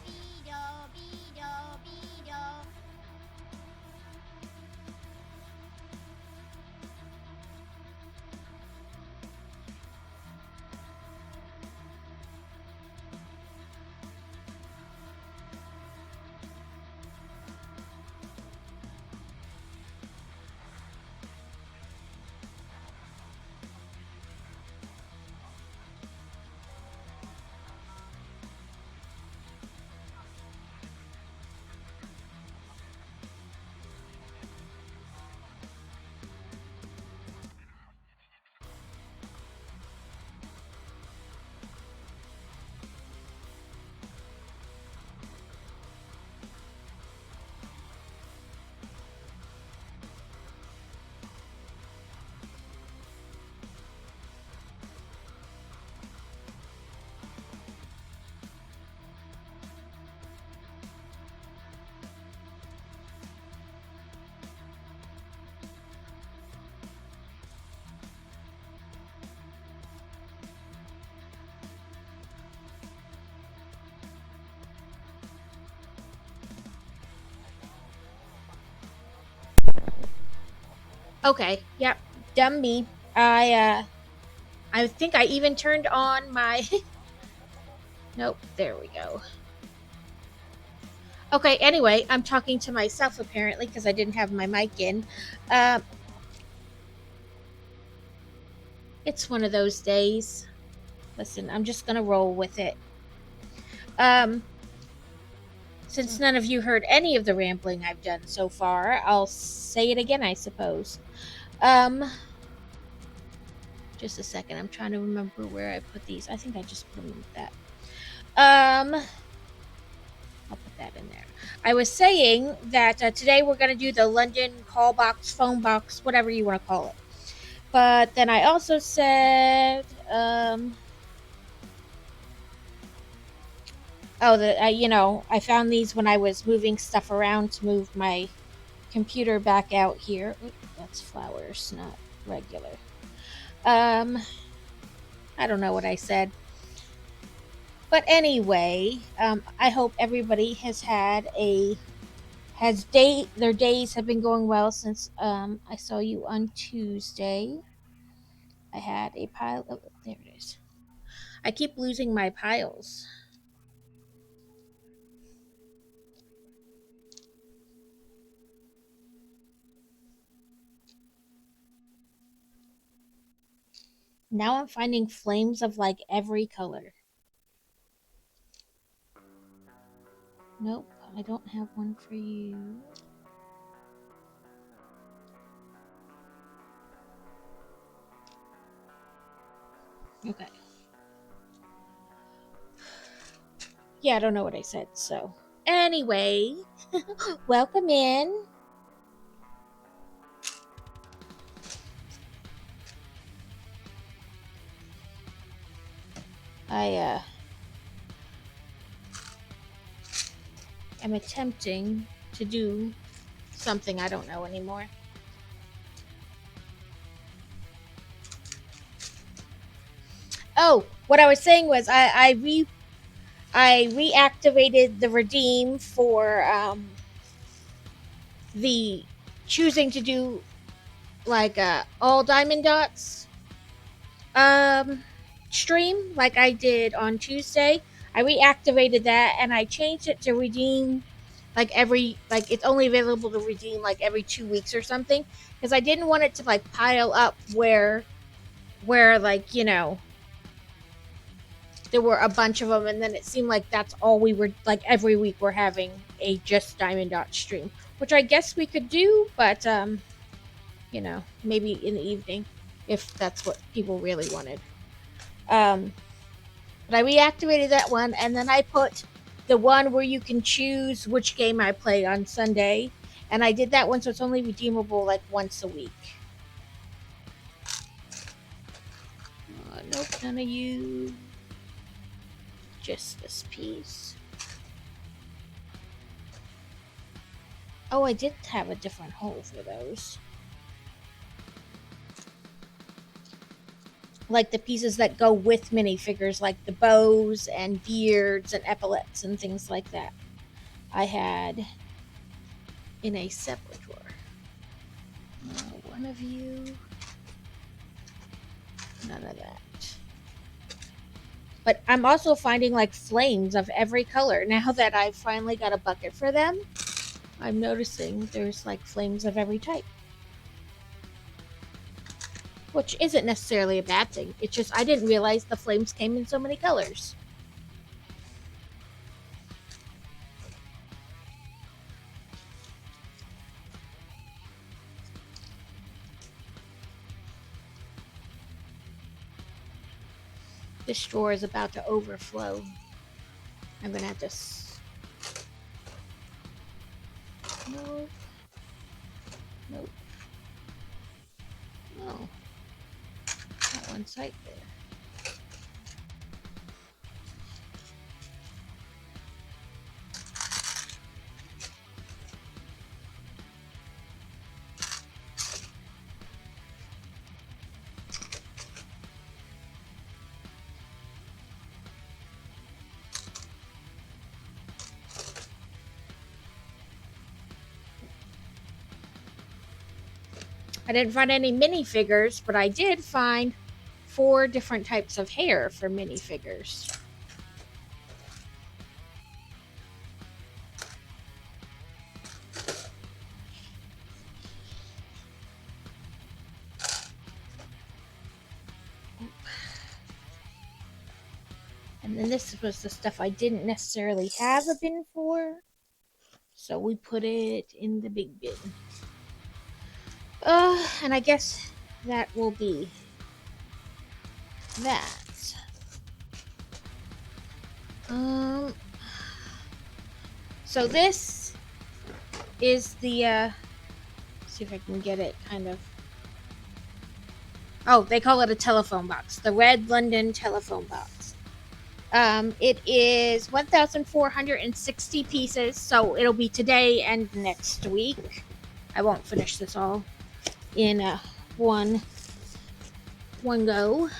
Beedo, beedo, beedo. Okay, yep, dumb me. I think I even turned on my. Nope, there we go. Okay, anyway, I'm talking to myself apparently because I didn't have my mic in. Um, it's one of those days. Listen, I'm just gonna roll with it. Um, since none of you heard any of the rambling I've done so far, I'll say it again, I suppose. Um, just a second. I'm trying to remember where I put these. I think I just put them with that. I'll put that in there. I was saying that today we're going to do the London call box, phone box, whatever you want to call it. But then I also said, oh, I found these when I was moving stuff around to move my computer back out here. Oop, that's flowers, not regular. Um, I don't know what I said. But anyway, I hope everybody their days have been going well since I saw you on Tuesday. I had a pile of there it is. I keep losing my piles. Now I'm finding flames of like every color. Nope, I don't have one for you. Okay. Yeah, I don't know what I said, so. Anyway, welcome in. I am attempting to do something I don't know anymore. Oh, what I was saying was I reactivated the redeem for the choosing to do like all diamond dots stream like I did on Tuesday. I reactivated that and I changed it to redeem like every like it's only available to redeem like every 2 weeks or something because I didn't want it to like pile up where like there were a bunch of them and then it seemed like that's all we were like every week we're having a just diamond dot stream, which I guess we could do, but maybe in the evening if that's what people really wanted. But I reactivated that one and then I put the one where you can choose which game I play on Sunday, and I did that one so it's only redeemable like once a week. Nope, none of you. Just this piece. Oh, I did have a different hole for those. Like the pieces that go with minifigures, like the bows and beards and epaulets and things like that. I had in a separate drawer. One of you. None of that. But I'm also finding like flames of every color. Now that I've finally got a bucket for them, I'm noticing there's like flames of every type. Which isn't necessarily a bad thing. It's just I didn't realize the flames came in so many colors. This drawer is about to overflow. I'm gonna have to. Nope. Nope. Oh. That one's right there. I didn't find any minifigures, but I did find 4 different types of hair for minifigures. And then this was the stuff I didn't necessarily have a bin for, so we put it in the big bin. And I guess that will be that. So this is the see if I can get it kind of. Oh, they call it a telephone box. The Red London telephone box. It is 1,460 pieces, so it'll be today and next week. I won't finish this all in one go.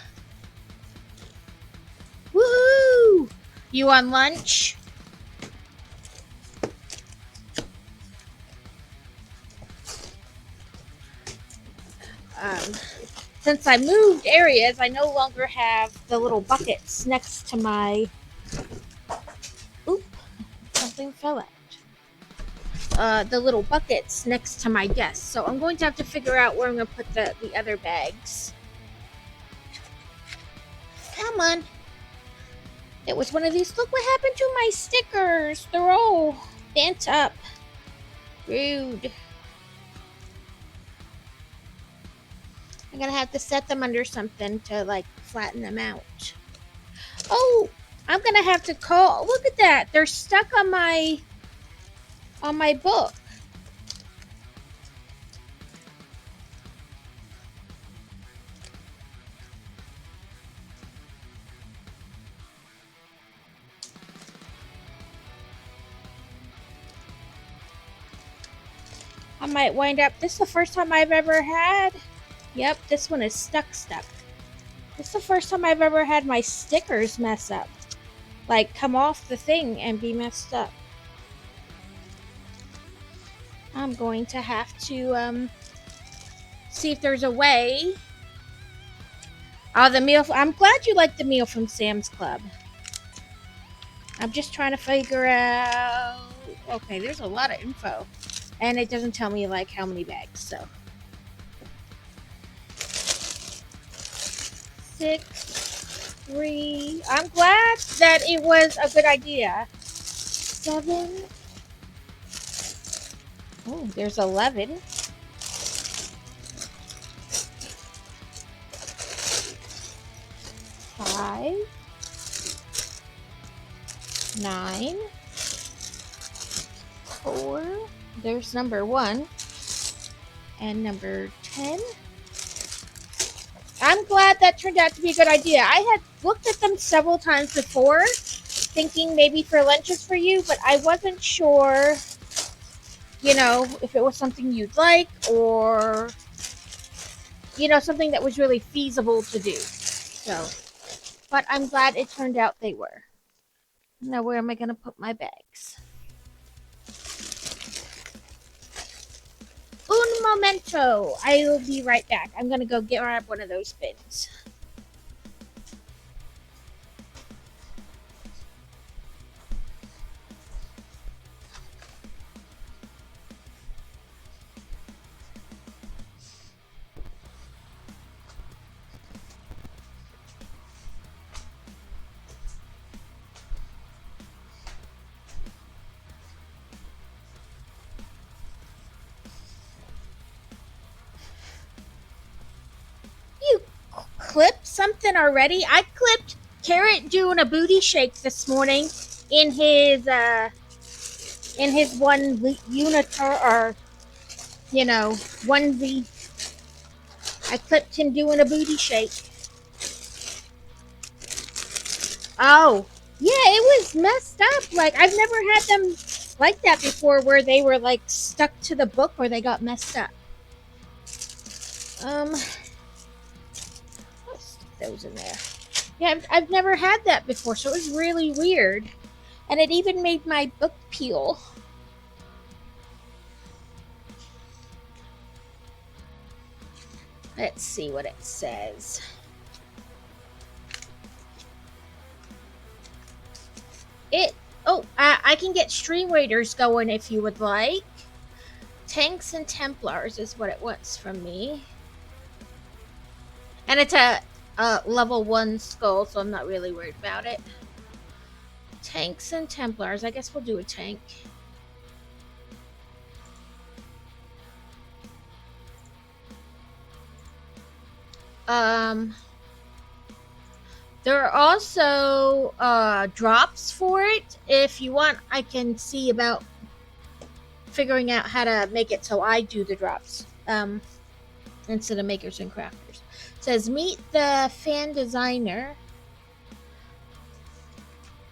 Woohoo! You on lunch? Since I moved areas, I no longer have the little buckets next to my. Oop! Something fell out. The little buckets next to my desk, so I'm going to have to figure out where I'm going to put the other bags. Come on. It was one of these. Look what happened to my stickers. They're all bent up. Rude. I'm gonna have to set them under something to like flatten them out. Oh, I'm gonna have to call. Look at that. They're stuck on my book. I might wind up. This is the first time I've ever had. Yep, this one is stuck. This is the first time I've ever had my stickers mess up. Like, come off the thing and be messed up. I'm going to have to, see if there's a way. Oh, the meal. I'm glad you like the meal from Sam's Club. I'm just trying to figure out. Okay, there's a lot of info. And it doesn't tell me, like, how many bags, so. 6, 3. I'm glad that it was a good idea. 7. Oh, there's 11. 5. 9. 4. There's number 1. And number 10. I'm glad that turned out to be a good idea. I had looked at them several times before, thinking maybe for lunches for you, but I wasn't sure, if it was something you'd like or, something that was really feasible to do. So, but I'm glad it turned out they were. Now, where am I going to put my bags? Un momento. I will be right back. I'm going to go grab one of those bins. You clipped something already? I clipped Carrot doing a booty shake this morning in his one unitar or onesie. I clipped him doing a booty shake. Oh, yeah, it was messed up. Like, I've never had them like that before, where they were like stuck to the book or they got messed up. Let's stick those in there. Yeah, I've never had that before, so it was really weird. And it even made my book peel. Let's see what it says. I can get Stream Raiders going if you would like. Tanks and Templars is what it wants from me. And it's a level 1 skull, so I'm not really worried about it. Tanks and Templars. I guess we'll do a tank. There are also drops for it. If you want, I can see about figuring out how to make it so I do the drops instead of makers and crafters. It says meet the fan designer.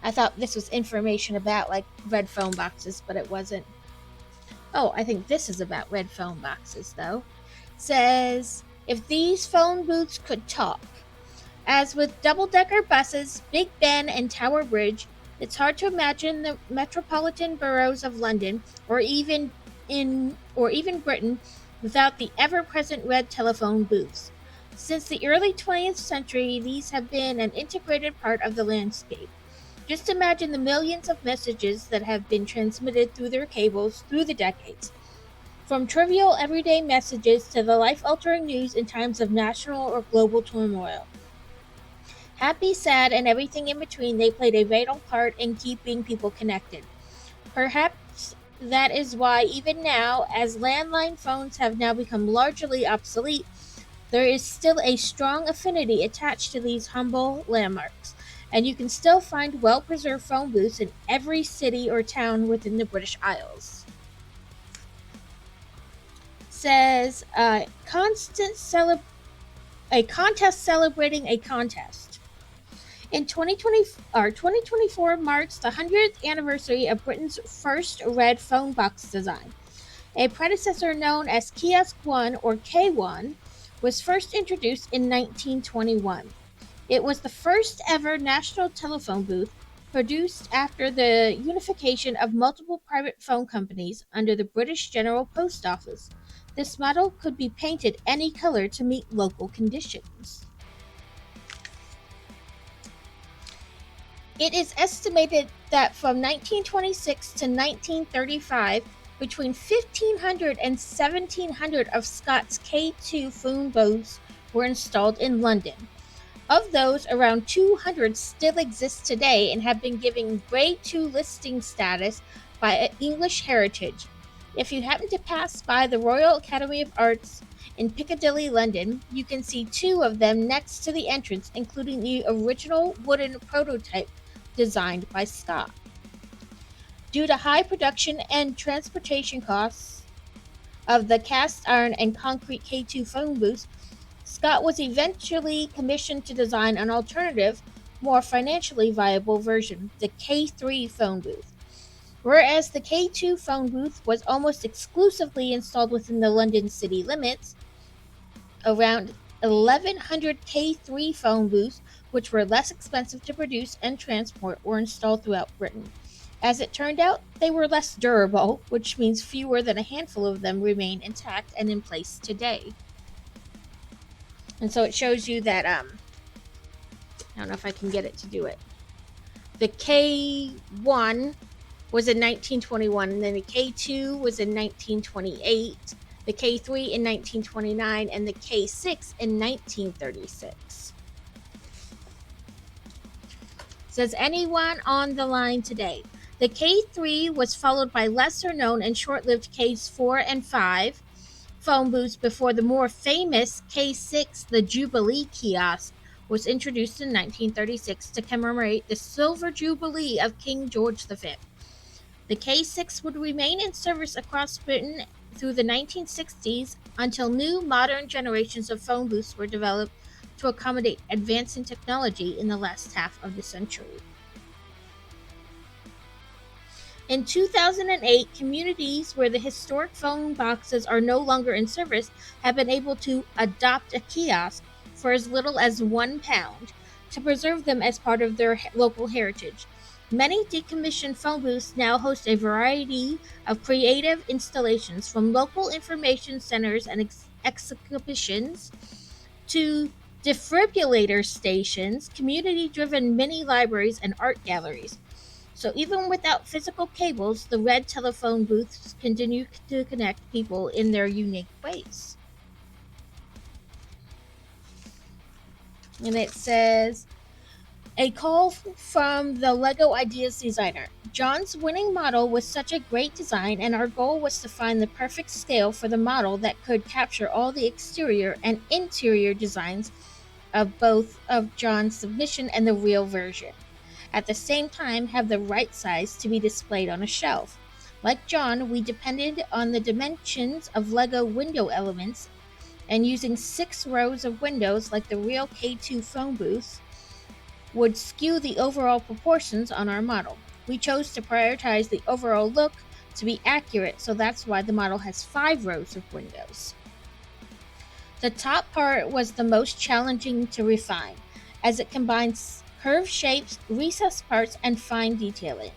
I thought this was information about like red phone boxes, but it wasn't. Oh, I think this is about red phone boxes though. It says if these phone booths could talk. As with double-decker buses, Big Ben and Tower Bridge, it's hard to imagine the metropolitan boroughs of London or even Britain without the ever-present red telephone booths. Since the early 20th century, these have been an integrated part of the landscape. Just imagine the millions of messages that have been transmitted through their cables through the decades. From trivial everyday messages to the life-altering news in times of national or global turmoil. Happy, sad, and everything in between, they played a vital part in keeping people connected. Perhaps that is why, even now, as landline phones have now become largely obsolete, there is still a strong affinity attached to these humble landmarks, and you can still find well preserved phone booths in every city or town within the British Isles. Says a contest celebrating a contest. In 2024 marks the 100th anniversary of Britain's first red phone box design. A predecessor known as Kiosk 1 or K1 was first introduced in 1921. It was the first ever national telephone booth produced after the unification of multiple private phone companies under the British General Post Office. This model could be painted any color to meet local conditions. It is estimated that from 1926 to 1935, between 1,500 and 1,700 of Scott's K2 phone booths were installed in London. Of those, around 200 still exist today and have been given Grade 2 listing status by English Heritage. If you happen to pass by the Royal Academy of Arts in Piccadilly, London, you can see two of them next to the entrance, including the original wooden prototype designed by Scott. Due to high production and transportation costs of the cast iron and concrete K2 phone booths, Scott was eventually commissioned to design an alternative, more financially viable version, the K3 phone booth. Whereas the K2 phone booth was almost exclusively installed within the London city limits, around 1,100 K3 phone booths, which were less expensive to produce and transport, were installed throughout Britain. As it turned out, they were less durable, which means fewer than a handful of them remain intact and in place today. And so it shows you that, I don't know if I can get it to do it. The K1 was in 1921, and then the K2 was in 1928, the K3 in 1929, and the K6 in 1936. Says anyone on the line today. The K3 was followed by lesser known and short-lived K4 and 5 phone booths before the more famous K6, the Jubilee kiosk, was introduced in 1936 to commemorate the Silver Jubilee of King George V. The K6 would remain in service across Britain through the 1960s until new modern generations of phone booths were developed to accommodate advancing technology in the last half of the century. In 2008, communities where the historic phone boxes are no longer in service have been able to adopt a kiosk for as little as £1 to preserve them as part of their local heritage. Many decommissioned phone booths now host a variety of creative installations, from local information centers and exhibitions to defibrillator stations, community-driven mini libraries, and art galleries. So even without physical cables, the red telephone booths continue to connect people in their unique ways. And it says, a call from the LEGO Ideas designer. John's winning model was such a great design, and our goal was to find the perfect scale for the model that could capture all the exterior and interior designs of both of John's submission and the real version. At the same time, have the right size to be displayed on a shelf. Like John, we depended on the dimensions of LEGO window elements, and using 6 rows of windows like the real K2 phone booths would skew the overall proportions on our model. We chose to prioritize the overall look to be accurate, so that's why the model has 5 rows of windows. The top part was the most challenging to refine, as it combines curved shapes, recessed parts, and fine detailing.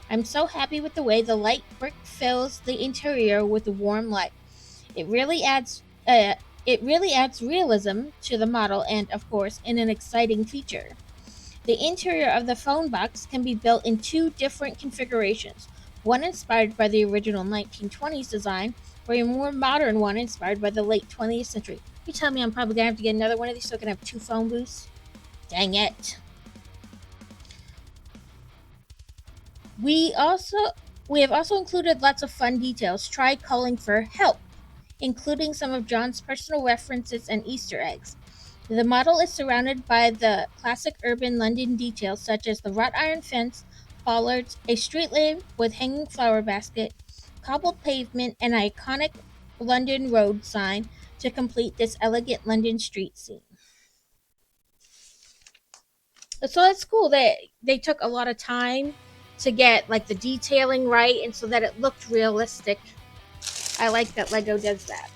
I'm so happy with the way the light brick fills the interior with a warm light. It really adds realism to the model and, of course, in an exciting feature. The interior of the phone box can be built in 2 different configurations, one inspired by the original 1920s design, or a more modern one inspired by the late 20th century. You tell me I'm probably going to have to get another one of these so I can have 2 phone booths? Dang it. We also we have also included lots of fun details. Try calling for help, including some of John's personal references and Easter eggs. The model is surrounded by the classic urban London details such as the wrought iron fence, bollards, a street lamp with hanging flower basket, cobbled pavement, and an iconic London road sign to complete this elegant London street scene. So that's cool that they took a lot of time to get like the detailing right and so that it looked realistic. I like that Lego does that.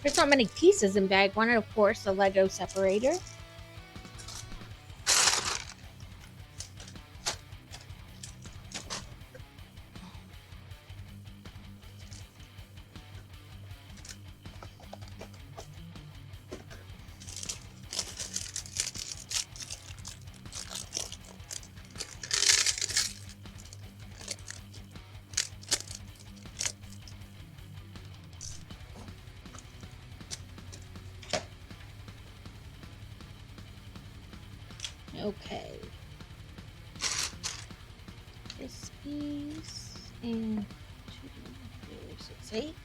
There's not many pieces in bag one, and of course the Lego separator. Okay. This piece and 2, 4, 6, 8.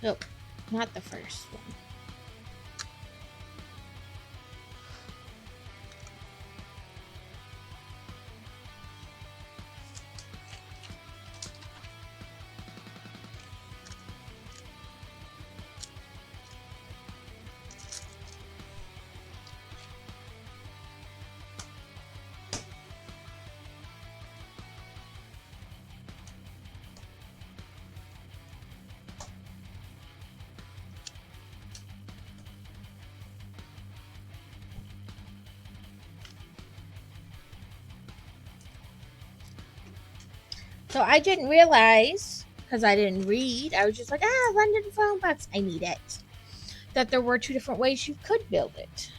Nope, not the first one. So I didn't realize, because I didn't read, I was just like, London phone box, I need it. That there were 2 different ways you could build it.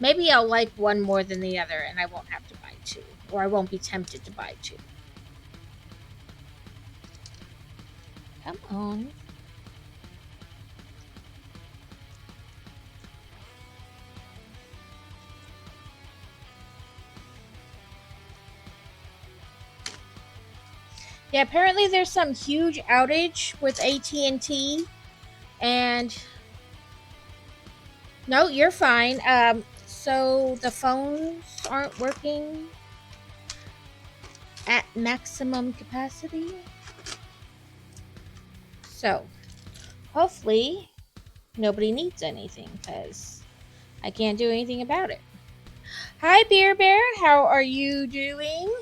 Maybe I'll like one more than the other and I won't have to buy 2. Or I won't be tempted to buy 2. Come on. Yeah, apparently there's some huge outage with AT&T, and no, you're fine. So the phones aren't working at maximum capacity. So hopefully nobody needs anything because I can't do anything about it. Hi, Beer Bear. How are you doing?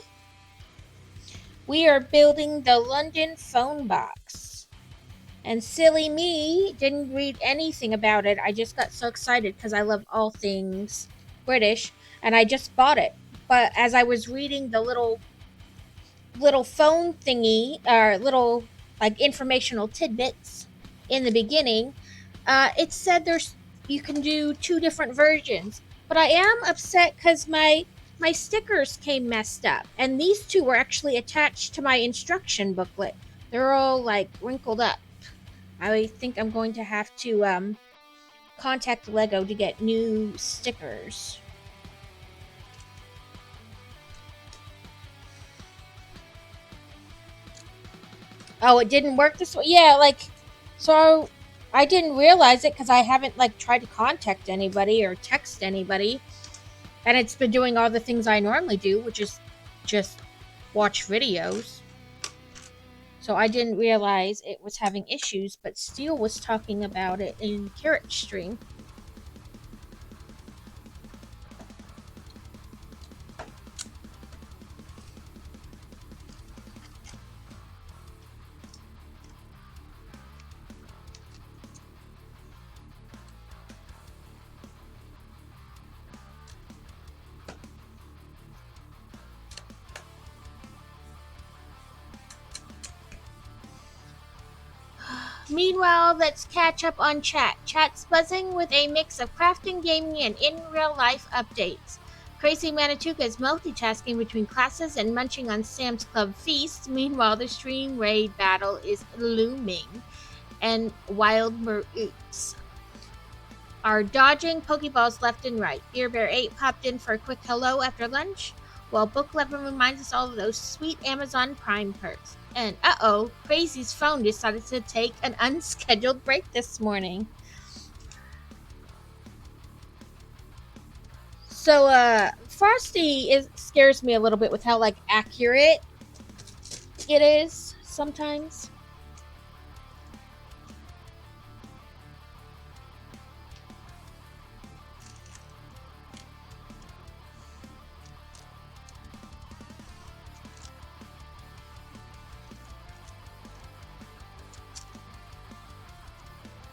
We are building the London phone box. And silly me didn't read anything about it. I just got so excited because I love all things British and I just bought it. But as I was reading the little phone thingy or little like informational tidbits in the beginning, it said you can do 2 different versions. But I am upset because my stickers came messed up, and these 2 were actually attached to my instruction booklet. They're all like wrinkled up. I think I'm going to have to contact Lego to get new stickers. Oh, it didn't work this way? Yeah, like, so I didn't realize it because I haven't, like, tried to contact anybody or text anybody. And it's been doing all the things I normally do, which is just watch videos. So I didn't realize it was having issues, but Steele was talking about it in Carrot Stream. Meanwhile, let's catch up on chat. Chat's buzzing with a mix of crafting, gaming, and in real life updates. Crazy Manituka is multitasking between classes and munching on Sam's Club feasts. Meanwhile, the stream raid battle is looming, and Wild Maroots are dodging Pokeballs left and right. Beer Bear 8 popped in for a quick hello after lunch, while Book 11 reminds us all of those sweet Amazon Prime perks. And Crazy's phone decided to take an unscheduled break this morning. So, Frosty scares me a little bit with how, like, accurate it is sometimes.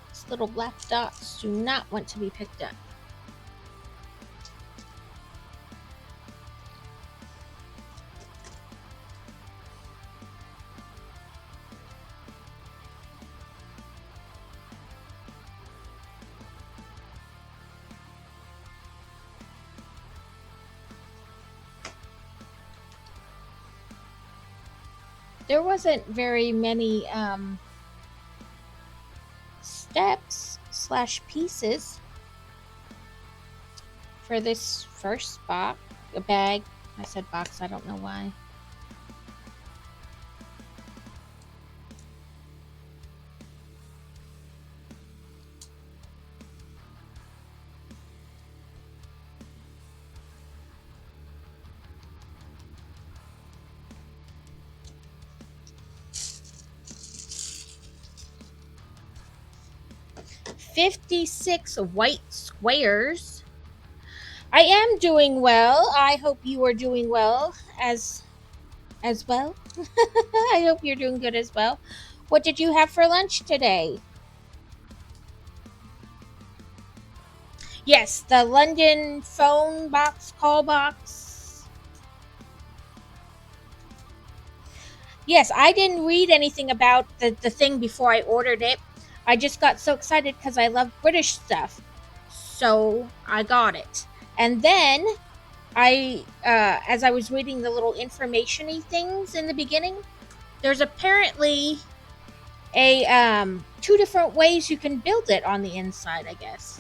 These little black dots do not want to be picked up. There wasn't very many steps / pieces for this first bag. I said box, I don't know why. $56 white squares. I am doing well. I hope you are doing well as well. I hope you're doing good as well. What did you have for lunch today? Yes, the London phone box, call box. Yes, I didn't read anything about the thing before I ordered it. I just got so excited because I love British stuff. So I got it. And then as I was reading the little information-y things in the beginning, there's apparently a 2 different ways you can build it on the inside, I guess.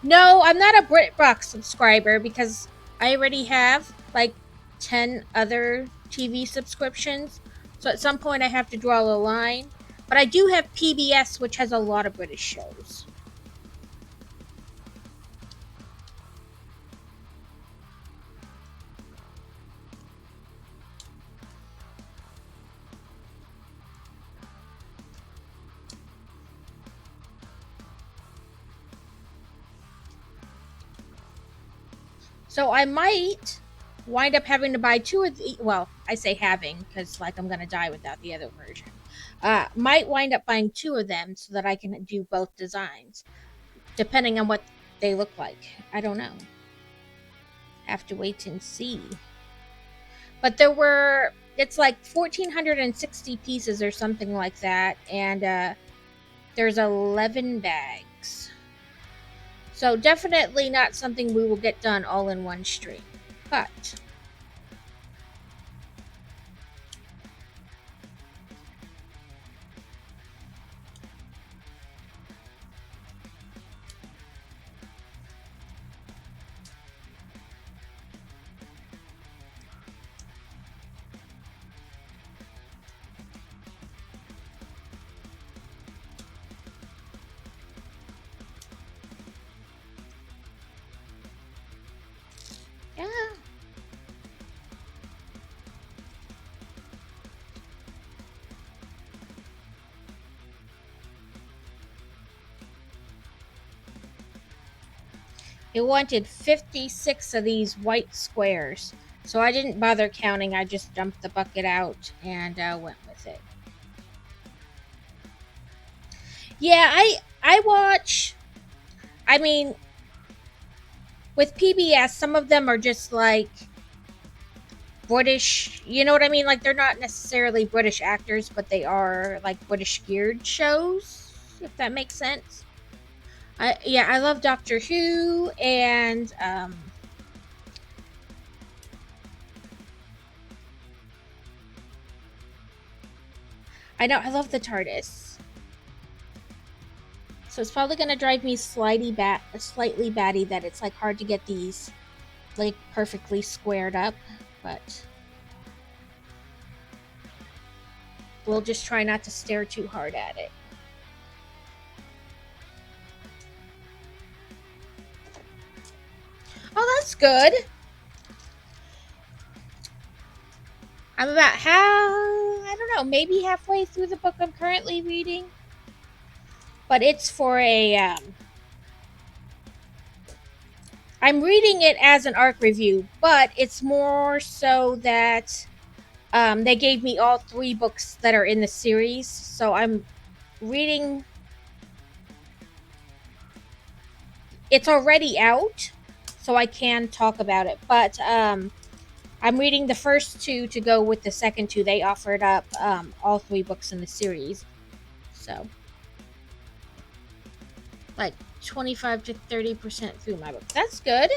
No, I'm not a BritBox subscriber because I already have like 10 other TV subscriptions. So at some point I have to draw a line. But I do have PBS, which has a lot of British shows. So I might wind up having to buy 2 of the, well, I say having because like I'm going to die without the other version. Might wind up buying 2 of them so that I can do both designs, depending on what they look like. I don't know. Have to wait and see. But it's like 1,460 pieces or something like that, and there's 11 bags. So definitely not something we will get done all in one stream. But yeah. It wanted 56 of these white squares. So I didn't bother counting. I just dumped the bucket out and went with it. Yeah, I watch. I mean, with PBS, some of them are just like British, you know what I mean? Like they're not necessarily British actors, but they are like British geared shows, if that makes sense. I love Doctor Who and I know I love the TARDIS. So it's probably gonna drive me slightly batty that it's like hard to get these like perfectly squared up, but we'll just try not to stare too hard at it. Oh, that's good. I'm about I don't know, maybe halfway through the book I'm currently reading. But it's for I'm reading it as an ARC review, but it's more so that they gave me all 3 books that are in the series. So I'm reading. It's already out, so I can talk about it. But I'm reading the first 2 to go with the second 2. They offered up all 3 books in the series. So, like 25 to 30% through my book. That's good.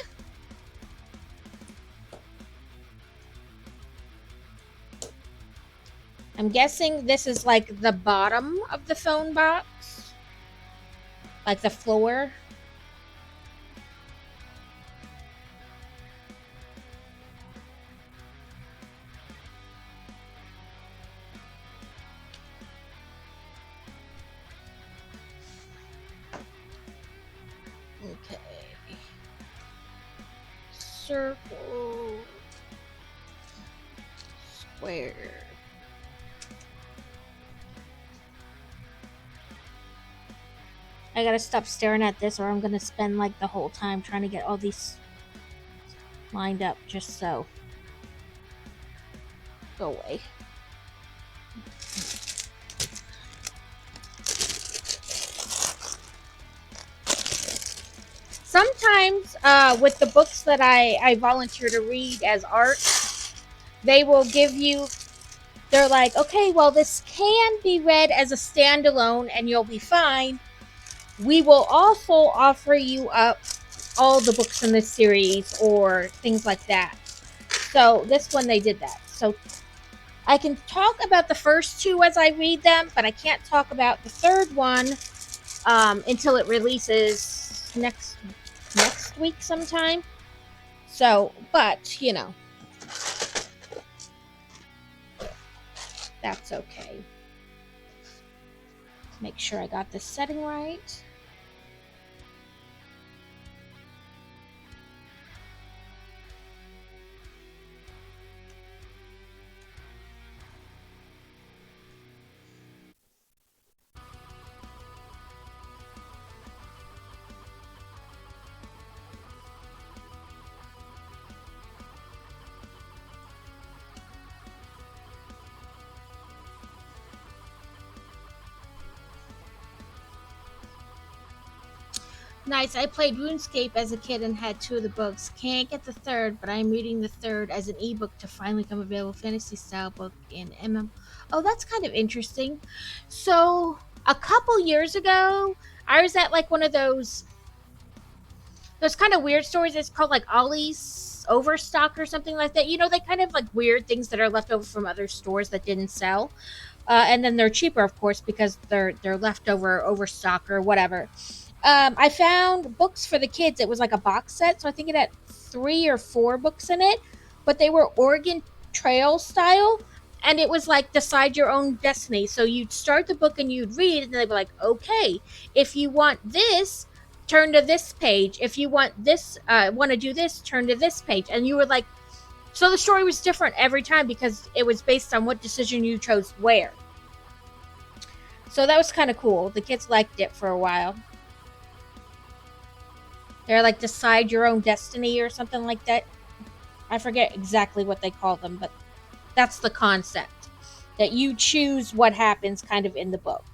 I'm guessing this is like the bottom of the phone box, like the floor. Okay. Circle. Square. I gotta stop staring at this or I'm gonna spend like the whole time trying to get all these lined up just so. Go away. Sometimes with the books that I volunteer to read as art, they will give you, they're like, okay, well, this can be read as a standalone and you'll be fine. We will also offer you up all the books in this series or things like that. So this one they did that. So I can talk about the first 2 as I read them, but I can't talk about the third one until it releases next week sometime. So, but you know, that's okay. Make sure I got this setting right. Nice. I played RuneScape as a kid and had 2 of the books. Can't get the third, but I'm reading the third as an ebook to finally come available. Fantasy style book in MM. Oh, that's kind of interesting. So a couple years ago, I was at like one of those kind of weird stores. It's called like Ollie's Overstock or something like that. You know, they kind of like weird things that are left over from other stores that didn't sell. And then they're cheaper, of course, because they're leftover overstock or whatever. I found books for the kids. It was like a box set, so I think it had 3 or 4 books in it, but they were Oregon Trail style, and it was like decide your own destiny. So you'd start the book and you'd read, and they'd be like, okay, if you want this, turn to this page. If you want this, want to do this, turn to this page. And you were like, so the story was different every time because it was based on what decision you chose where. So that was kind of cool. The kids liked it for a while. They're like decide your own destiny or something like that. I forget exactly what they call them, but that's the concept. That you choose what happens kind of in the book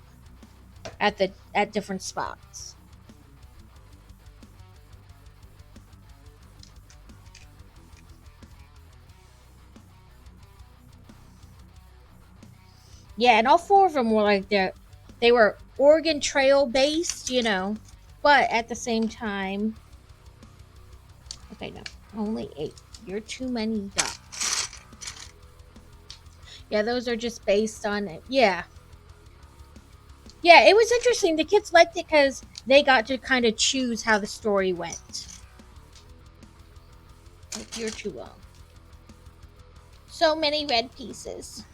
at different spots. Yeah, and all four of them were like they were Oregon Trail based, but at the same time, okay, no, only 8. You're too many dots. Yeah, those are just based on it. Yeah. Yeah, it was interesting. The kids liked it because they got to kind of choose how the story went. Like, you're too long. So many red pieces.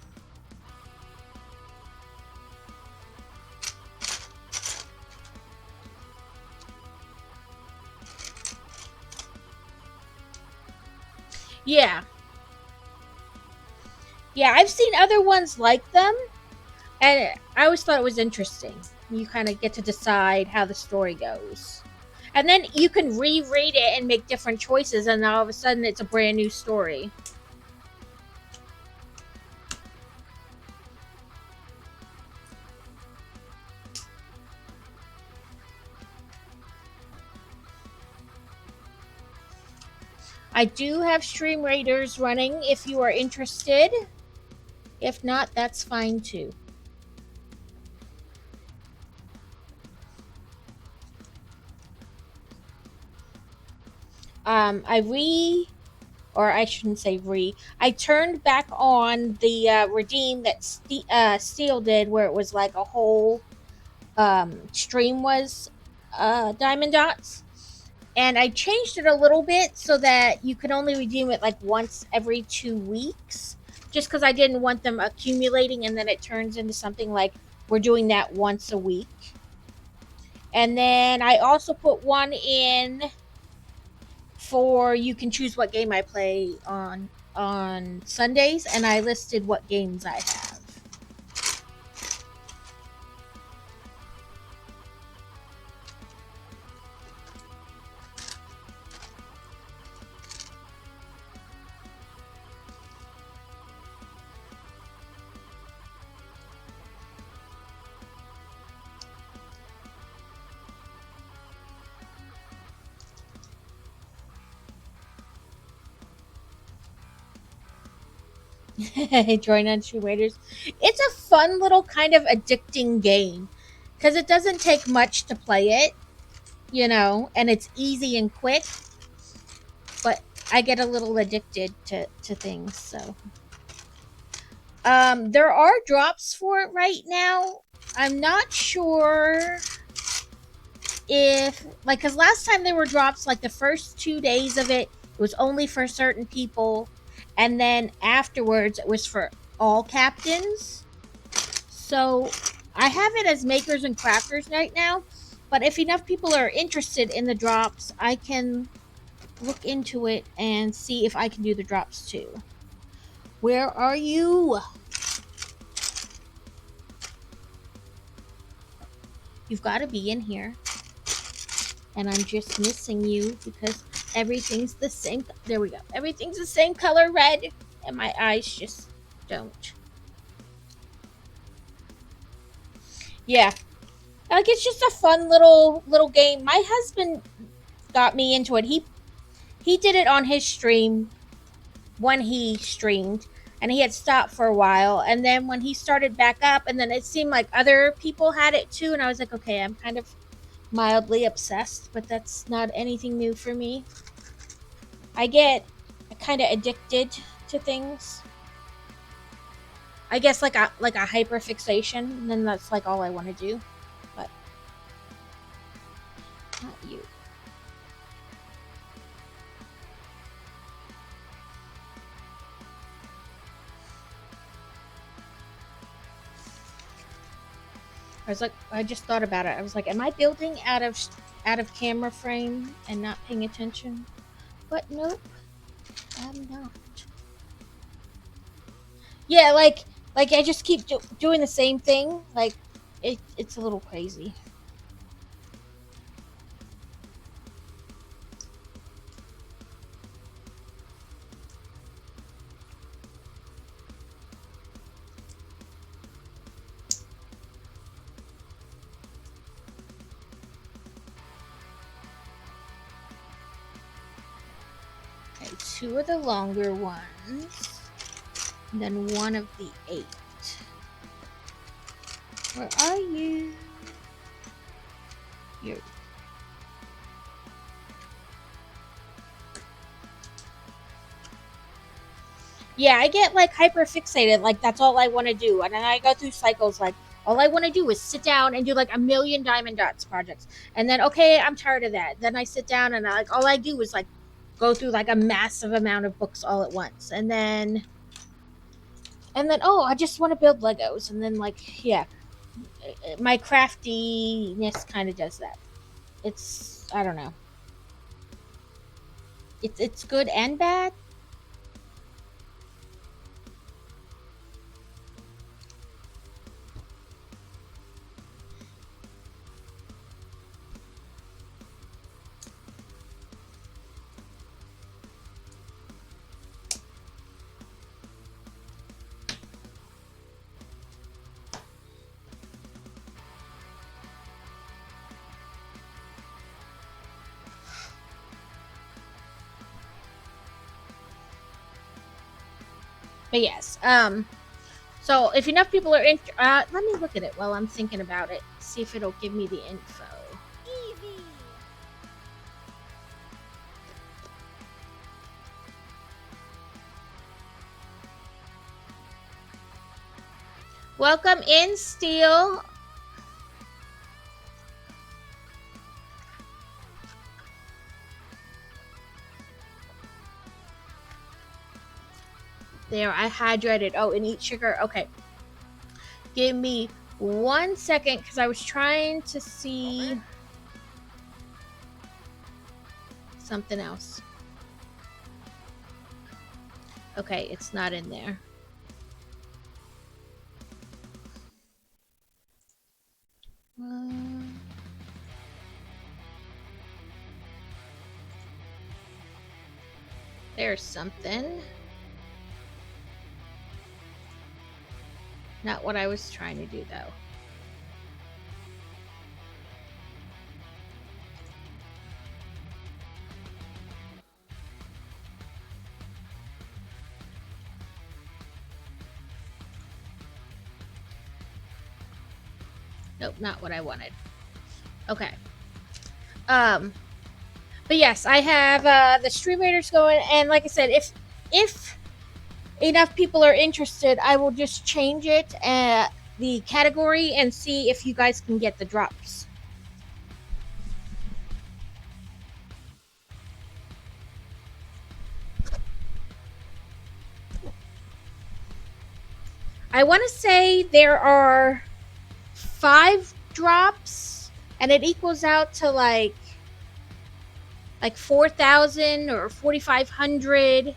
Yeah. Yeah, I've seen other ones like them, and I always thought it was interesting. You kind of get to decide how the story goes. And then you can reread it and make different choices, and all of a sudden it's a brand new story. I do have Stream Raiders running if you are interested. If not, that's fine too. I shouldn't say I turned back on the redeem that Steel did, where it was like a whole stream was diamond dots, and I changed it a little bit so that you can only redeem it like once every 2 weeks, just because I didn't want them accumulating and then it turns into something like we're doing that once a week. And then I also put one in for you can choose what game I play on Sundays, and I listed what games I have. Join on Stream Raiders. It's a fun little kind of addicting game because it doesn't take much to play it, and it's easy and quick. But I get a little addicted to things. So, there are drops for it right now. I'm not sure if because last time there were drops like the first 2 days of it was only for certain people, and then afterwards it was for all captains. So I have it as makers and crafters right now, but if enough people are interested in the drops, I can look into it and see if I can do the drops too. Where are you? You've got to be in here. And I'm just missing you because everything's the same. There we go. Everything's the same color red, and my eyes just don't. Yeah. Like, it's just a fun little game. My husband got me into it. He did it on his stream when he streamed, and he had stopped for a while, and then when he started back up, and then it seemed like other people had it too, and I was like, okay, I'm kind of mildly obsessed, but that's not anything new for me. I get kind of addicted to things. I guess like a hyper fixation, and then that's like all I want to do. But not you. I just thought about it. I was like, am I building out of camera frame and not paying attention? But nope, I'm not. Yeah, like I just keep doing the same thing. Like it's a little crazy. Okay, 2 of the longer ones, and then 1 of the 8. Where are you? You. Yeah, I get like hyper fixated. Like that's all I want to do, and then I go through cycles. Like all I want to do is sit down and do like a million diamond dots projects, and then okay, I'm tired of that. Then I sit down and like all I do is like go through like a massive amount of books all at once, and then oh, I just want to build Legos, and then like yeah, my craftiness kind of does that. It's I don't know. It's good and bad. But yes, so if enough people are in, let me look at it while I'm thinking about it. See if it'll give me the info. Eevee. Welcome in, Steel. There, I hydrated. Oh, and eat sugar. Okay. Give me 1 second because I was trying to see something else. Okay, it's not in there. There's something. Not what I was trying to do, though. Nope, not what I wanted. Okay. But yes, I have the Stream Raiders going, and like I said, if enough people are interested, I will just change it the category and see if you guys can get the drops. I want to say there are 5 drops, and it equals out to like 4,000 or 4,500.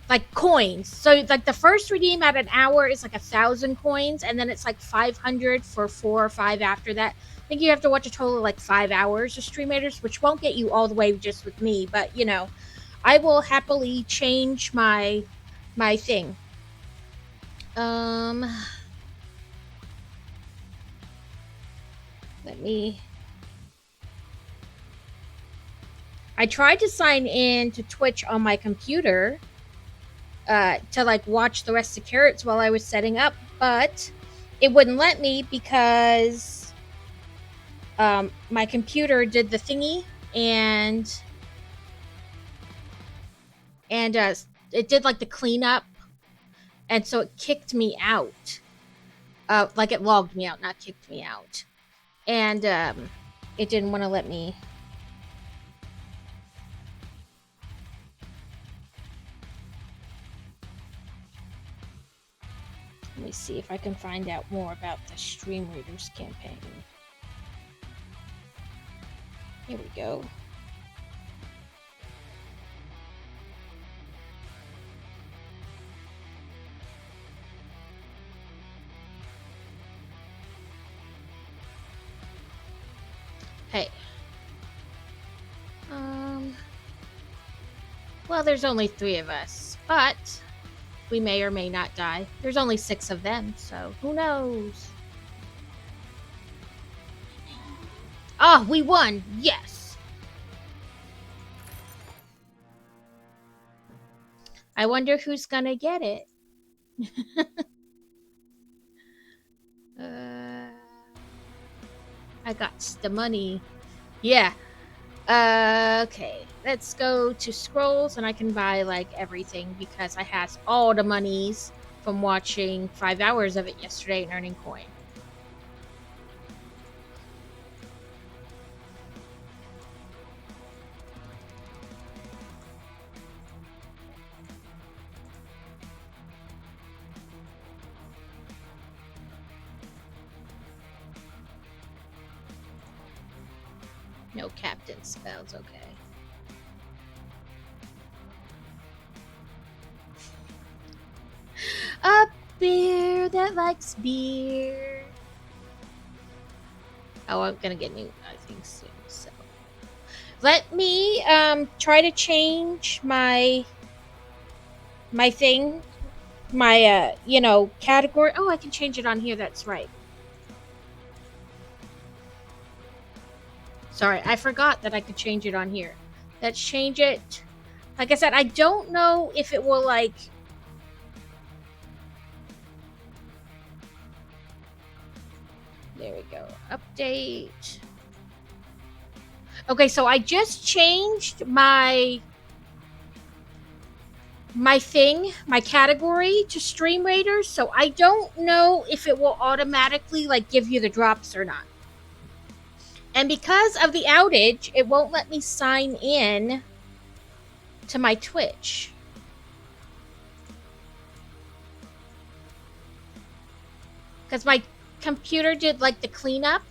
Like coins. So like the first redeem at an hour is like 1,000 coins, and then it's like 500 for 4 or 5 after that. I think you have to watch a total of like 5 hours of Stream Raiders, which won't get you all the way just with me, but you know, I will happily change my thing. Let me. I tried to sign in to Twitch on my computer to like watch the rest of Carrots while I was setting up, but it wouldn't let me because my computer did the thingy and it did like the cleanup, and so it kicked me out. Like it logged me out, not kicked me out, and it didn't want to let me. Let me see if I can find out more about the Stream Raiders campaign. Here we go. Hey. Well, there's only 3 of us, but we may or may not die. There's only 6 of them, so who knows? Oh, we won! Yes! I wonder who's gonna get it. uh, I got the money. Yeah. Okay. Let's go to scrolls and I can buy like everything because I has all the monies from watching 5 hours of it yesterday and earning coin. No captain spells, okay. A bear that likes beer. Oh, I'm gonna get new, I think, soon. So let me try to change my thing, my category. Oh, I can change it on here. That's right. Sorry, I forgot that I could change it on here. Let's change it. Like I said, I don't know if it will like. There we go. Update. Okay, so I just changed my category to Stream Raiders, so I don't know if it will automatically like give you the drops or not. And because of the outage, it won't let me sign in to my Twitch. Because my computer did like the cleanup,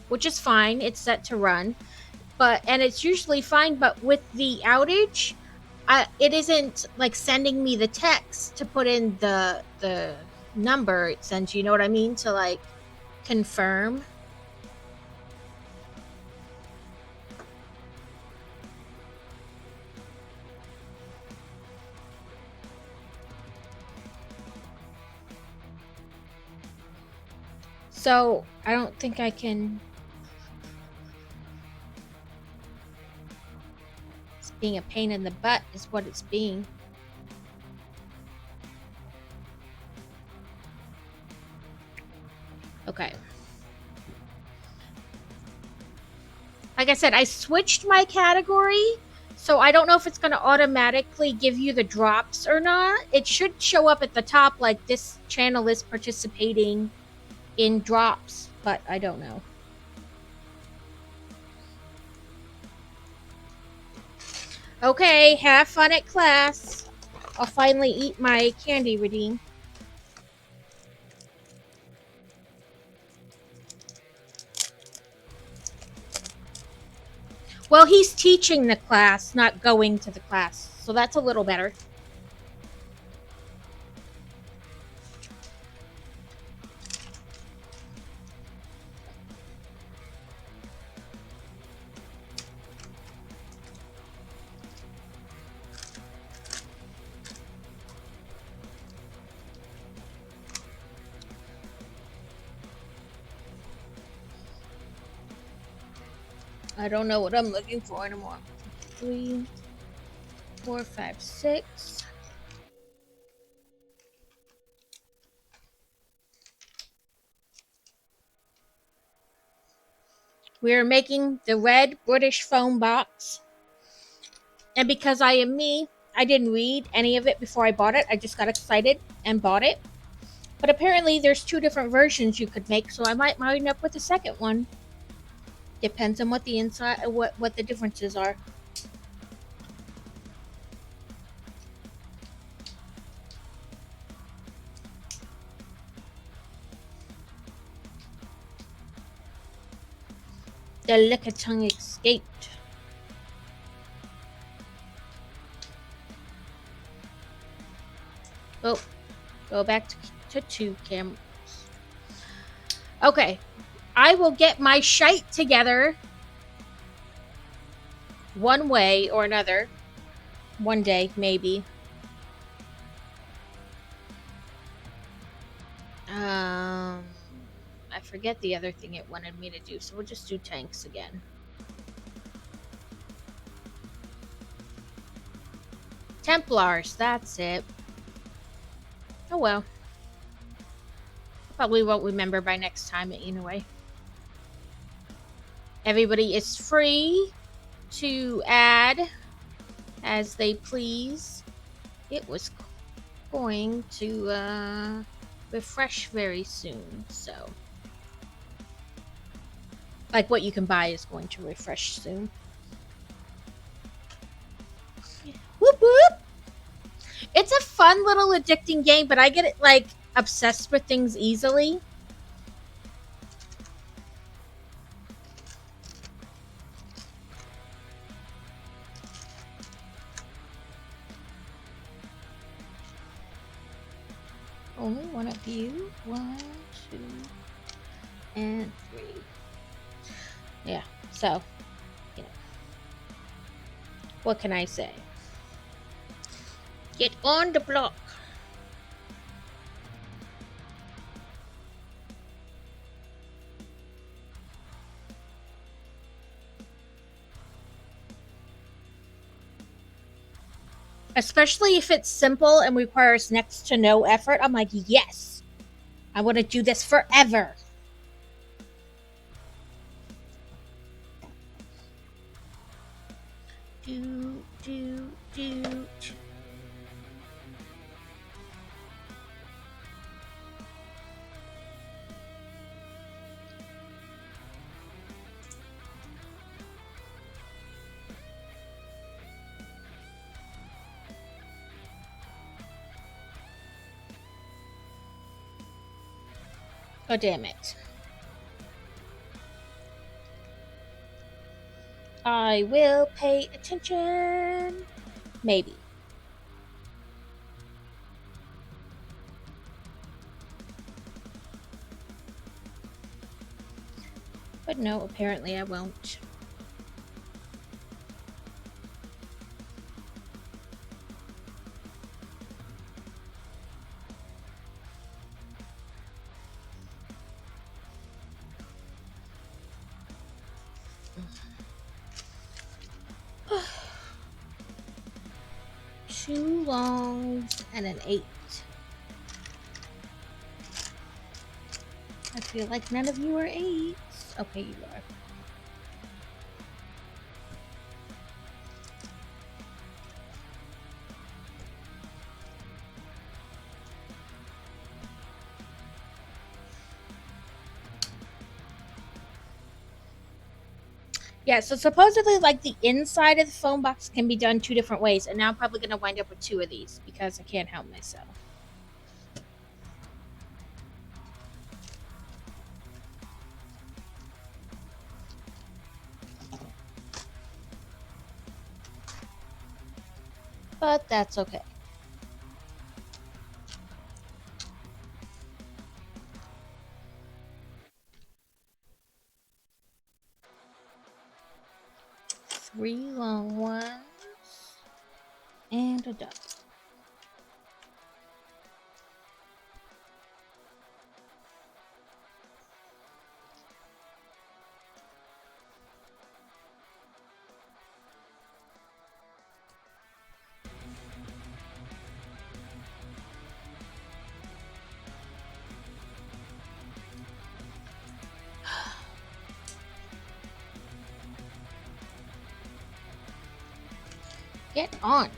which is fine. It's set to run. And it's usually fine, but with the outage, it isn't like sending me the text to put in the number it sends you know what I mean, to like confirm. So I don't think I can. It's being a pain in the butt is what it's being. Okay. Like I said, I switched my category, so I don't know if it's going to automatically give you the drops or not. It should show up at the top like this channel is participating in drops, but I don't know. Okay, have fun at class. I'll finally eat my candy redeem. Well, he's teaching the class, not going to the class, so that's a little better. I don't know what I'm looking for anymore. 3, 4, 5, 6. We are making the red British foam box. And because I am me, I didn't read any of it before I bought it. I just got excited and bought it. But apparently there's 2 different versions you could make, so I might wind up with the second one. Depends on what the inside, what the differences are. The Lickitung escaped. Oh, go back to 2 cameras. Okay, I will get my shite together one way or another. One day, maybe. I forget the other thing it wanted me to do, so we'll just do tanks again. Templars, that's it. Oh well. Probably won't remember by next time anyway. Everybody is free to add as they please. It was going to refresh very soon, so like what you can buy is going to refresh soon. Whoop whoop! It's a fun little addicting game, but I get like obsessed with things easily. Only one of you. 1, 2, and 3. Yeah, so, you know. What can I say? Get on the block. Especially if it's simple and requires next to no effort. I'm like, yes, I want to do this forever. Do. Oh, damn it. I will pay attention. Maybe. But no, apparently I won't. Two longs and an 8. I feel like none of you are 8s. Okay, you are. Yeah, so supposedly, like, the inside of the phone box can be done 2 different ways, and now I'm probably going to wind up with 2 of these because I can't help myself. But that's okay. Three long ones and a double. Get on.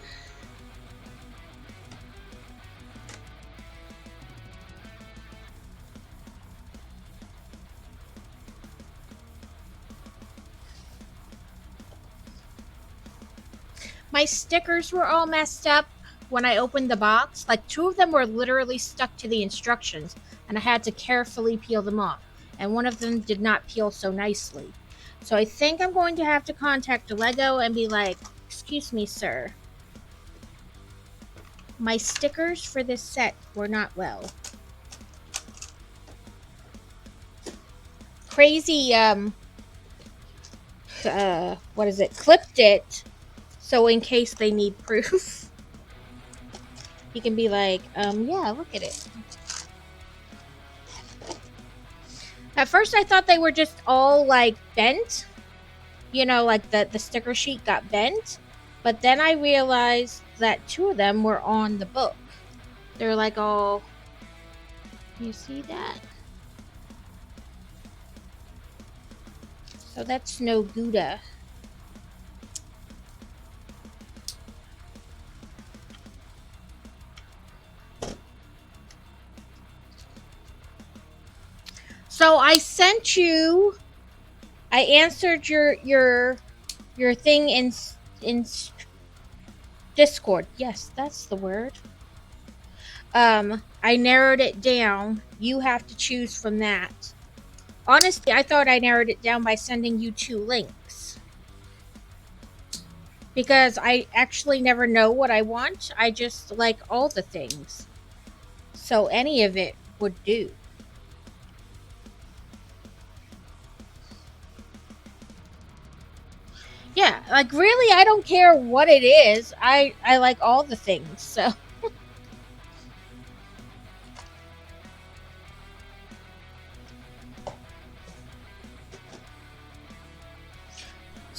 My stickers were all messed up when I opened the box. Like, 2 of them were literally stuck to the instructions, and I had to carefully peel them off. And one of them did not peel so nicely. So I think I'm going to have to contact Lego and be like, excuse me, sir. My stickers for this set were not well. Crazy, what is it? Clipped it. So in case they need proof, he can be like, yeah, look at it. At first I thought they were just all like bent. You know, like the sticker sheet got bent. But then I realized that two of them were on the book. They're like all. You see that? So that's no Gouda. So I sent you. I answered your thing in Discord. Yes, that's the word. I narrowed it down. You have to choose from that. Honestly, I thought I narrowed it down by sending you 2 links. Because I actually never know what I want. I just like all the things. So any of it would do. Yeah, like really I don't care what it is. I like all the things. So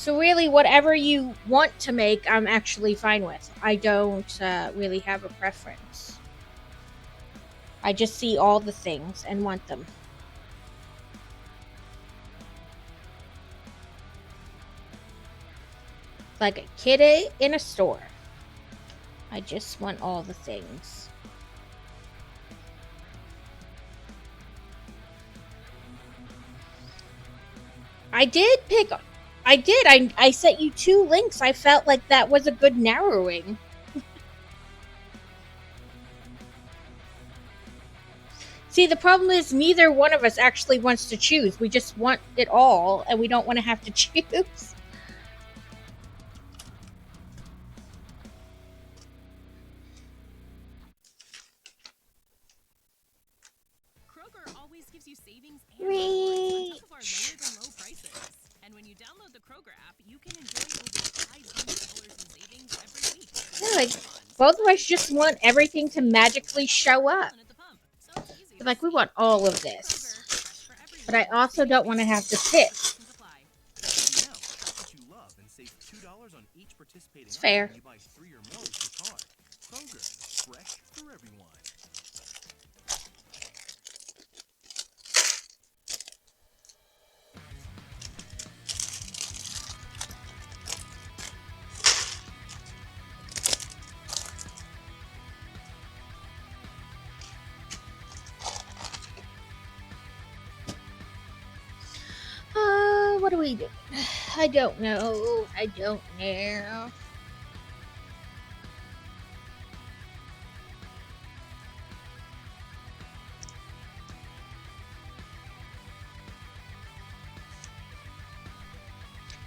So really, whatever you want to make, I'm actually fine with. I don't really have a preference. I just see all the things and want them. Like a kitty in a store. I just want all the things. I did pick. I did. I sent you 2 links. I felt like that was a good narrowing. See, the problem is neither one of us actually wants to choose. We just want it all, and we don't want to have to choose. Kroger always gives you savings and on top of our lower than low prices. And when you download the Kroger app, you can enjoy over $500 in savings every week. Yeah, like both of us just want everything to magically show up. Like we want all of this. But I also don't want to have to pick. It's fair. What do we do? I don't know. I don't know.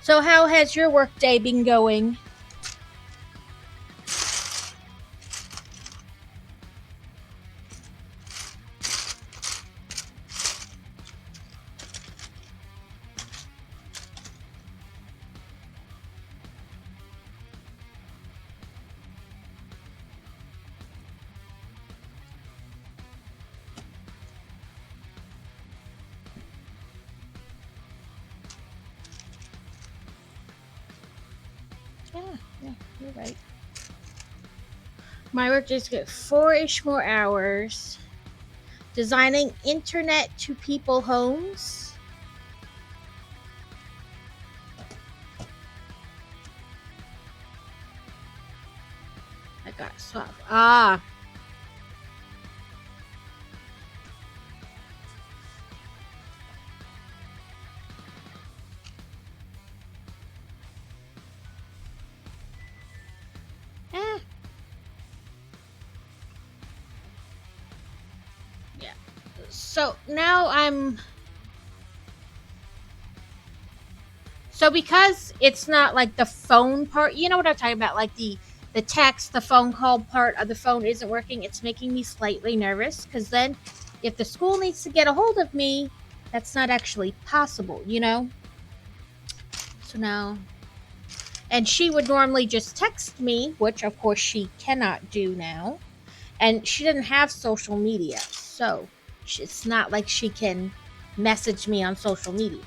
So how has your work day been going? Yeah, you're right. My work days get 4-ish more hours. Designing internet to people homes. I got swap. Ah. Eh. Yeah. So now I'm. So because it's not like the phone part, you know what I'm talking about, like the text, the phone call part of the phone isn't working. It's making me slightly nervous because then, if the school needs to get a hold of me, that's not actually possible, you know. So now, and she would normally just text me, which of course she cannot do now, and she doesn't have social media, so it's not like she can message me on social media.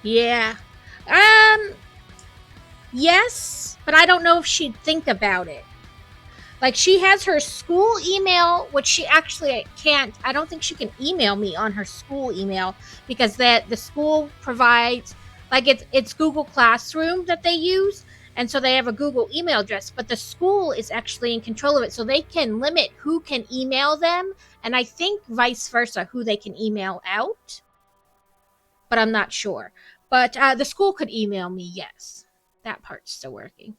Yeah. Yes, but I don't know if she'd think about it. Like she has her school email, which she actually can't. I don't think she can email me on her school email because that the school provides like it's Google Classroom that they use, and so they have a Google email address. But the school is actually in control of it, so they can limit who can email them, and I think vice versa, who they can email out. But I'm not sure. But the school could email me. Yes, that part's still working.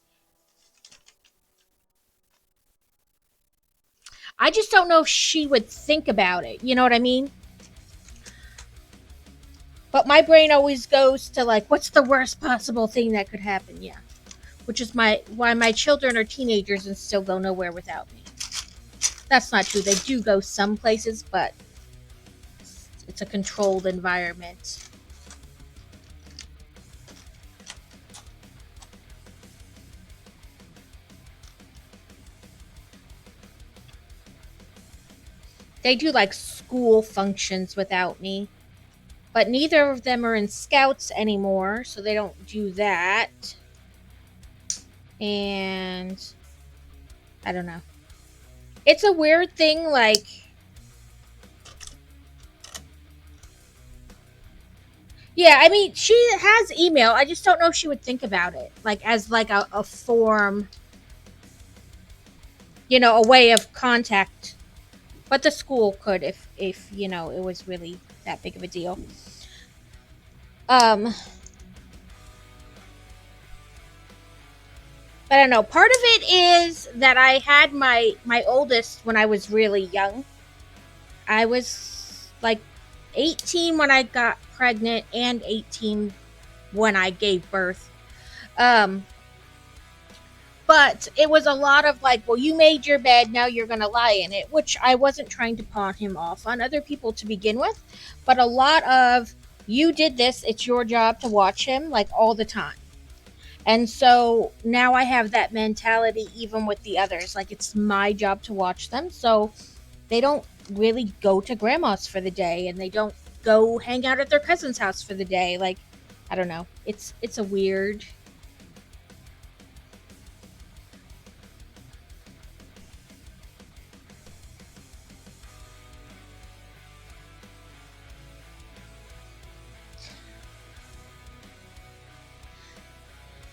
I just don't know if she would think about it. You know what I mean? But my brain always goes to like, what's the worst possible thing that could happen? Yeah, which is my why my children are teenagers and still go nowhere without me. That's not true. They do go some places, but it's a controlled environment. They do like school functions without me, but neither of them are in scouts anymore, so they don't do that. And I don't know. It's a weird thing, like yeah, I mean, she has email. I just don't know if she would think about it, like as like a form, a way of contact. But the school could, if it was really that big of a deal. Um, but I don't know. Part of it is that I had my oldest when I was really young. I was like 18 when I got pregnant and 18 when I gave birth. Um, but it was a lot of like, well, you made your bed, now you're going to lie in it, which I wasn't trying to pawn him off on other people to begin with, but a lot of, you did this, it's your job to watch him, like all the time. And so now I have that mentality even with the others, like it's my job to watch them. So they don't really go to grandma's for the day, and they don't go hang out at their cousin's house for the day. Like, I don't know. It's a weird.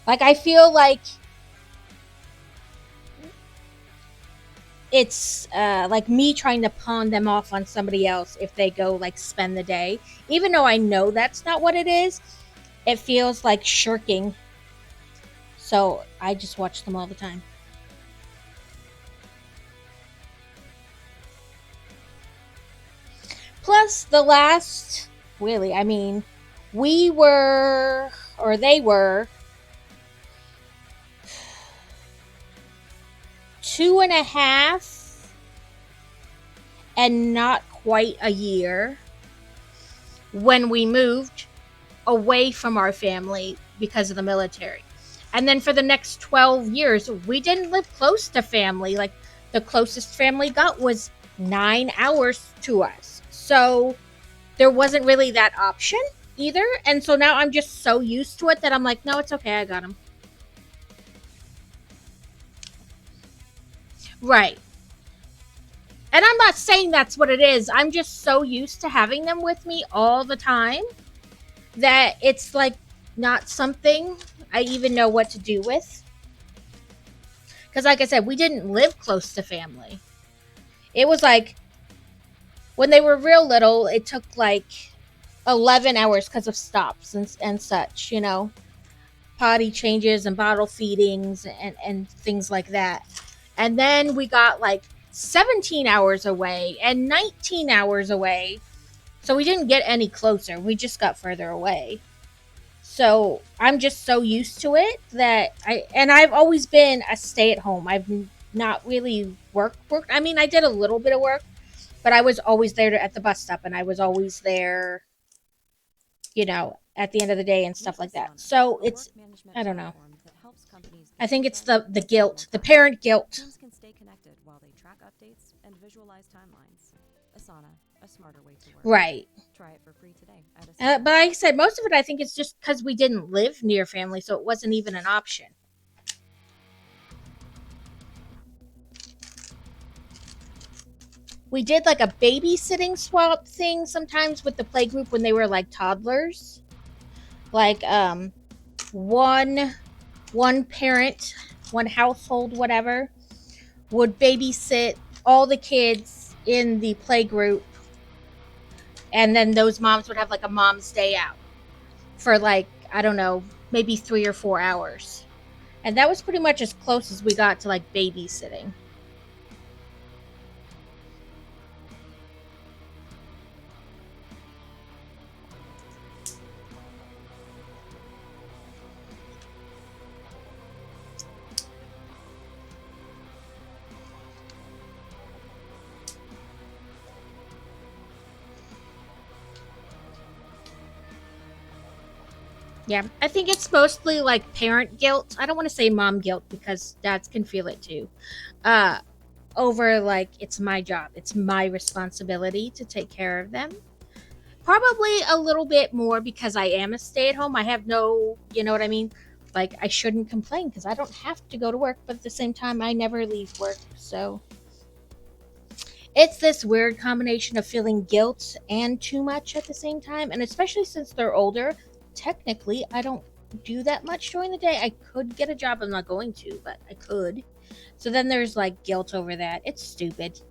Like I feel like it's like me trying to pawn them off on somebody else if they go like spend the day, even though I know that's not what it is. It feels like shirking, so I just watch them all the time. Plus the last, really, I mean, we were, or they were, 2.5 and not quite a year when we moved away from our family because of the military. And then for the next 12 years, we didn't live close to family. Like the closest family got was 9 hours to us. So there wasn't really that option either. And so now I'm just so used to it that I'm like, no, it's okay. I got them. Right. And I'm not saying that's what it is. I'm just so used to having them with me all the time that it's like not something I even know what to do with. Because, like I said, we didn't live close to family. It was like when they were real little, it took like 11 hours because of stops and such, potty changes and bottle feedings and things like that. And then we got like 17 hours away and 19 hours away. So we didn't get any closer. We just got further away. So I'm just so used to it that I've always been a stay at home. I've not really worked. I mean, I did a little bit of work, but I was always there at the bus stop, and I was always there, at the end of the day and stuff like that. So it's, I don't know. I think it's the guilt, the parent guilt. Teams can stay connected while they track updates and visualize timelines. Asana, a smarter way to work. Right. Try it for free today at But like I said, most of it I think it's just because we didn't live near family, so it wasn't even an option. We did like a babysitting swap thing sometimes with the playgroup when they were like toddlers. Like one parent, one household, whatever, would babysit all the kids in the playgroup, and then those moms would have like a mom's day out for like, I don't know, maybe 3 or 4 hours. And that was pretty much as close as we got to like babysitting. Yeah, I think it's mostly like parent guilt. I don't want to say mom guilt because dads can feel it too. Uh, over like, it's my job, it's my responsibility to take care of them. Probably a little bit more because I am a stay at home. I have no, you know what I mean? Like, I shouldn't complain because I don't have to go to work, but at the same time, I never leave work. So it's this weird combination of feeling guilt and too much at the same time. And especially since they're older, technically, I don't do that much during the day. I could get a job. I'm not going to, but I could. So then there's like guilt over that. It's stupid.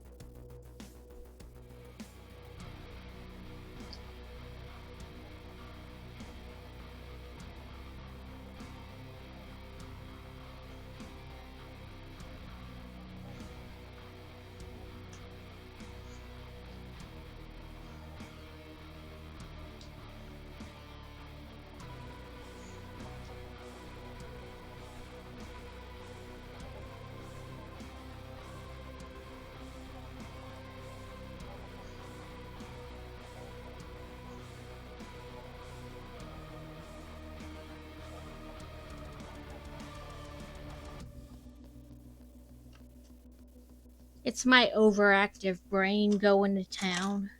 It's my overactive brain going to town.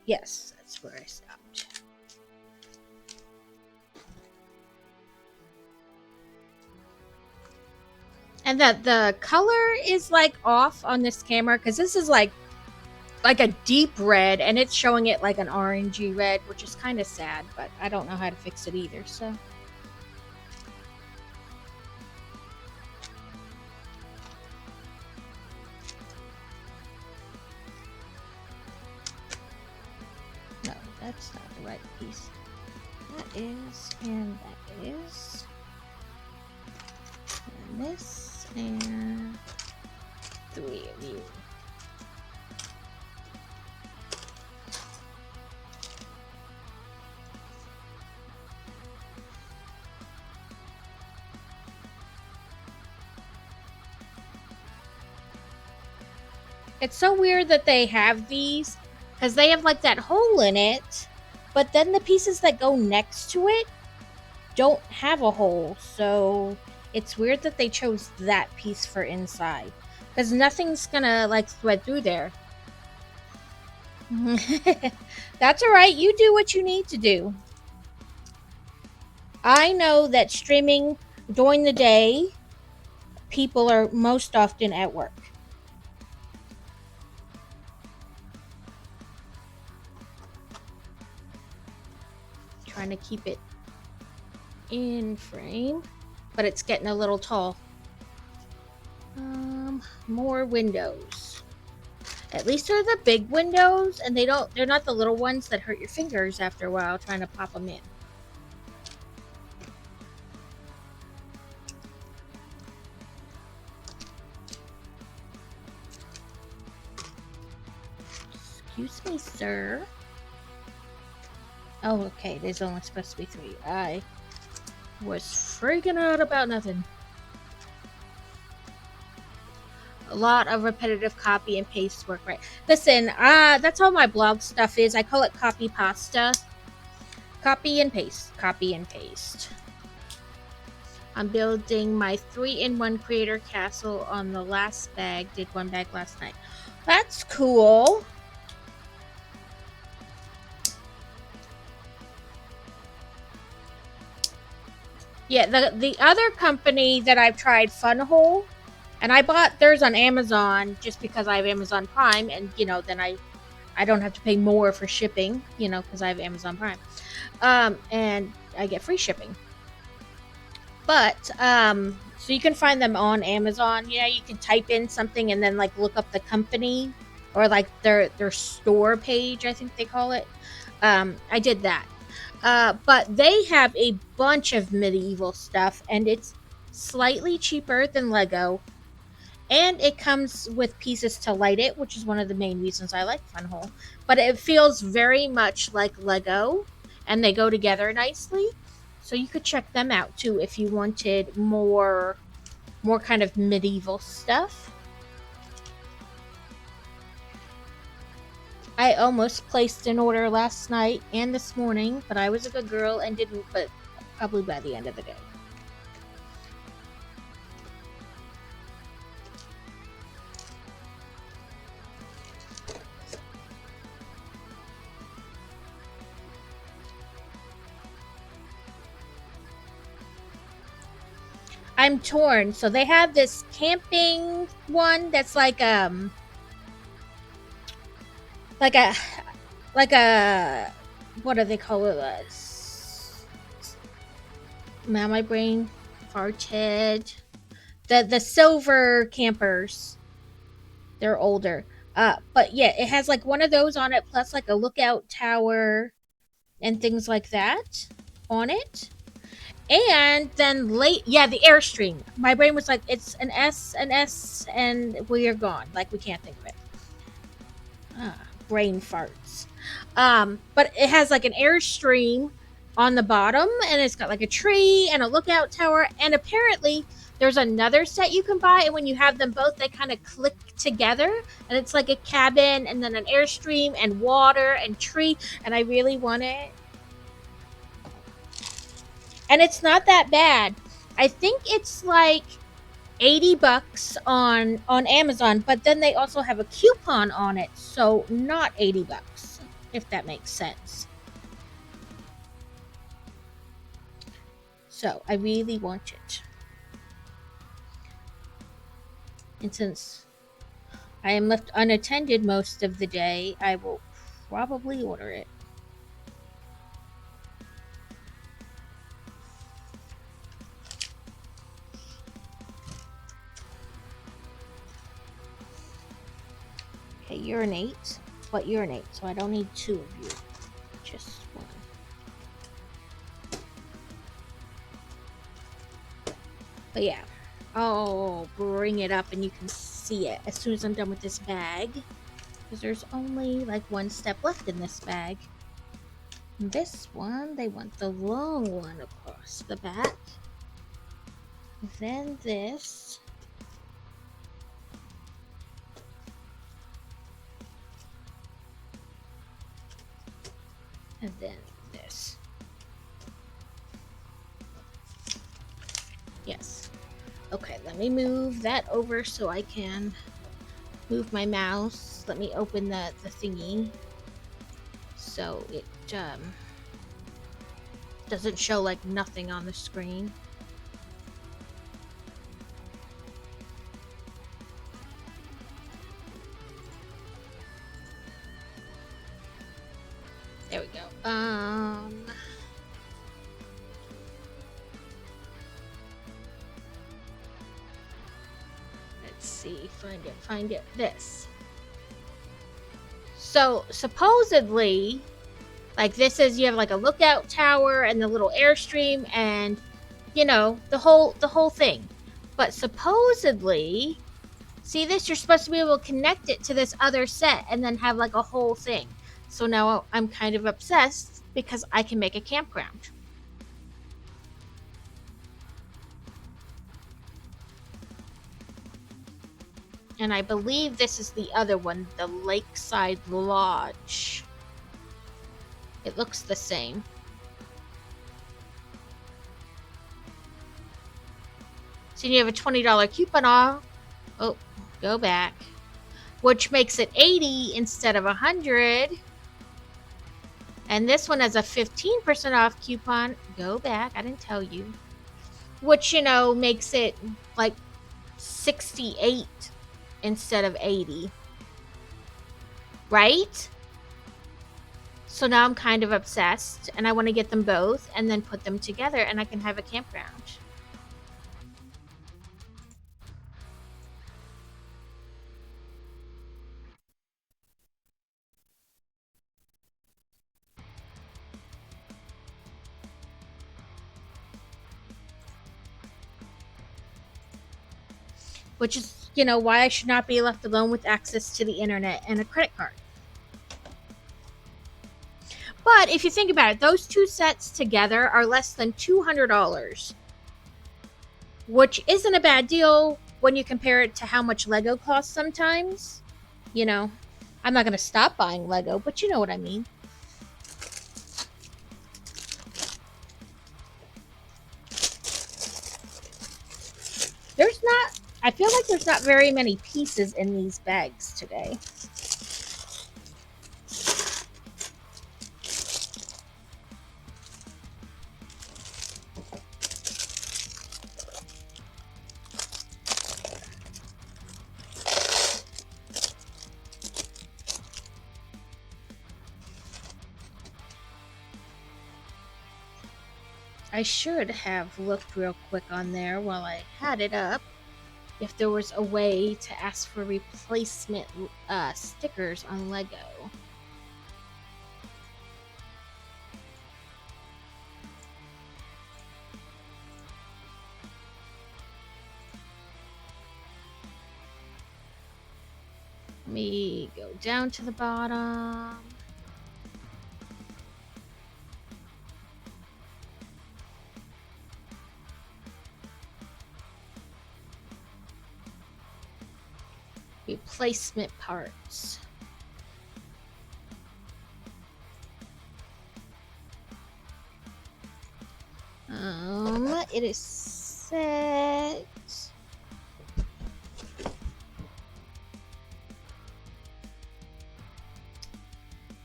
Yes, that's where I stopped. And that the color is like off on this camera because this is like a deep red and it's showing it like an orangey red, which is kind of sad, but I don't know how to fix it either. So no, that's not the right piece. That is, and that is, and this, and 3 of you. It's so weird that they have these because they have like that hole in it, but then the pieces that go next to it don't have a hole. So it's weird that they chose that piece for inside because nothing's gonna like thread through there. That's all right. You do what you need to do. I know that streaming during the day, people are most often at work. Trying to keep it in frame, but it's getting a little tall. More windows. At least they're the big windows, and they're not the little ones that hurt your fingers after a while trying to pop them in. Excuse me, sir. Oh, okay, there's only supposed to be 3. I was freaking out about nothing. A lot of repetitive copy and paste work, right? Listen, that's all my blog stuff is. I call it copy pasta. Copy and paste. Copy and paste. I'm building my 3-in-1 creator castle on the last bag. Did one bag last night. That's cool. Yeah, the other company that I've tried, Funhole, and I bought theirs on Amazon just because I have Amazon Prime, and you know, then I don't have to pay more for shipping, you know, because I have Amazon Prime, and I get free shipping. But so you can find them on Amazon. Yeah, you can type in something and then like look up the company or like their store page, I think they call it. I did that. But they have a bunch of medieval stuff, and it's slightly cheaper than Lego. And it comes with pieces to light it, which is one of the main reasons I like Funhole. But it feels very much like Lego, and they go together nicely. So you could check them out too if you wanted more kind of medieval stuff. I almost placed an order last night and this morning, but I was a good girl and didn't, but probably by the end of the day. I'm torn. So they have this camping one that's like a what do they call it? Now my brain farted. The silver campers. They're older. But yeah, it has like one of those on it, plus like a lookout tower and things like that on it. And then the Airstream. My brain was like, it's an S, and we are gone. Like, we can't think of it. Brain farts. But it has like an Airstream on the bottom, and it's got like a tree and a lookout tower, and apparently there's another set you can buy, and when you have them both, they kind of click together, and it's like a cabin, and then an Airstream, and water, and tree, and I really want it. And it's not that bad. I think it's like $80 on Amazon, but then they also have a coupon on it, so not $80, if that makes sense. So I really want it. And since I am left unattended most of the day, I will probably order it. Okay, you're an 8, but you're an 8, so I don't need 2 of you. Just 1. But yeah, I'll bring it up and you can see it as soon as I'm done with this bag. Because there's only like 1 step left in this bag. And this one, they want the long one across the back. Then this. And then this. Yes. Okay, let me move that over so I can move my mouse. Let me open the thingy so it doesn't show like nothing on the screen. There we go. Let's see. Find it. This. So supposedly, like this is you have like a lookout tower and the little Airstream and you know the whole thing. But supposedly, see this? You're supposed to be able to connect it to this other set and then have like a whole thing. So now I'm kind of obsessed because I can make a campground. And I believe this is the other one, the Lakeside Lodge. It looks the same. So you have a $20 coupon off. Oh, go back. Which makes it 80 instead of 100. And this one has a 15% off coupon. Go back. I didn't tell you. Which, you know, makes it like 68 instead of 80. Right? So now I'm kind of obsessed and I want to get them both and then put them together and I can have a campground. Which is, you know, why I should not be left alone with access to the internet and a credit card. But if you think about it, those two sets together are less than $200, which isn't a bad deal when you compare it to how much Lego costs sometimes. You know, I'm not going to stop buying Lego, but you know what I mean. I feel like there's not very many pieces in these bags today. I should have looked real quick on there while I had it up if there was a way to ask for replacement stickers on Lego. Let me go down to the bottom. Replacement parts. It is set.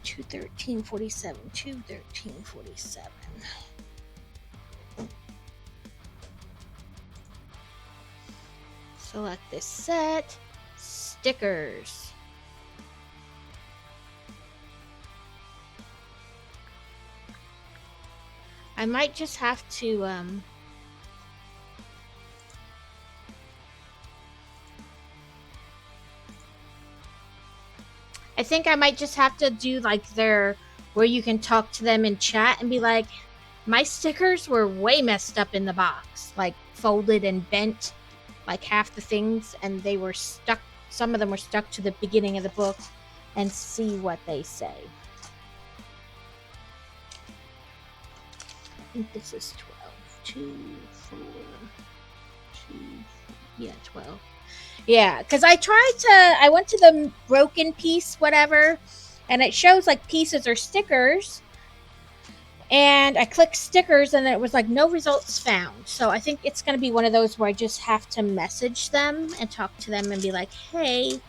$213.47. $213.47. Select this set. Stickers. I might just have to I think I might just have to do like their where you can talk to them in chat and be like, my stickers were way messed up in the box, like folded and bent, like half the things, and they were stuck. Some of them were stuck to the beginning of the book, and see what they say. I think this is 12. 2, 4, 2, yeah, 12. Yeah, because I went to the broken piece, whatever, and it shows like pieces or stickers. And I clicked stickers and it was like no results found. So I think it's going to be one of those where I just have to message them and talk to them and be like, hey,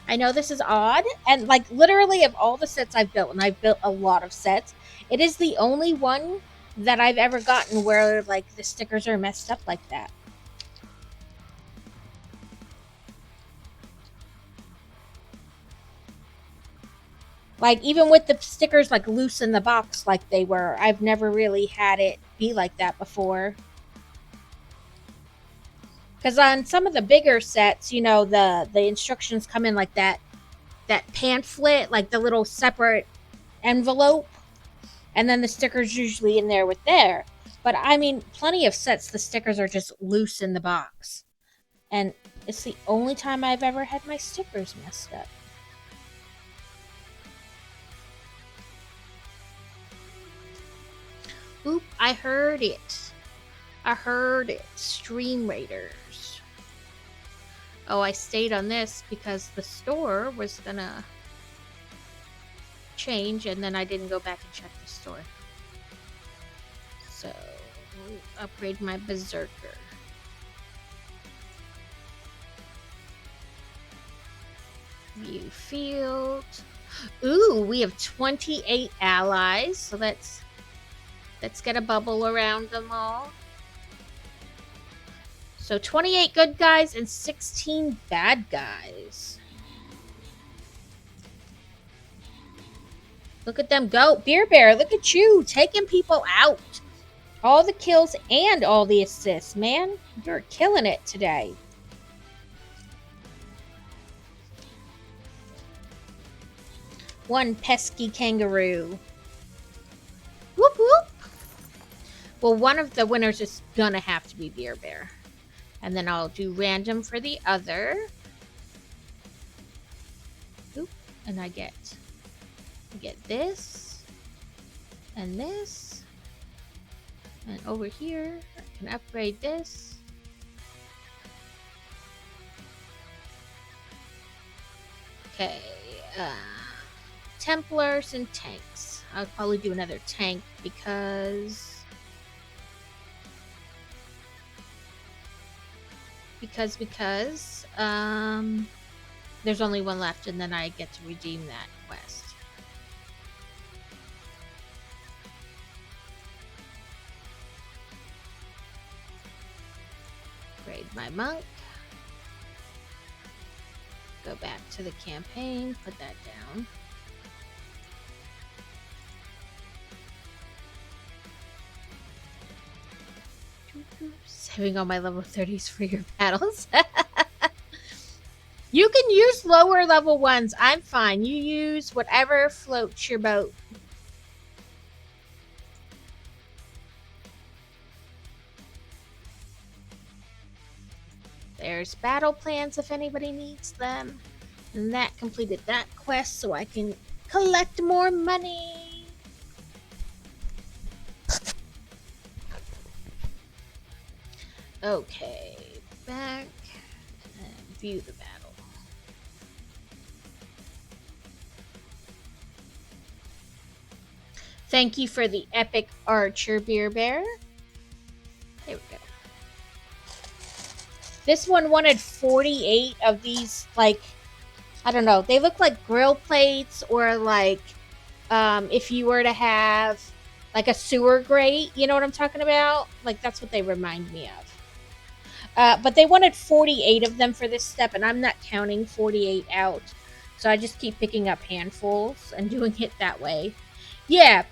I know this is odd. And like literally of all the sets I've built, and I've built a lot of sets, it is the only one that I've ever gotten where like the stickers are messed up like that. Like, even with the stickers, like, loose in the box like they were, I've never really had it be like that before. Because on some of the bigger sets, you know, the instructions come in like that pamphlet, like the little separate envelope. And then the sticker's usually in there with there. But, I mean, plenty of sets, the stickers are just loose in the box. And it's the only time I've ever had my stickers messed up. Oop, I heard it. I heard it. Stream Raiders. Oh, I stayed on this because the store was gonna change, and then I didn't go back and check the store. So, upgrade my Berserker. View field. Ooh, we have 28 allies, so let's get a bubble around them all. So 28 good guys and 16 bad guys. Look at them go. Beer Bear, look at you, taking people out. All the kills and all the assists, man. You're killing it today. One pesky kangaroo. Whoop whoop. Well, one of the winners is gonna have to be Beer Bear. And then I'll do random for the other. Oop, and I get this. And this. And over here, I can upgrade this. Okay, Templars and tanks. I'll probably do another tank because there's only one left, and then I get to redeem that quest. Grade my monk. Go back to the campaign, put that down. Saving all my level 30s for your battles. You can use lower level ones. I'm fine. You use whatever floats your boat. There's battle plans if anybody needs them. And that completed that quest, so I can collect more money. Okay, back and view the battle. Thank you for the epic archer, Beer Bear. There we go. This one wanted 48 of these, like, I don't know. They look like grill plates, or like if you were to have like a sewer grate. You know what I'm talking about? Like, that's what they remind me of. But they wanted 48 of them for this step, and I'm not counting 48 out. So I just keep picking up handfuls and doing it that way. Yeah.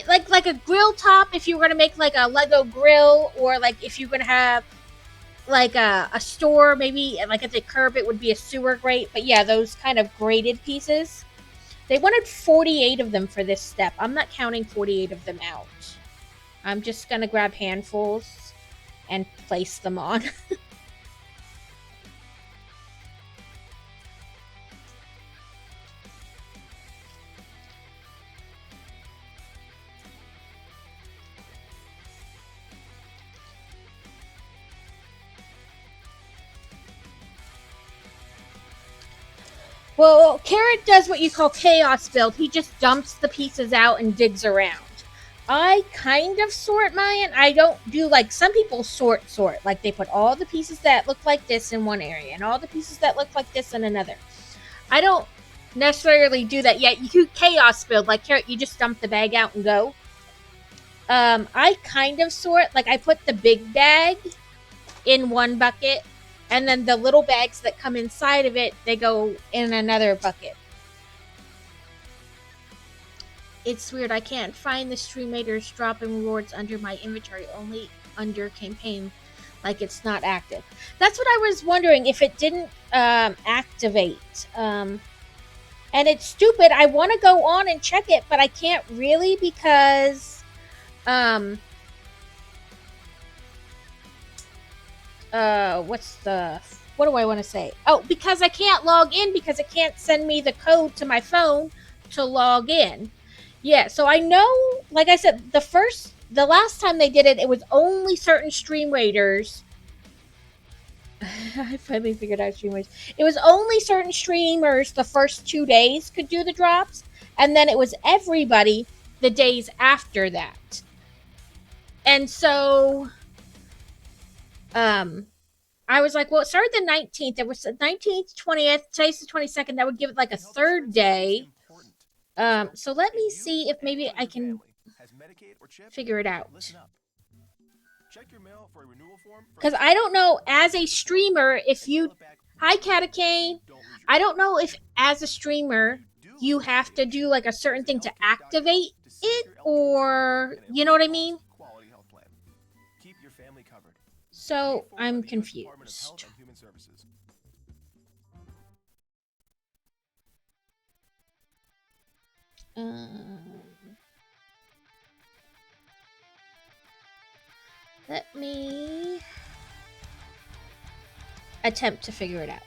Like a grill top, if you were going to make like a Lego grill, or like if you're going to have like a store, maybe like at the curb it would be a sewer grate. But yeah, those kind of grated pieces. They wanted 48 of them for this step. I'm not counting 48 of them out. I'm just going to grab handfuls and place them on. Well, Carrot does what you call chaos build. He just dumps the pieces out and digs around. I kind of sort mine. I don't do like some people sort. Like they put all the pieces that look like this in one area and all the pieces that look like this in another. I don't necessarily do that yet. You do chaos build. Like Carrot, you just dump the bag out and go. I kind of sort. Like I put the big bag in one bucket, and then the little bags that come inside of it, they go in another bucket. It's weird. I can't find the Stream Raiders dropping rewards under my inventory, only under campaign. Like it's not active. That's what I was wondering, if it didn't activate. And it's stupid. I want to go on and check it, but I can't really because... what do I want to say? Oh, because I can't log in, because it can't send me the code to my phone to log in. Yeah, so I know, like I said, the last time they did it, it was only certain Stream Raiders I finally figured out streamers. It was only certain streamers the first 2 days could do the drops, and then it was everybody the days after that. And so, I was like, well, it started the 19th. It was the 19th, 20th, today's the 22nd. That would give it like a third day. So let me see if maybe I can figure it out. Because I don't know, as a streamer, if you... Hi, Catacane. I don't know if, as a streamer, you have to do like a certain thing to activate it, or... You know what I mean? So, I'm confused. Let me attempt to figure it out.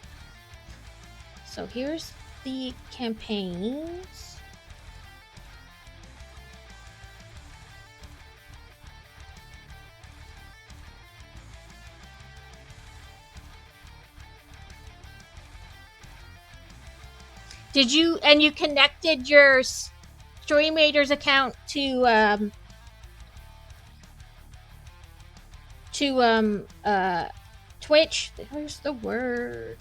So here's the campaigns. Did you, and you connected your StoryMaters account to Twitch? Where's the word?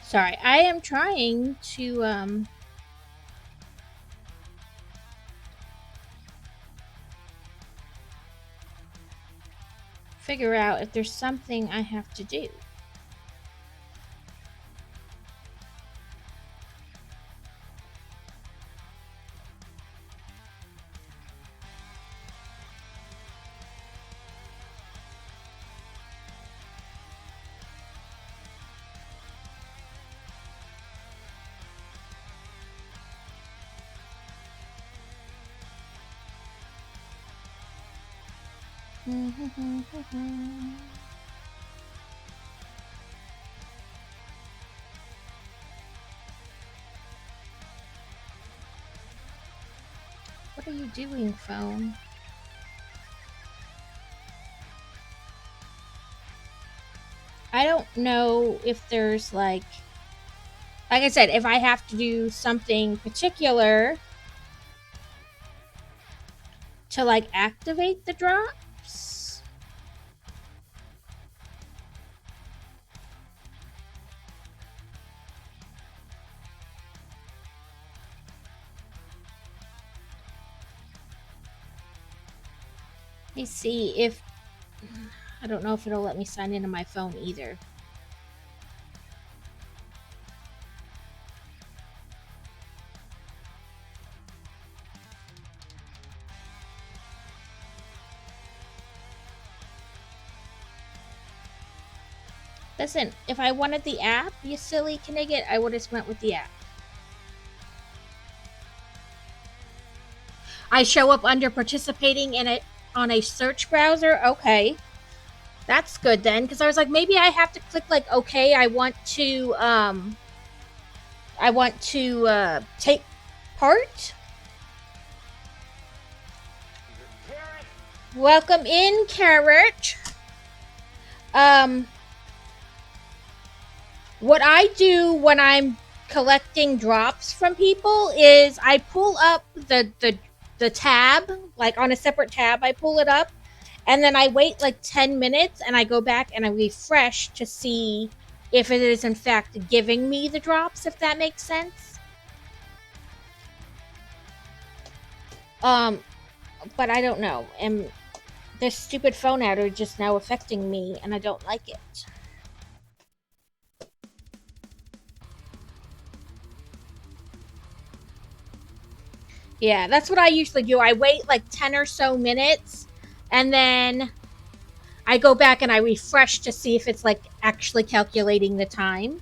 Sorry, I am trying to figure out if there's something I have to do. What are you doing, phone? I don't know if there's like I said, if I have to do something particular to like activate the drops. Let me see if... I don't know if it'll let me sign into my phone either. Listen, if I wanted the app, you silly Knigget, I would have went with the app. I show up under participating in it on a search browser. Okay, that's good then, because I was like, maybe I have to click like, okay, I want to take part. Welcome in, Carrot. What I do when I'm collecting drops from people is I pull up the tab, like on a separate tab, I pull it up, and then I wait like 10 minutes and I go back and I refresh to see if it is in fact giving me the drops, if that makes sense. but I don't know. And this stupid phone outage just now affecting me, and I don't like it. Yeah, that's what I usually do. I wait like 10 or so minutes, and then I go back and I refresh to see if it's like actually calculating the time.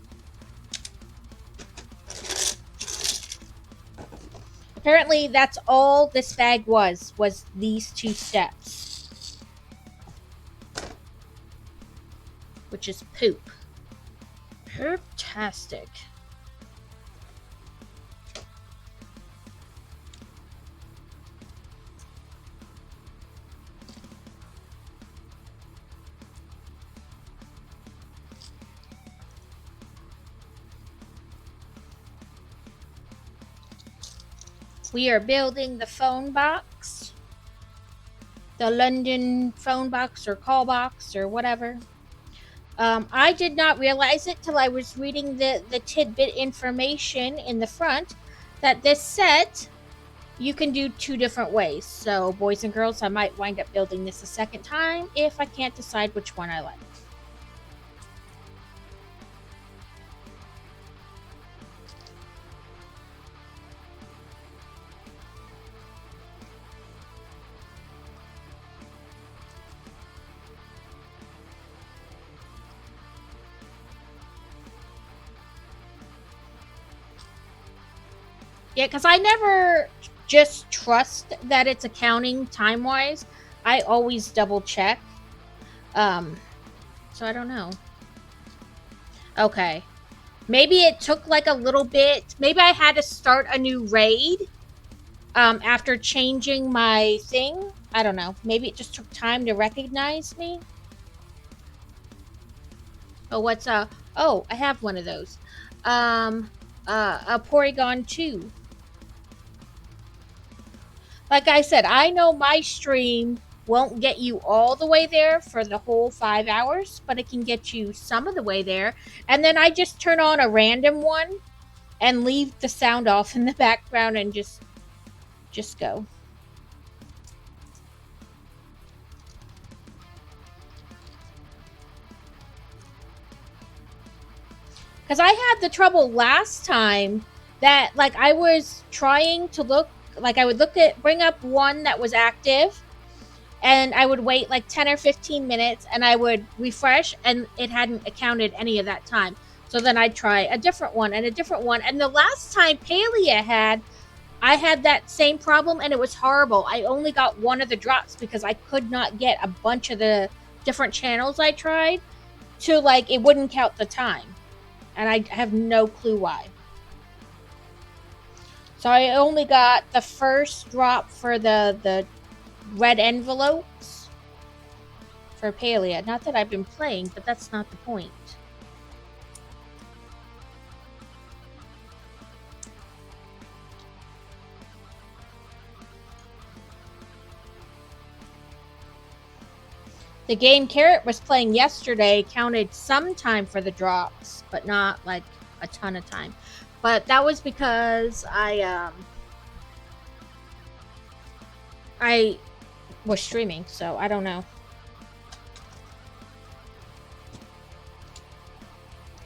Apparently, that's all this bag was these 2 steps. Which is poop. Poop-tastic. We are building the phone box. The London phone box or call box or whatever. I did not realize it till I was reading the tidbit information in the front that this set you can do 2 different ways. So, boys and girls, I might wind up building this a second time if I can't decide which one I like. Yeah, because I never just trust that it's accounting time-wise. I always double check. So I don't know. Okay. Maybe it took like a little bit. Maybe I had to start a new raid after changing my thing. I don't know. Maybe it just took time to recognize me. Oh, what's oh, I have one of those. A Porygon 2. Like I said, I know my stream won't get you all the way there for the whole 5 hours, but it can get you some of the way there. And then I just turn on a random one and leave the sound off in the background and just go. Because I had the trouble last time that, like, I was trying to look, like, I would bring up one that was active, and I would wait like 10 or 15 minutes, and I would refresh, and it hadn't accounted any of that time. So then I'd try a different one and a different one. And the last time Palia I had that same problem, and it was horrible. I only got one of the drops because I could not get a bunch of the different channels I tried to, like, it wouldn't count the time. And I have no clue why. So I only got the first drop for the red envelopes for Palia. Not that I've been playing, but that's not the point. The game Carrot was playing yesterday counted some time for the drops, but not like a ton of time. But that was because I was streaming, so I don't know.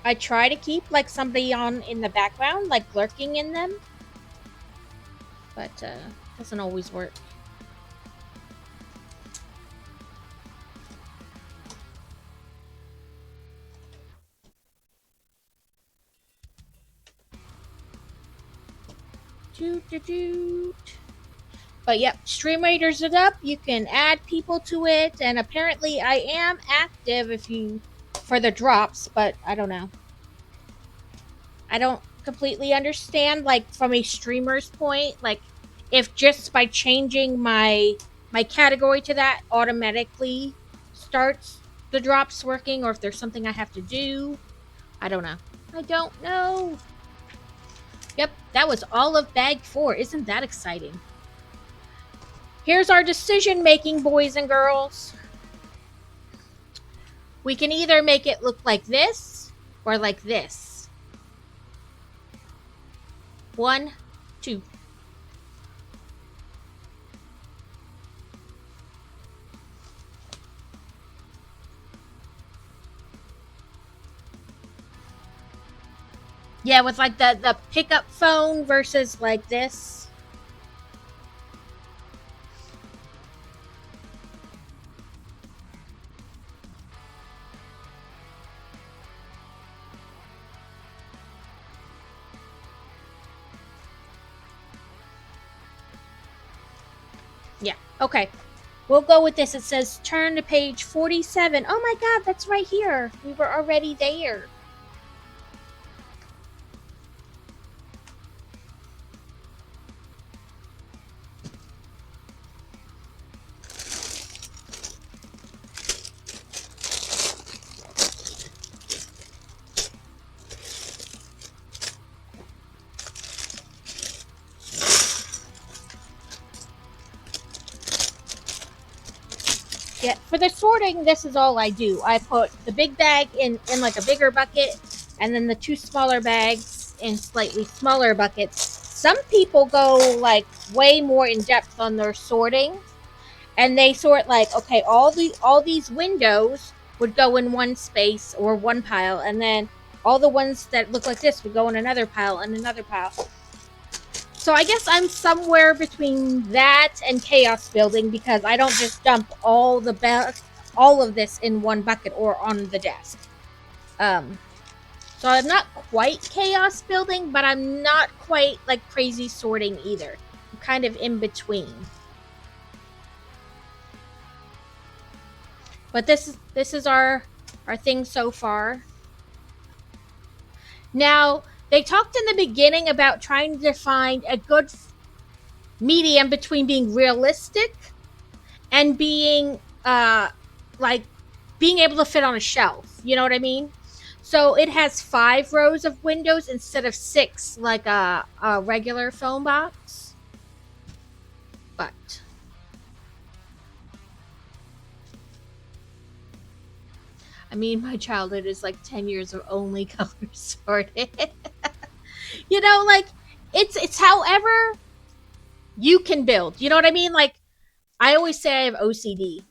I try to keep like somebody on in the background, like lurking in them, but doesn't always work. But yep, Stream Raiders it up. You can add people to it, and apparently I am active for the drops, but I don't know. I don't completely understand, like, from a streamer's point, like, if just by changing my category to that automatically starts the drops working, or if there's something I have to do. I don't know. I don't know. Yep, that was all of bag 4. Isn't that exciting? Here's our decision making, boys and girls. We can either make it look like this or like this. 1, 2. Yeah, with like the pickup phone versus like this. Yeah, okay. We'll go with this. It says turn to page 47. Oh my god, that's right here. We were already there. Yeah, for the sorting, this is all I do. I put the big bag in like a bigger bucket, and then the two smaller bags in slightly smaller buckets. Some people go like way more in depth on their sorting, and they sort like, okay, all these windows would go in one space or one pile, and then all the ones that look like this would go in another pile and another pile. So I guess I'm somewhere between that and chaos building, because I don't just dump all of this in one bucket or on the desk. So I'm not quite chaos building, but I'm not quite like crazy sorting either. I'm kind of in between. But this is our thing so far. Now, they talked in the beginning about trying to find a good medium between being realistic and being like being able to fit on a shelf. You know what I mean? So it has 5 rows of windows instead of 6 like a regular phone box. But I mean, my childhood is like 10 years of only color sorted. You know, like it's however you can build. You know what I mean? Like I always say I have OCD.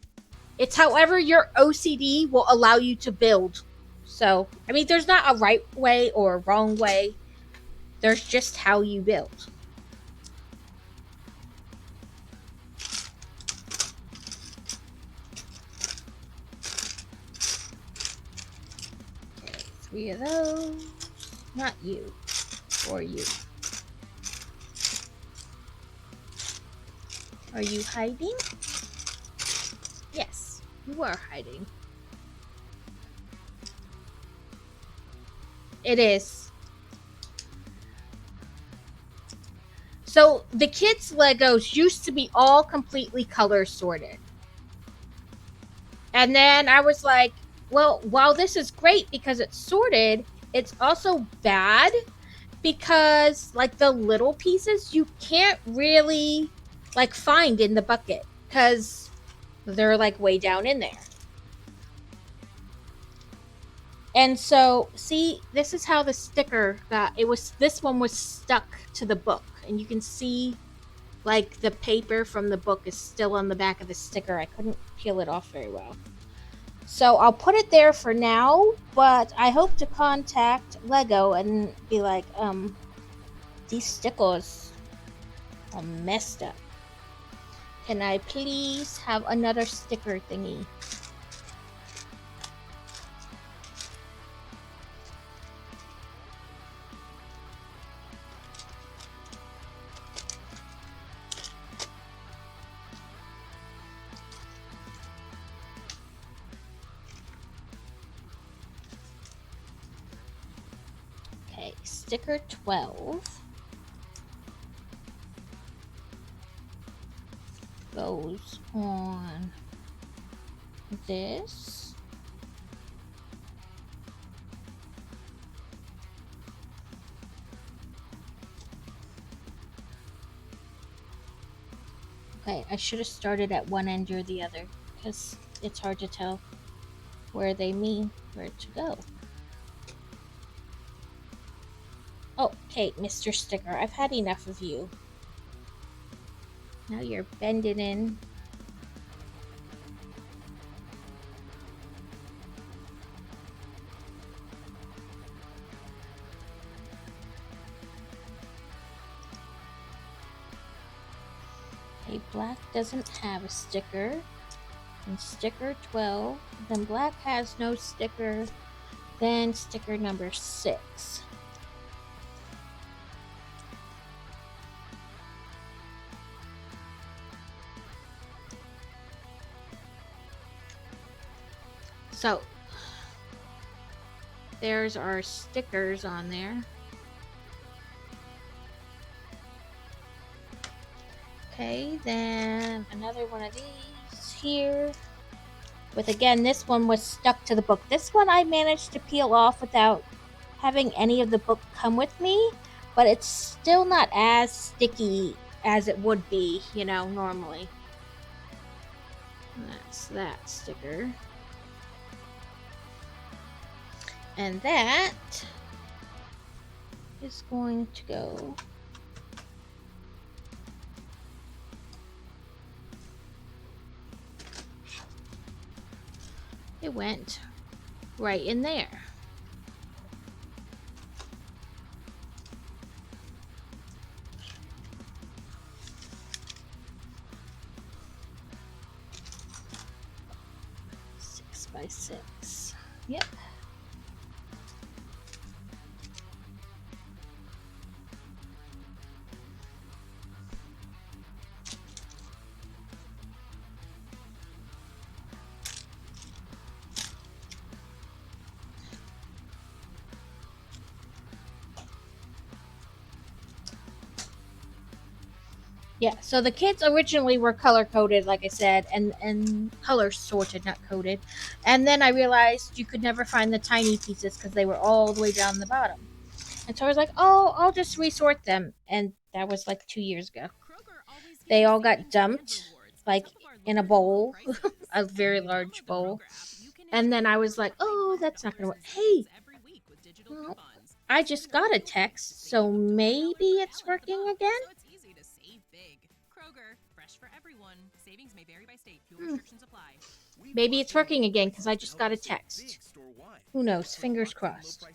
It's however your OCD will allow you to build. So, I mean, there's not a right way or a wrong way. There's just how you build. Okay, 3 of those. Not you. Or you. Are you hiding? Yes, you are hiding. It is. So the kids' Legos used to be all completely color sorted. And then I was like, well, while this is great because it's sorted, it's also bad because like the little pieces you can't really like find in the bucket because they're like way down in there. And so, see, this is how the sticker got. This one was stuck to the book, and you can see like the paper from the book is still on the back of the sticker. I couldn't peel it off very well. So I'll put it there for now, but I hope to contact Lego and be like, these stickers are messed up. Can I please have another sticker thingy? Okay, sticker 12 goes on this. Okay, I should have started at one end or the other because it's hard to tell where they mean where to go. Okay, Mr. Sticker, I've had enough of you. Now you're bending in. Okay, black doesn't have a sticker. And sticker 12. Then black has no sticker. Then sticker number 6. So, there's our stickers on there. Okay, then another one of these here. With again, this one was stuck to the book. This one I managed to peel off without having any of the book come with me, but it's still not as sticky as it would be, you know, normally. That's that sticker. And that is going to go it went right in there. Six by 6. Yep. Yeah, so the kits originally were color coded, like I said, and color sorted, not coded. And then I realized you could never find the tiny pieces because they were all the way down the bottom. And so I was like, oh, I'll just resort them. And that was like 2 years ago. They all got dumped, like in a bowl, a very large bowl. And then I was like, oh, that's not going to work. Hey, well, I just got a text, so maybe it's working again? Maybe it's working again because I just got a text. Who knows? Fingers crossed.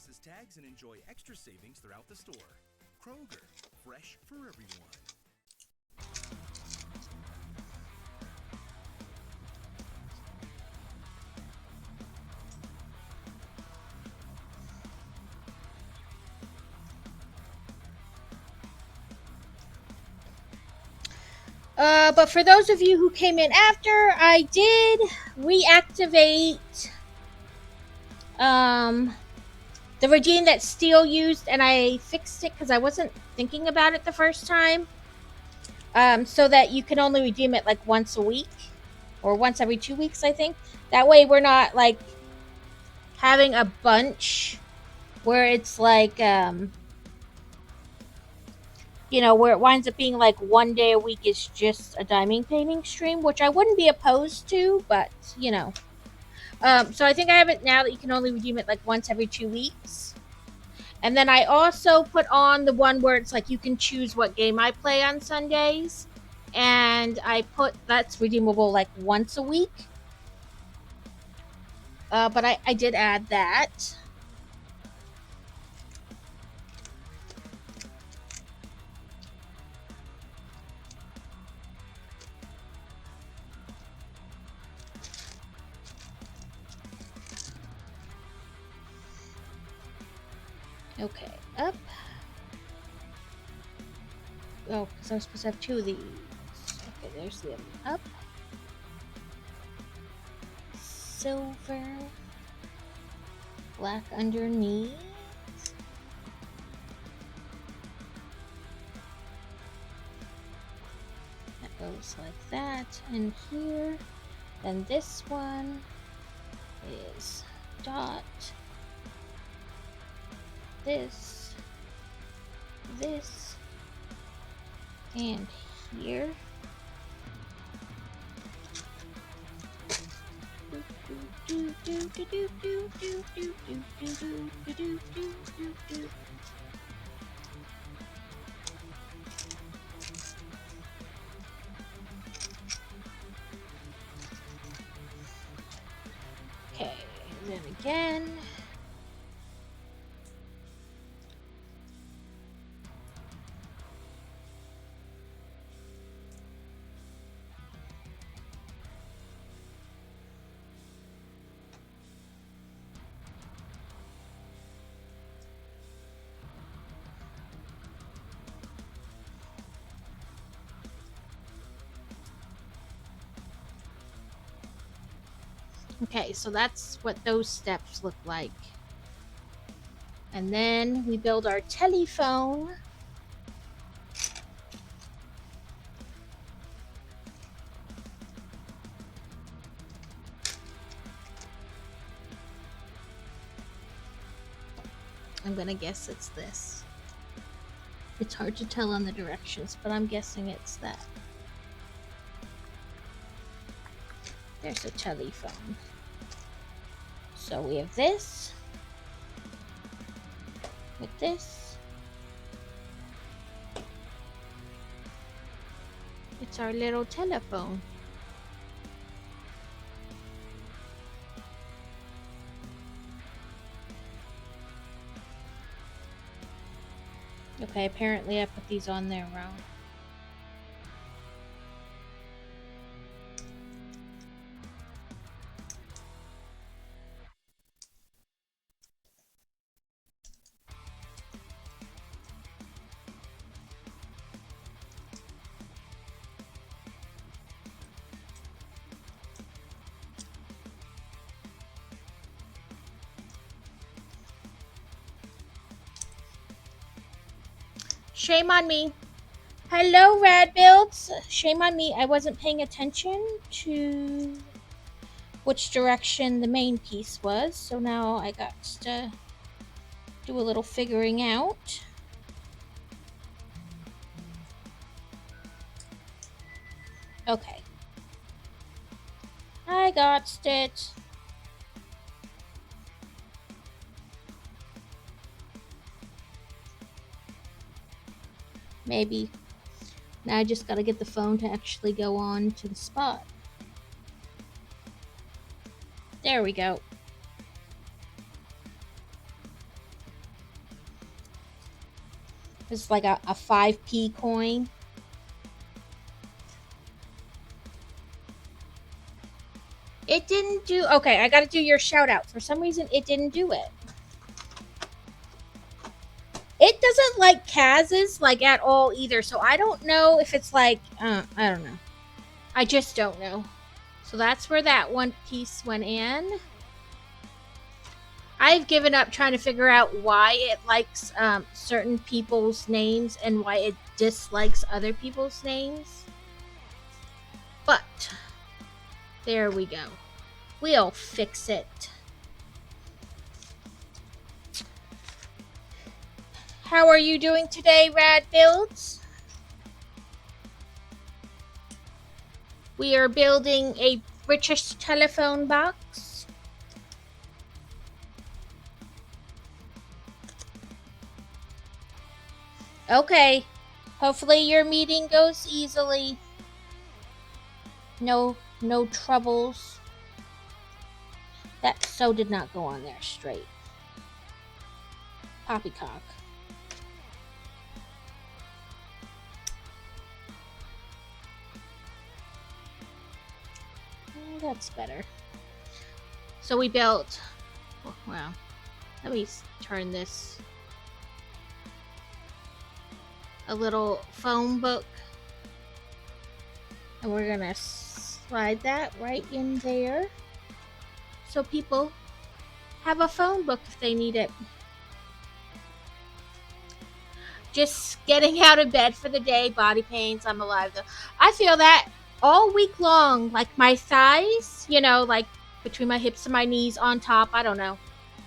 Kroger, fresh for everyone. But for those of you who came in after, I did reactivate the redeem that Steel used, and I fixed it because I wasn't thinking about it the first time. So that you can only redeem it like once a week or once every 2 weeks, I think. That way we're not like having a bunch where it's like you know, where it winds up being like 1 day a week is just a diamond painting stream, which I wouldn't be opposed to, but you know. So I think I have it now that you can only redeem it like once every 2 weeks. And then I also put on the one where it's like you can choose what game I play on Sundays. And I put that's redeemable like once a week. But I did add that. Okay, up. Oh, because I'm supposed to have 2 of these. Okay, there's the up. Silver. Black underneath. That goes like that. And here. Then this one is dot. This, and here. Okay, and then again. Okay, so that's what those steps look like. And then we build our telephone. I'm gonna guess it's this. It's hard to tell on the directions, but I'm guessing it's that. There's a telephone. So we have this with this. It's our little telephone. Okay, apparently I put these on there wrong. Shame on me. Hello, Rad Builds. Shame on me. I wasn't paying attention to which direction the main piece was, so now I got to do a little figuring out. Okay. I got it. Maybe. Now I just gotta get the phone to actually go on to the spot. There we go. This is like a 5p coin. It didn't do... Okay, I gotta do your shout out. For some reason, it didn't do it. It doesn't like Kaz's, like, at all either. So I don't know if it's like... I don't know. I just don't know. So that's where that one piece went in. I've given up trying to figure out why it likes certain people's names and why it dislikes other people's names. But there we go. We'll fix it. How are you doing today, Rad Builds? We are building a British telephone box. Okay. Hopefully your meeting goes easily. No troubles. That so did not go on there straight. Poppycock. That's better. So we built... Wow. Let me turn this... a little phone book. And we're gonna slide that right in there. So people have a phone book if they need it. Just getting out of bed for the day, body pains, I'm alive though. I feel that all week long, like my thighs, you know, like between my hips and my knees on top, I don't know.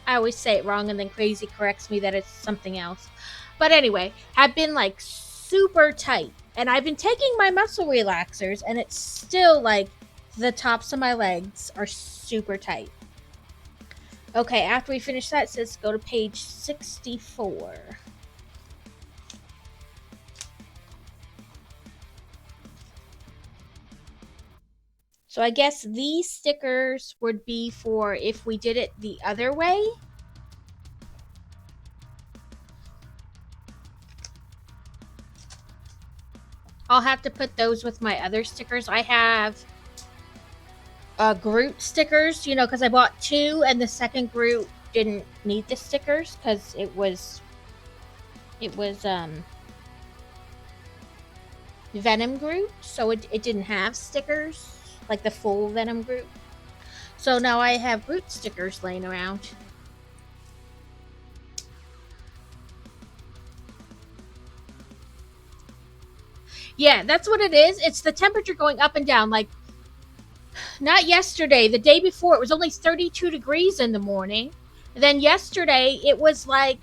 I always say it wrong and then Crazy corrects me that it's something else. But anyway, have been like super tight. And I've been taking my muscle relaxers and it's still like the tops of my legs are super tight. Okay, after we finish that, it says go to page 64. So I guess these stickers would be for if we did it the other way. I'll have to put those with my other stickers. I have Groot stickers, you know, because I bought 2 and the second Groot didn't need the stickers because it was Venom Groot, so it didn't have stickers like the full Venom Groot. So now I have root stickers laying around. Yeah, that's what it is. It's the temperature going up and down. Like, not yesterday, the day before, it was only 32 degrees in the morning. And then yesterday, it was like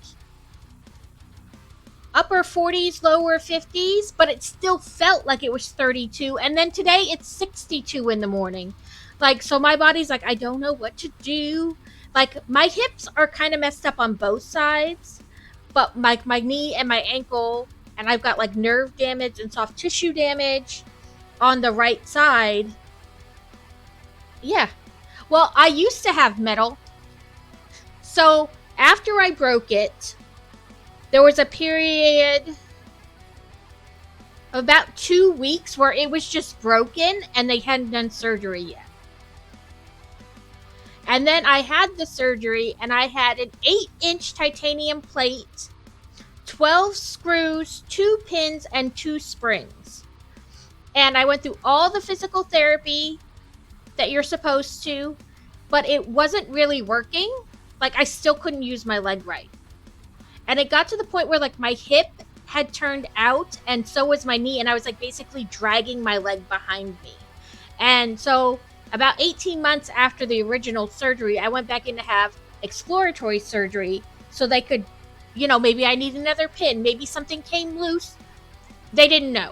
upper 40s, lower 50s, but it still felt like it was 32. And then today, it's 62 in the morning. Like, so my body's like, I don't know what to do. Like, my hips are kind of messed up on both sides, but like my knee and my ankle, and I've got like nerve damage and soft tissue damage on the right side. Yeah. Well, I used to have metal. So after I broke it, there was a period of about 2 weeks where it was just broken and they hadn't done surgery yet. And then I had the surgery and I had an 8-inch titanium plate, 12 screws, 2 pins, and 2 springs. And I went through all the physical therapy that you're supposed to, but it wasn't really working. Like, I still couldn't use my leg right. And it got to the point where, like, my hip had turned out, and so was my knee, and I was, like, basically dragging my leg behind me. And so about 18 months after the original surgery, I went back in to have exploratory surgery so they could, you know, maybe I need another pin, maybe something came loose. They didn't know.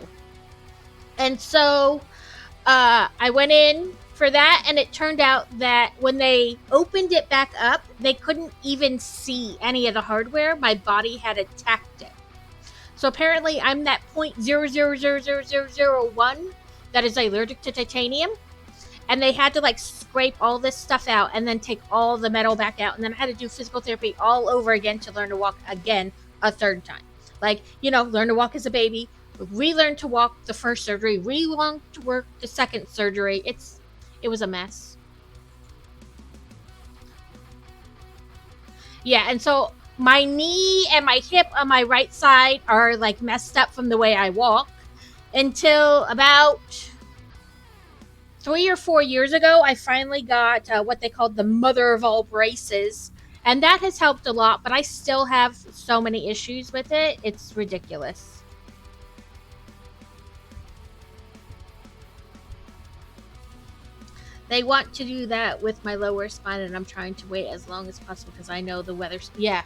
And so I went in for that, and it turned out that when they opened it back up, they couldn't even see any of the hardware. My body had attacked it. So apparently I'm that 0.00000001 that is allergic to titanium. And they had to like scrape all this stuff out and then take all the metal back out. And then I had to do physical therapy all over again to learn to walk again a third time. Like, you know, learn to walk as a baby, relearn to walk the first surgery, relearn to work the second surgery. It was a mess. Yeah, and so my knee and my hip on my right side are like messed up from the way I walk until about 3 or 4 years ago, I finally got what they called the mother of all braces. And that has helped a lot, but I still have so many issues with it. It's ridiculous. They want to do that with my lower spine, and I'm trying to wait as long as possible because I know the weather's... Yeah.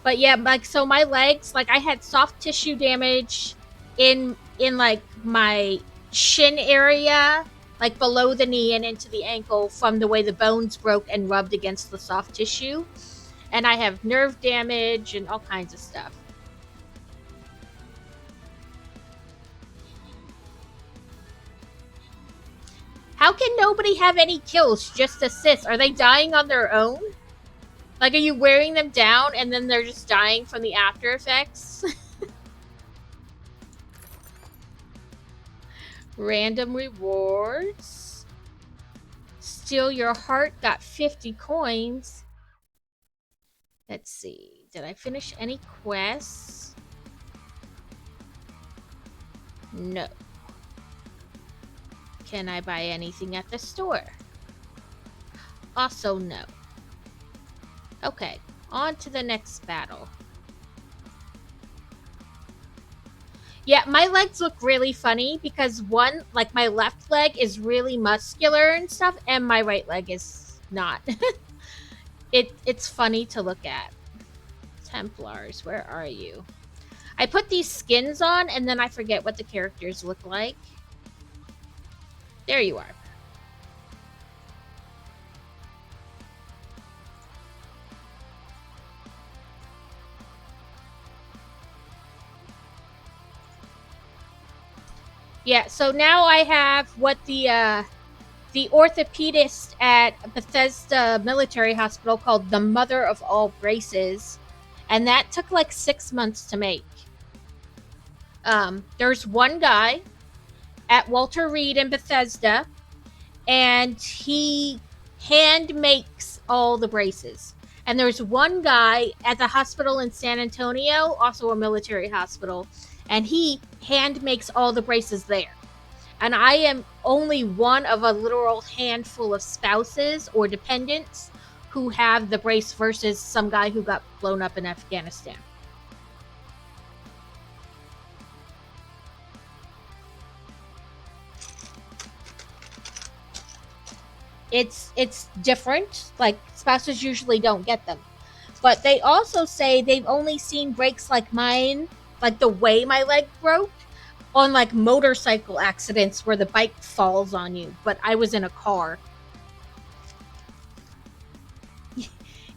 But yeah, like, so my legs, like, I had soft tissue damage in like, my shin area, like below the knee and into the ankle from the way the bones broke and rubbed against the soft tissue. And I have nerve damage and all kinds of stuff. How can nobody have any kills, just assists? Are they dying on their own? Like, are you wearing them down and then they're just dying from the after effects? Random rewards. Steal your heart, got 50 coins. Let's see. Did I finish any quests? No. Can I buy anything at the store? Also no. Okay, on to the next battle. Yeah, my legs look really funny because one, like my left leg is really muscular and stuff, and my right leg is not. It's funny to look at. Templars, where are you? I put these skins on and then I forget what the characters look like. There you are. Yeah, so now I have what the orthopedist at Bethesda Military Hospital called the mother of all braces. And that took like 6 months to make. There's one guy at Walter Reed in Bethesda, and he hand makes all the braces. And there's one guy at the hospital in San Antonio, also a military hospital, and he hand makes all the braces there. And I am only one of a literal handful of spouses or dependents who have the brace versus some guy who got blown up in Afghanistan. It's different. Like, spouses usually don't get them. But they also say they've only seen breaks like mine, like the way my leg broke, on like motorcycle accidents where the bike falls on you. But I was in a car.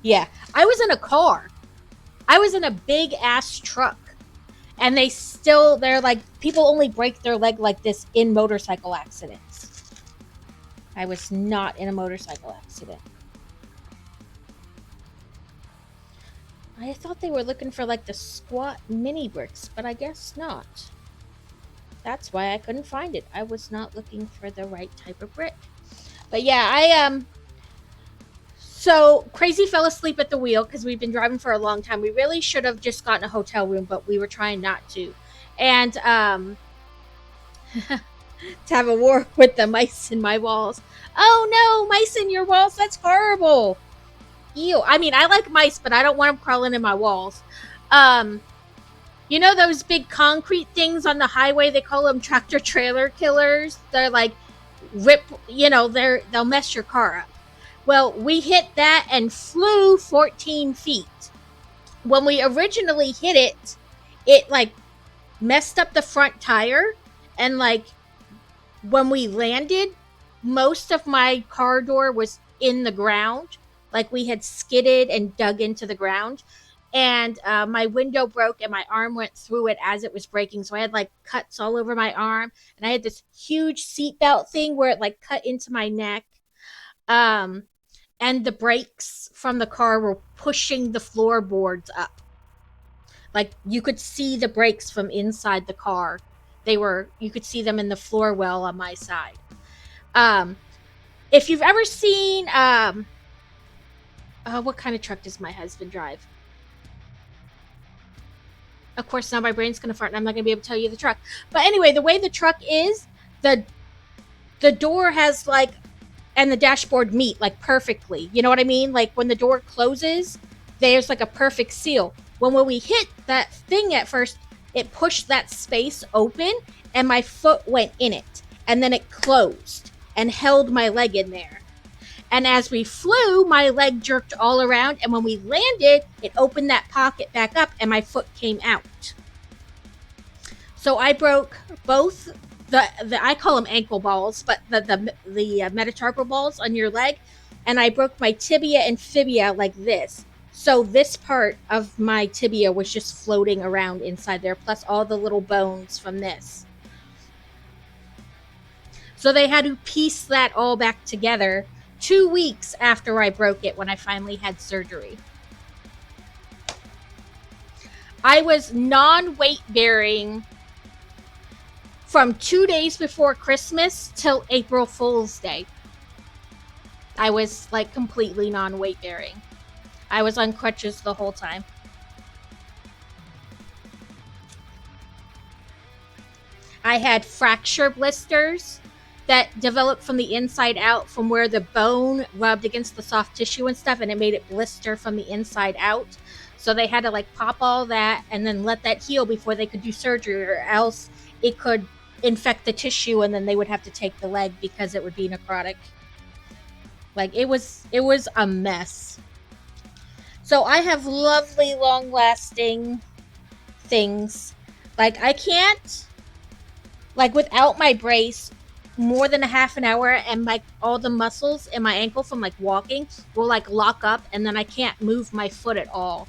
Yeah, I was in a car. I was in a big ass truck. And they're like, people only break their leg like this in motorcycle accidents. I was not in a motorcycle accident. I thought they were looking for like the squat mini bricks, but I guess not. That's why I couldn't find it. I was not looking for the right type of brick. But yeah, so Crazy fell asleep at the wheel because we've been driving for a long time. We really should have just gotten a hotel room, but we were trying not to. And to have a war with the mice in my walls. Oh no, mice in your walls, that's horrible. Ew. I mean, I like mice, but I don't want them crawling in my walls. You know those big concrete things on the highway? They call them tractor trailer killers. They're like they'll mess your car up. Well, we hit that and flew 14 feet. When we originally hit it, it like messed up the front tire, and like when we landed, most of my car door was in the ground. Like we had skidded and dug into the ground. And my window broke and my arm went through it as it was breaking. So I had like cuts all over my arm. And I had this huge seatbelt thing where it like cut into my neck. And the brakes from the car were pushing the floorboards up. Like you could see the brakes from inside the car. You could see them in the floor well on my side. If you've ever seen, what kind of truck does my husband drive? Of course, now my brain's going to fart and I'm not going to be able to tell you the truck. But anyway, the way the truck is, the door has like, and the dashboard meet like perfectly. You know what I mean? Like when the door closes, there's like a perfect seal. When we hit that thing at first, it pushed that space open and my foot went in it. And then it closed and held my leg in there. And as we flew, my leg jerked all around. And when we landed, it opened that pocket back up and my foot came out. So I broke both the I call them ankle balls, but the metatarsal balls on your leg. And I broke my tibia and fibia like this. So this part of my tibia was just floating around inside there, plus all the little bones from this. So they had to piece that all back together 2 weeks after I broke it when I finally had surgery. I was non-weight bearing from 2 days before Christmas till April Fool's Day. I was like completely non-weight bearing. I was on crutches the whole time. I had fracture blisters that developed from the inside out, from where the bone rubbed against the soft tissue and stuff, and it made it blister from the inside out. So they had to like pop all that and then let that heal before they could do surgery, or else it could infect the tissue and then they would have to take the leg because it would be necrotic. Like it was a mess. So I have lovely long-lasting things. Like I can't, like without my brace, more than a half an hour, and like all the muscles in my ankle from like walking will like lock up, and then I can't move my foot at all.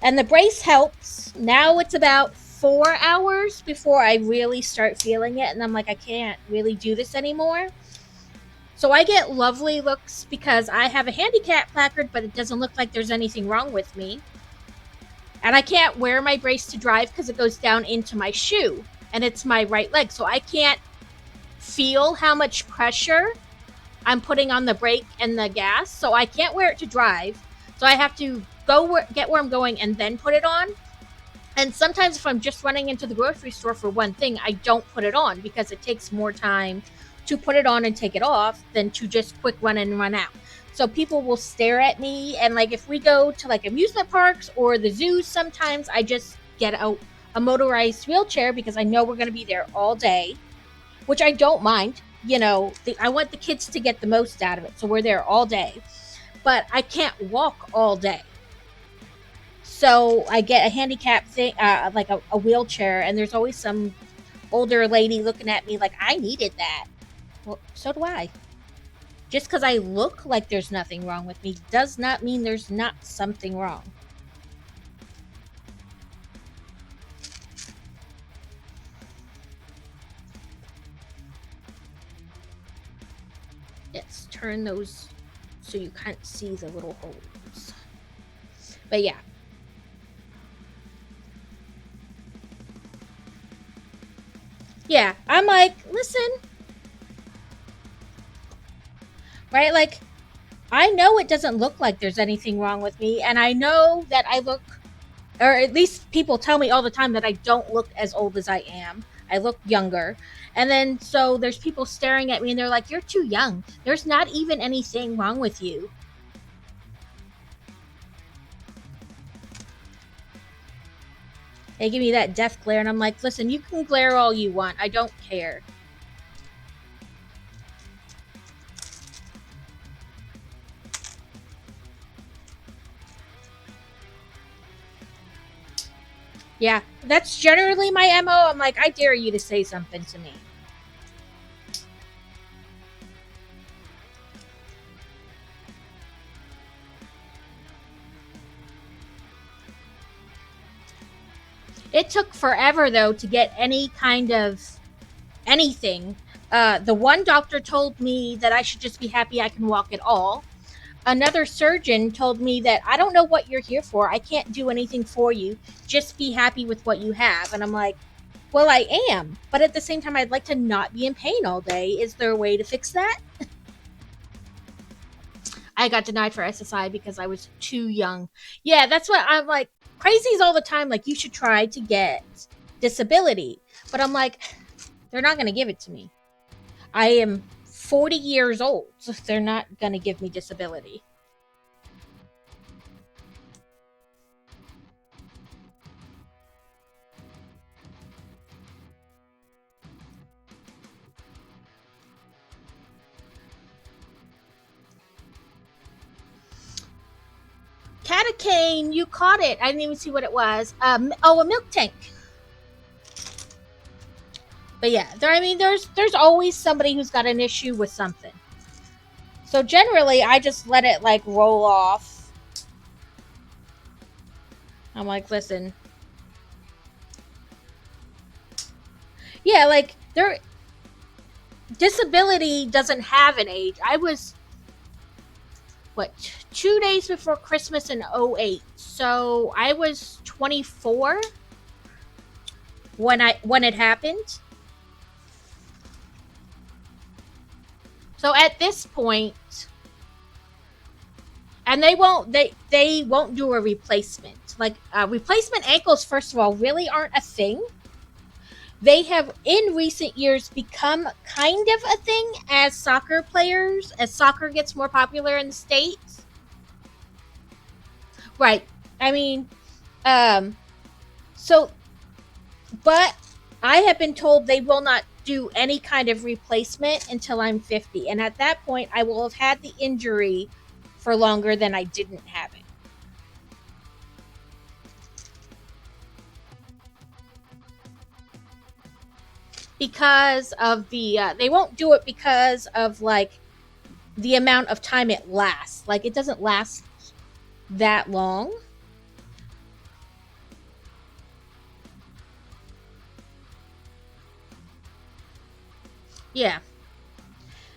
And the brace helps. Now it's about 4 hours before I really start feeling it, and I'm like, I can't really do this anymore. So I get lovely looks because I have a handicap placard, but it doesn't look like there's anything wrong with me. And I can't wear my brace to drive because it goes down into my shoe, and it's my right leg. So I can't feel how much pressure I'm putting on the brake and the gas. So I can't wear it to drive. So I have to get where I'm going and then put it on. And sometimes if I'm just running into the grocery store for one thing, I don't put it on because it takes more time to put it on and take it off than to just quick run in and run out. So people will stare at me, and like if we go to like amusement parks or the zoos, sometimes I just get a motorized wheelchair because I know we're going to be there all day, which I don't mind. You know, I want the kids to get the most out of it, so we're there all day. But I can't walk all day. So I get a handicap thing, like a wheelchair, and there's always some older lady looking at me like I needed that. Well, so do I. Just because I look like there's nothing wrong with me does not mean there's not something wrong. Let's turn those so you can't see the little holes. But yeah. Yeah, I'm like, listen. Right? Like, I know it doesn't look like there's anything wrong with me, and I know that I look, or at least people tell me all the time that I don't look as old as I am. I look younger. And then, so there's people staring at me, and they're like, you're too young. There's not even anything wrong with you. They give me that death glare, and I'm like, listen, you can glare all you want. I don't care. Yeah, that's generally my MO. I'm like, I dare you to say something to me. It took forever, though, to get any kind of anything. The one doctor told me that I should just be happy I can walk at all. Another surgeon told me that I don't know what you're here for. I can't do anything for you. Just be happy with what you have. And I'm like, well, I am. But at the same time, I'd like to not be in pain all day. Is there a way to fix that? I got denied for SSI because I was too young. Yeah, that's what I'm like. Crazies all the time, like, you should try to get disability. But I'm like, they're not going to give it to me. I am 40 years old. So they're not going to give me disability. Catacane, you caught it. I didn't even see what it was. A milk tank. But yeah, there's always somebody who's got an issue with something. So generally, I just let it like roll off. I'm like, listen. Yeah, like disability doesn't have an age. I was 2 days before Christmas in 2008. So I was 24 when it happened. So at this point, and they won't do a replacement. Like replacement ankles, first of all, really aren't a thing. They have in recent years become kind of a thing as soccer gets more popular in the States. Right. I mean, so, but I have been told they will not do any kind of replacement until I'm 50. And at that point, I will have had the injury for longer than I didn't have it. Because of they won't do it because of like the amount of time it lasts. Like it doesn't last that long. Yeah.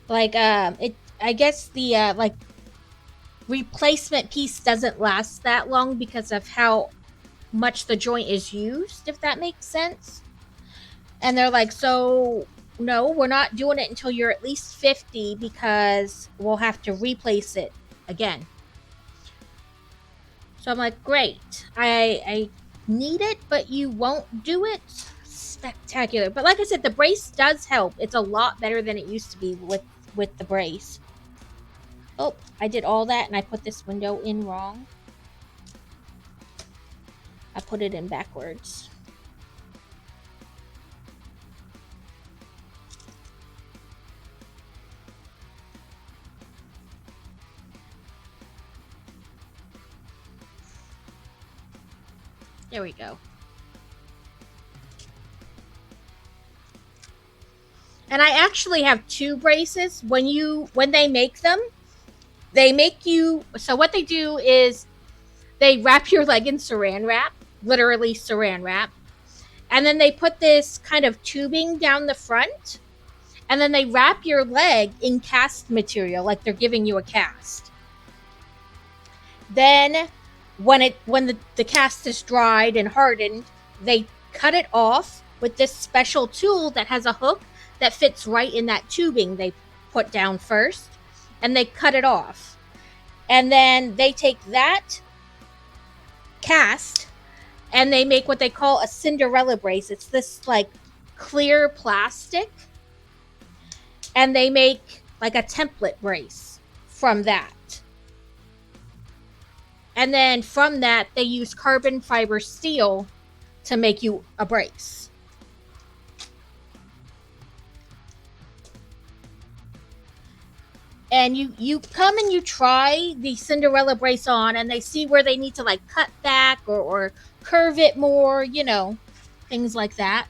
Like I guess the like replacement piece doesn't last that long because of how much the joint is used, if that makes sense. And they're like, so no, we're not doing it until you're at least 50 because we'll have to replace it again. So I'm like, great. I need it, but you won't do it, spectacular. But like I said, the brace does help. It's a lot better than it used to be with the brace. Oh, I did all that and I put this window in wrong. I put it in backwards. There we go. And I actually have 2 braces. When they make them, they make you, so what they do is they wrap your leg in saran wrap, literally saran wrap. And then they put this kind of tubing down the front. And then they wrap your leg in cast material, like they're giving you a cast. Then when the cast is dried and hardened, they cut it off with this special tool that has a hook that fits right in that tubing they put down first, and they cut it off. And then they take that cast and they make what they call a Cinderella brace. It's this like clear plastic, and they make like a template brace from that. And then from that, they use carbon fiber steel to make you a brace. And you come and you try the Cinderella brace on, and they see where they need to like cut back or curve it more, you know, things like that.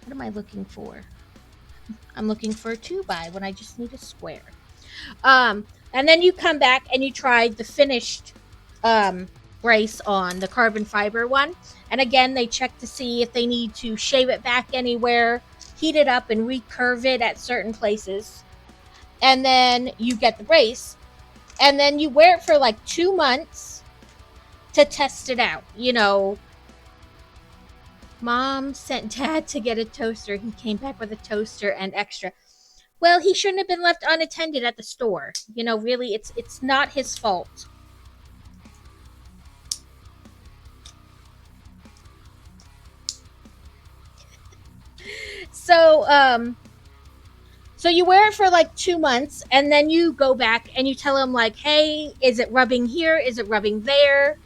What am I looking for? I'm looking for a 2x when I just need a square. And then you come back and you try the finished brace on, the carbon fiber one. And again, they check to see if they need to shave it back anywhere, heat it up and recurve it at certain places. And then you get the brace. And then you wear it for like 2 months to test it out. You know, Mom sent Dad to get a toaster. He came back with a toaster and extra. Well, he shouldn't have been left unattended at the store. You know, really, it's not his fault. So you wear it for like 2 months, and then you go back and you tell them like, hey, is it rubbing here? Is it rubbing there?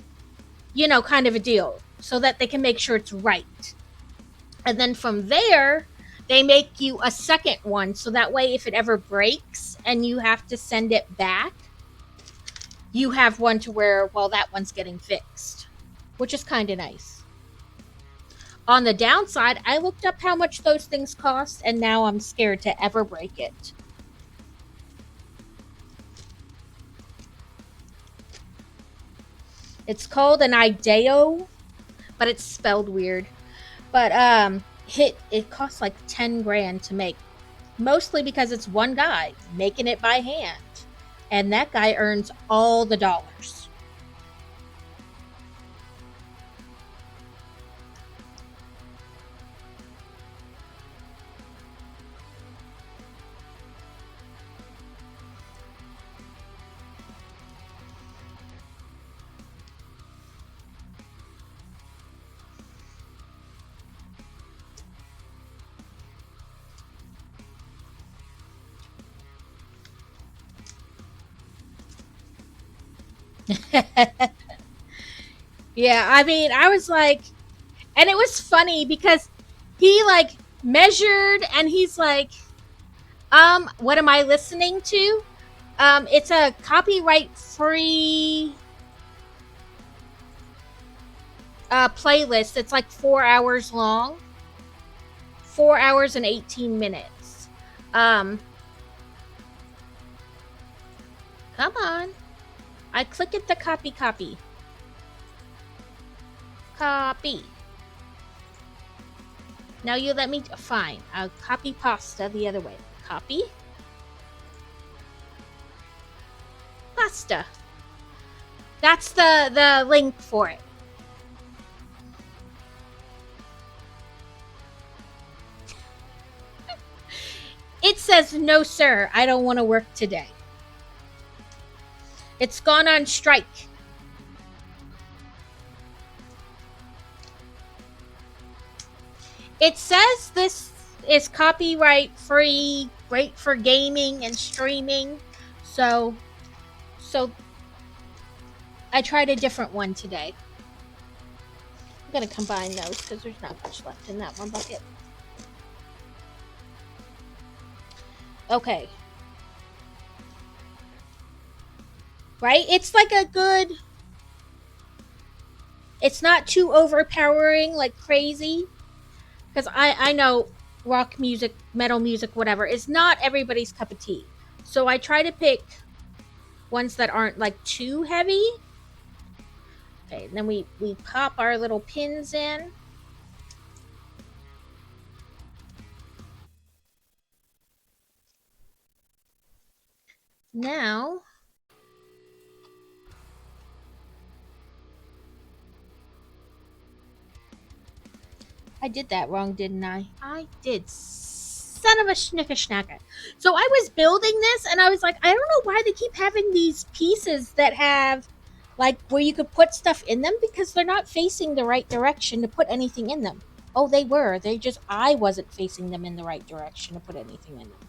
You know, kind of a deal, so that they can make sure it's right. And then from there, they make you a second one, so that way if it ever breaks and you have to send it back, you have one to where, well, that one's getting fixed, which is kind of nice. On the downside, I looked up how much those things cost, and now I'm scared to ever break it. It's called an IDEO, but it's spelled weird. But it costs like 10 grand to make, mostly because it's one guy making it by hand, and that guy earns all the dollars. Yeah, I mean, I was like, and it was funny because he like measured and he's like, what am I listening to? It's a copyright free playlist. It's like 4 hours long. 4 hours and 18 minutes. Come on. I click it the copy. Copy. Now you let me, fine. I'll copy pasta the other way. Copy. Pasta. That's the link for it. It says, no sir, I don't want to work today. It's gone on strike. It says this is copyright free, great for gaming and streaming. So I tried a different one today. I'm gonna combine those because there's not much left in that one bucket. Okay. Right? It's like a good... It's not too overpowering, like crazy. Because I know rock music, metal music, whatever, is not everybody's cup of tea. So I try to pick ones that aren't like too heavy. Okay, and then we pop our little pins in. Now, I did that wrong, didn't I? I did. Son of a schnicker. So I was building this and I was like, I don't know why they keep having these pieces that have like where you could put stuff in them, because they're not facing the right direction to put anything in them. Oh, they were. They just, I wasn't facing them in the right direction to put anything in them.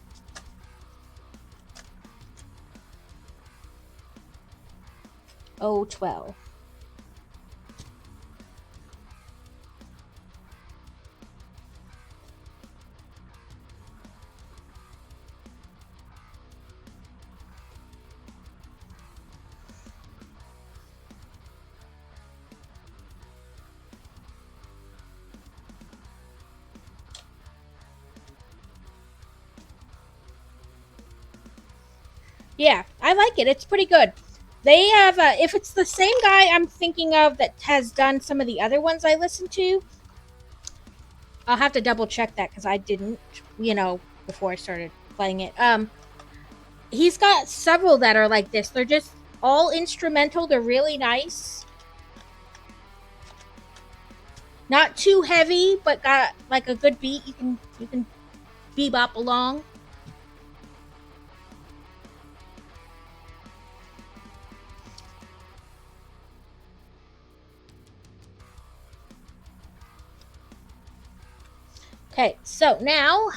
Oh, 12. Yeah, I like it. It's pretty good. They have, if it's the same guy I'm thinking of that has done some of the other ones I listened to, I'll have to double check that because I didn't, before I started playing it. He's got several that are like this. They're just all instrumental. They're really nice. Not too heavy, but got like a good beat. You can bebop along. Okay, so now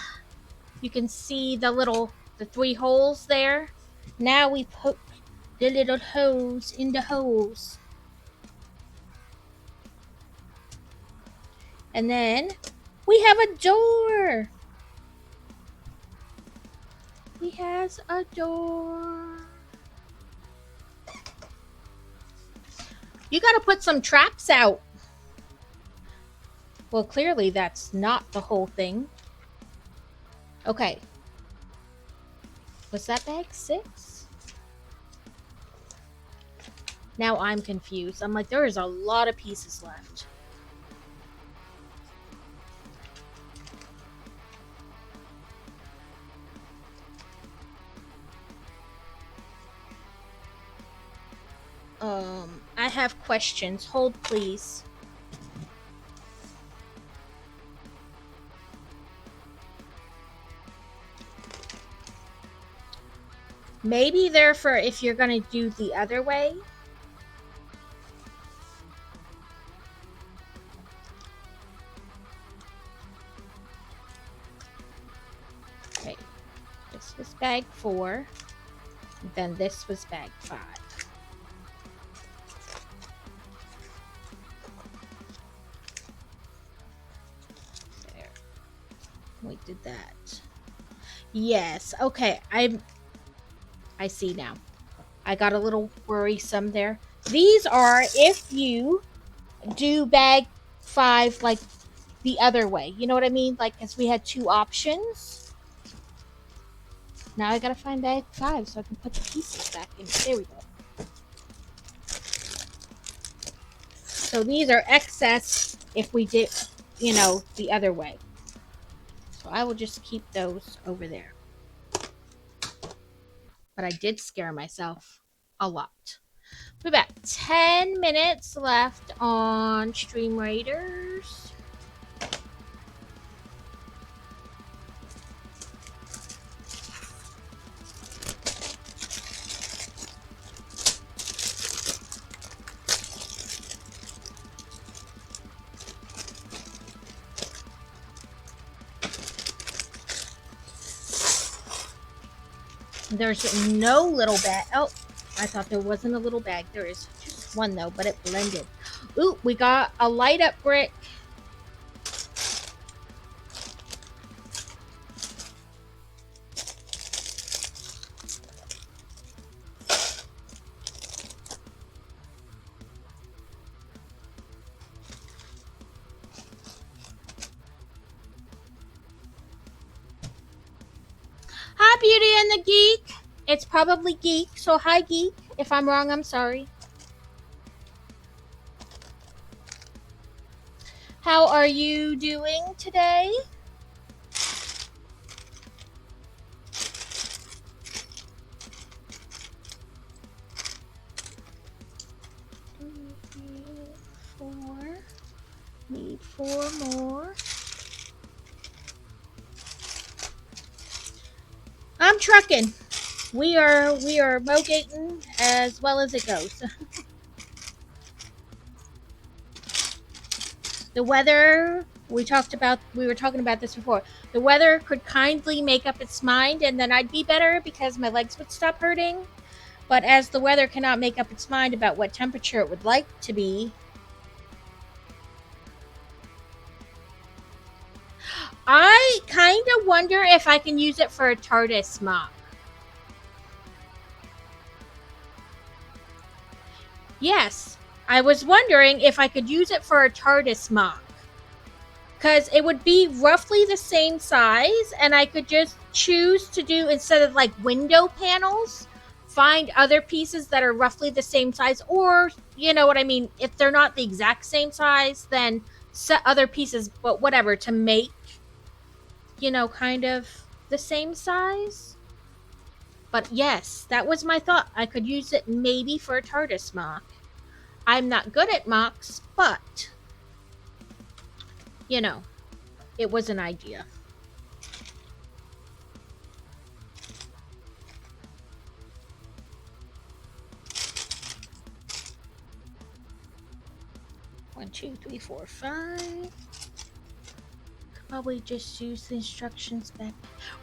you can see the 3 holes there. Now we poke the little hose in the holes. And then we have a door. He has a door. You gotta put some traps out. Well, clearly that's not the whole thing. Okay. Was that bag 6? Now I'm confused. I'm like, there is a lot of pieces left. I have questions. Hold, please. Maybe they're for if you're gonna do the other way. Okay. This was bag 4. Then this was bag 5. There. We did that. Yes. Okay. I see now. I got a little worrisome there. These are if you do bag 5 like the other way. You know what I mean? Like, as we had 2 options. Now I gotta find bag 5 so I can put the pieces back in. There we go. So these are excess if we did, the other way. So I will just keep those over there. But I did scare myself a lot. We have about 10 minutes left on Stream Raiders. There's no little bag. Oh, I thought there wasn't a little bag. There is just one though, but it blended. Ooh, we got a light up brick. Hi, Beauty and the Geek. It's probably Geek, so hi, Geek. If I'm wrong, I'm sorry. How are you doing today? Need four more. I'm trucking. We are mogating as well as it goes. The weather, we were talking about this before. The weather could kindly make up its mind and then I'd be better because my legs would stop hurting. But as the weather cannot make up its mind about what temperature it would like to be, I kind of wonder if I can use it for a TARDIS mock. Yes, I was wondering if I could use it for a TARDIS mock. Because it would be roughly the same size, and I could just choose to do, instead of like window panels, find other pieces that are roughly the same size, or, you know what I mean, if they're not the exact same size, then set other pieces, but whatever, to make, you know, kind of the same size. But yes, that was my thought. I could use it maybe for a TARDIS mock. I'm not good at mocks, but, you know, it was an idea. One, two, three, four, five. Probably just use the instructions back.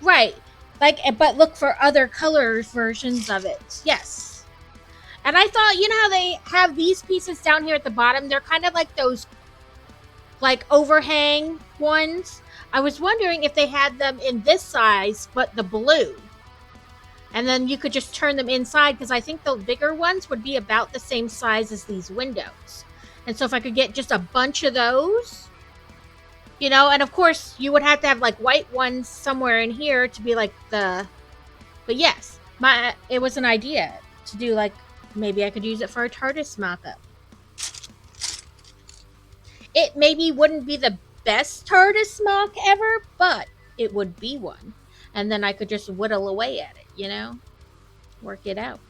Right. Like, but look for other color versions of it. Yes. And I thought, you know how they have these pieces down here at the bottom? They're kind of like those, like, overhang ones. I was wondering if they had them in this size, but the blue. And then you could just turn them inside, because I think the bigger ones would be about the same size as these windows. And so if I could get just a bunch of those, you know, and of course you would have to have like white ones somewhere in here to be like the, but yes, it was an idea to do, like, maybe I could use it for a TARDIS mock-up. It maybe wouldn't be the best TARDIS mock ever, but it would be one. And then I could just whittle away at it, you know? Work it out.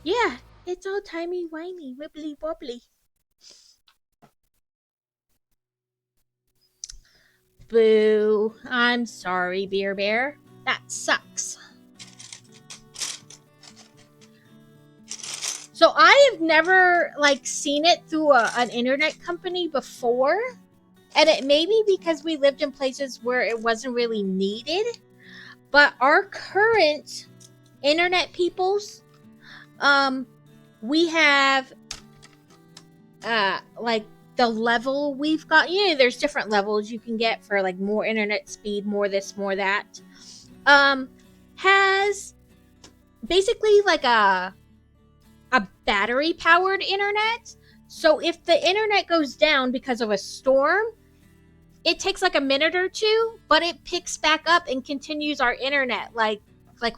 Yeah, it's all timey-wimey, wibbly-wobbly. Boo. I'm sorry, Beer Bear. That sucks. So I have never, like, seen it through an internet company before. And it may be because we lived in places where it wasn't really needed. But our current internet peoples, we have, like, the level we've got, you know, there's different levels you can get for, like, more internet speed, more this, more that, has basically like a battery powered internet. So if the internet goes down because of a storm, it takes like a minute or two, but it picks back up and continues our internet like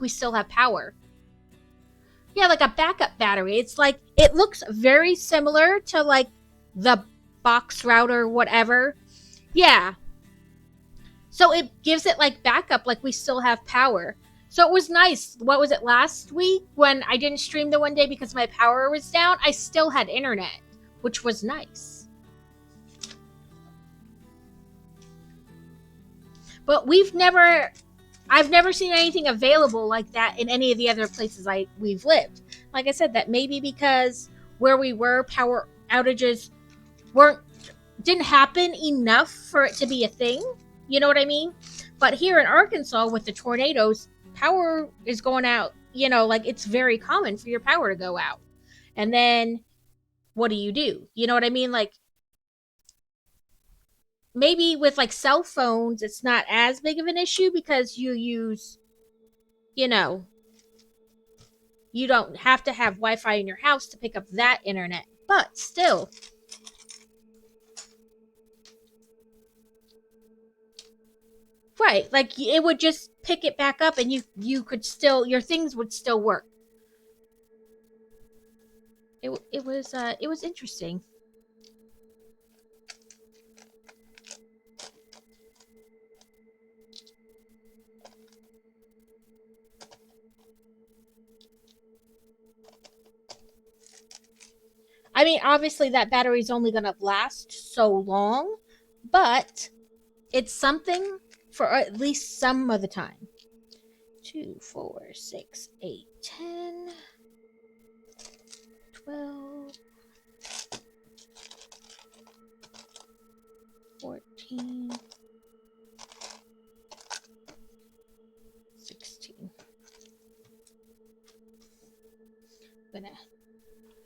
we still have power. Yeah, like a backup battery. It's like, it looks very similar to like the box router, whatever. Yeah. So it gives it like backup, like we still have power. So it was nice. What was it, last week when I didn't stream the one day because my power was down? I still had internet, which was nice. But I've never seen anything available like that in any of the other places we've lived. Like I said, that may be because where we were, power outages didn't happen enough for it to be a thing. You know what I mean? But here in Arkansas with the tornadoes, power is going out. You know, like it's very common for your power to go out. And then what do? You know what I mean? Like maybe with like cell phones, it's not as big of an issue because you use, you know, you don't have to have Wi-Fi in your house to pick up that internet. But still, right, like it would just pick it back up and you could still, your things would still work. It was interesting. I mean, obviously that battery's only going to last so long, but it's something for at least some of the time. 2, 4, 6, 8, 10, 12, 14, 16.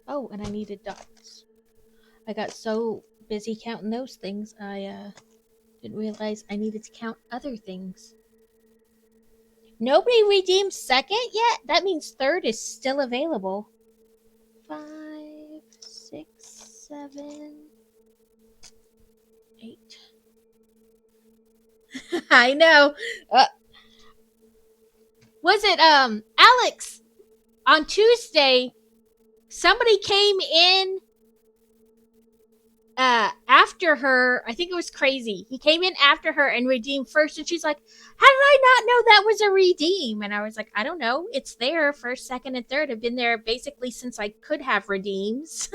Oh, and I needed dots. I got so busy counting those things, I didn't realize I needed to count other things. Nobody redeemed second yet? That means third is still available. 5, 6, 7, 8. I know. Was it Alex on Tuesday? Somebody came in after her. I think it was Crazy. He came in after her and redeemed first, and she's like, how did I not know that was a redeem? And I was like, I don't know, it's there. First, second, and third have been there basically since I could have redeems.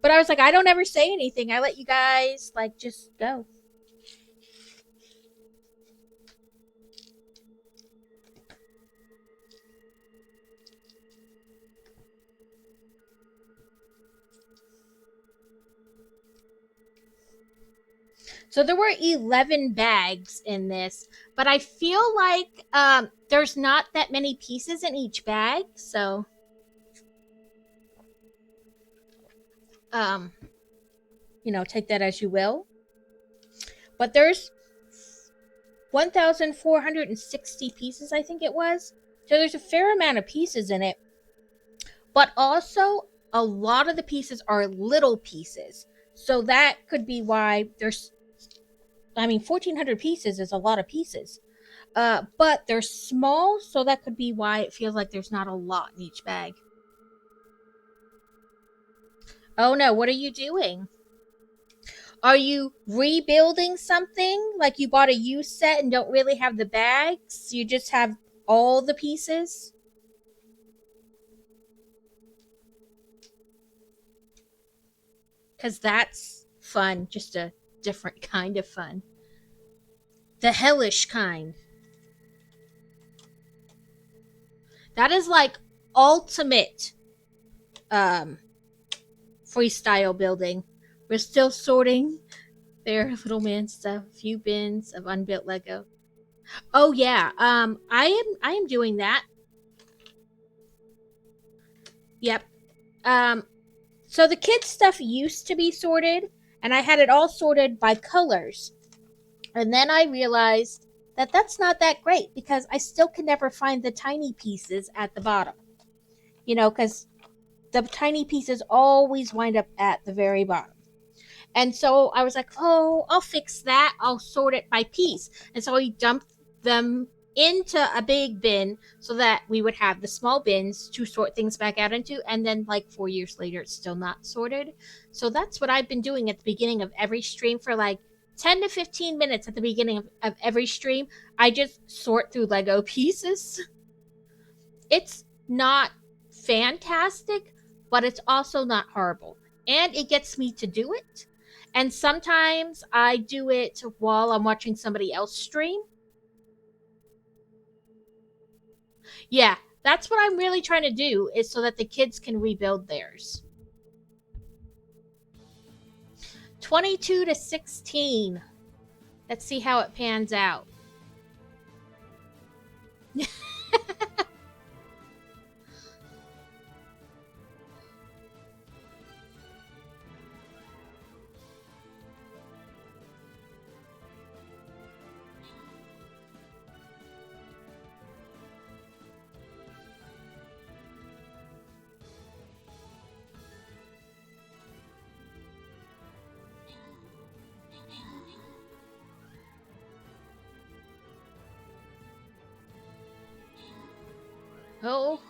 But I was like, I don't ever say anything. I let you guys like just go. So there were 11 bags in this, but I feel like there's not that many pieces in each bag, so you know, take that as you will. But there's 1,460 pieces, I think it was. So there's a fair amount of pieces in it. But also, a lot of the pieces are little pieces. So that could be why there's, I mean, 1,400 pieces is a lot of pieces. But they're small, so that could be why it feels like there's not a lot in each bag. Oh no, what are you doing? Are you rebuilding something? Like you bought a used set and don't really have the bags? You just have all the pieces? Because that's fun. Just a different kind of fun. The hellish kind. That is like ultimate freestyle building. We're still sorting their little man stuff. A few bins of unbuilt Lego. Oh yeah, I am doing that. Yep. So the kids' stuff used to be sorted, and I had it all sorted by colors. And then I realized that that's not that great because I still can never find the tiny pieces at the bottom. You know, because the tiny pieces always wind up at the very bottom. And so I was like, oh, I'll fix that. I'll sort it by piece. And so I dumped them into a big bin so that we would have the small bins to sort things back out into. And then like 4 years later, it's still not sorted. So that's what I've been doing at the beginning of every stream for like 10 to 15 minutes at the beginning of every stream. I just sort through Lego pieces. It's not fantastic, but it's also not horrible. And it gets me to do it. And sometimes I do it while I'm watching somebody else stream. Yeah, that's what I'm really trying to do, is so that the kids can rebuild theirs. 22 to 16. Let's see how it pans out. Oh.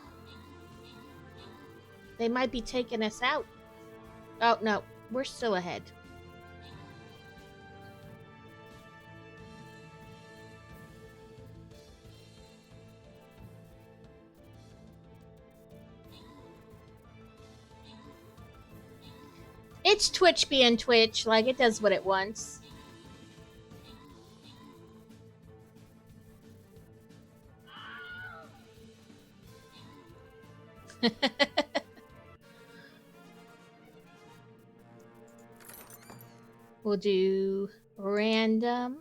They might be taking us out. Oh, no. We're still ahead. It's Twitch being Twitch. Like, it does what it wants. We'll do random.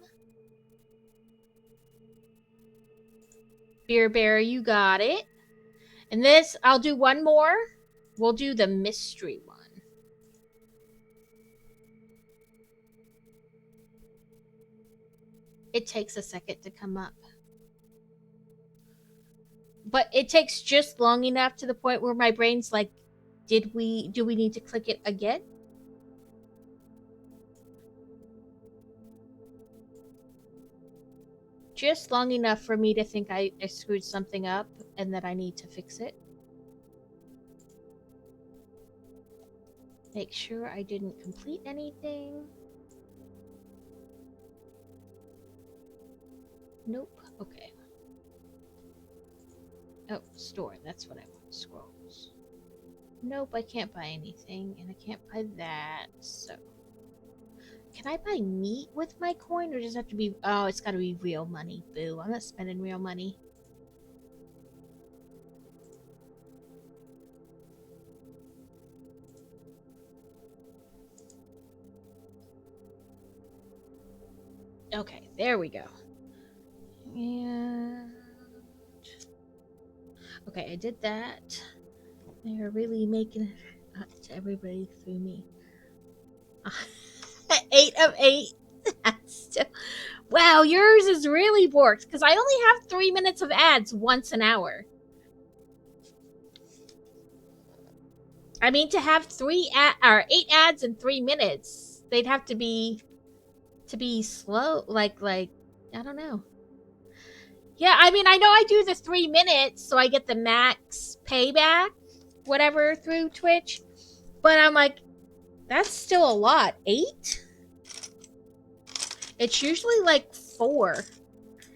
Beer Bear, you got it. And this, I'll do one more. We'll do the mystery one. It takes a second to come up. But it takes just long enough to the point where my brain's like, do we need to click it again? Just long enough for me to think I screwed something up and that I need to fix it. Make sure I didn't complete anything. Nope. Okay. Oh, store. That's what I want. Scrolls. Nope, I can't buy anything, and I can't buy that, so... Can I buy meat with my coin, or does it have to be... Oh, it's gotta be real money. Boo, I'm not spending real money. Okay, there we go. And... Okay, I did that. They're really making it up to everybody through me. 8 of 8. Still... Wow, yours is really borked, because I only have 3 minutes of ads once an hour. I mean, to have 8 ads in 3 minutes, they'd have to be slow, like I don't know. Yeah, I mean, I know I do the 3 minutes, so I get the max payback, whatever, through Twitch. But I'm like, that's still a lot. 8? It's usually like 4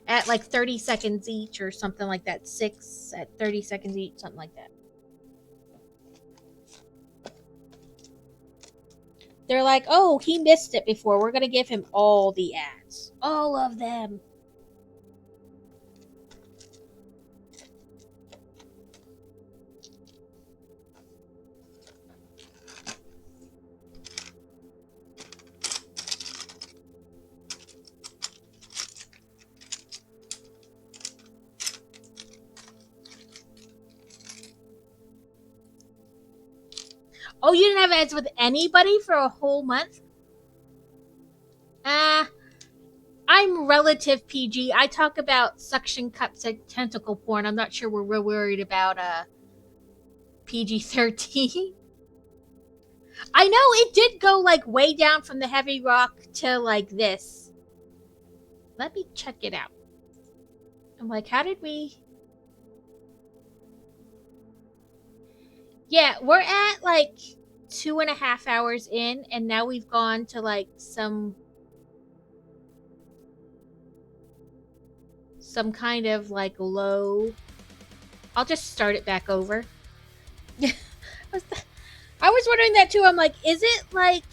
at like 30 seconds each or something like that. 6 at 30 seconds each, something like that. They're like, oh, he missed it before. We're going to give him all the ads. All of them. Oh, you didn't have ads with anybody for a whole month? I'm relative PG. I talk about suction cups and tentacle porn. I'm not sure we're worried about PG-13. I know it did go like way down from the heavy rock to like this. Let me check it out. I'm like, how did we... Yeah, we're at like 2.5 hours in, and now we've gone to like some kind of like low. I'll just start it back over. I was wondering that too. I'm like, is it like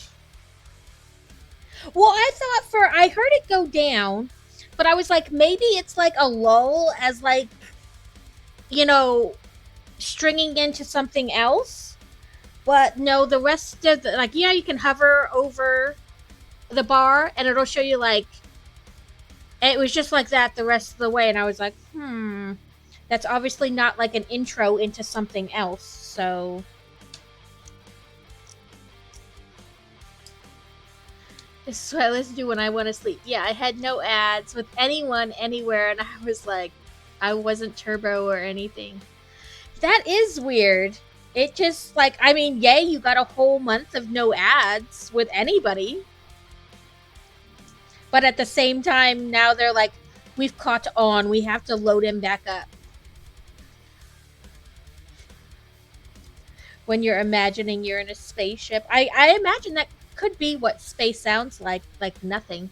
Well, I heard it go down, but I was like, maybe it's like a lull as like, you know, stringing into something else. But no, the rest of the, like, you can hover over the bar and it'll show you like, it was just like that the rest of the way. And I was like, that's obviously not like an intro into something else. So this is what I listen to when I want to sleep. Yeah, I had no ads with anyone anywhere, and I was like, I wasn't turbo or anything. That is weird. It just like, I mean, yay, you got a whole month of no ads with anybody. But at the same time, now they're like, we've caught on. We have to load him back up. When you're imagining you're in a spaceship, I imagine that could be what space sounds like nothing.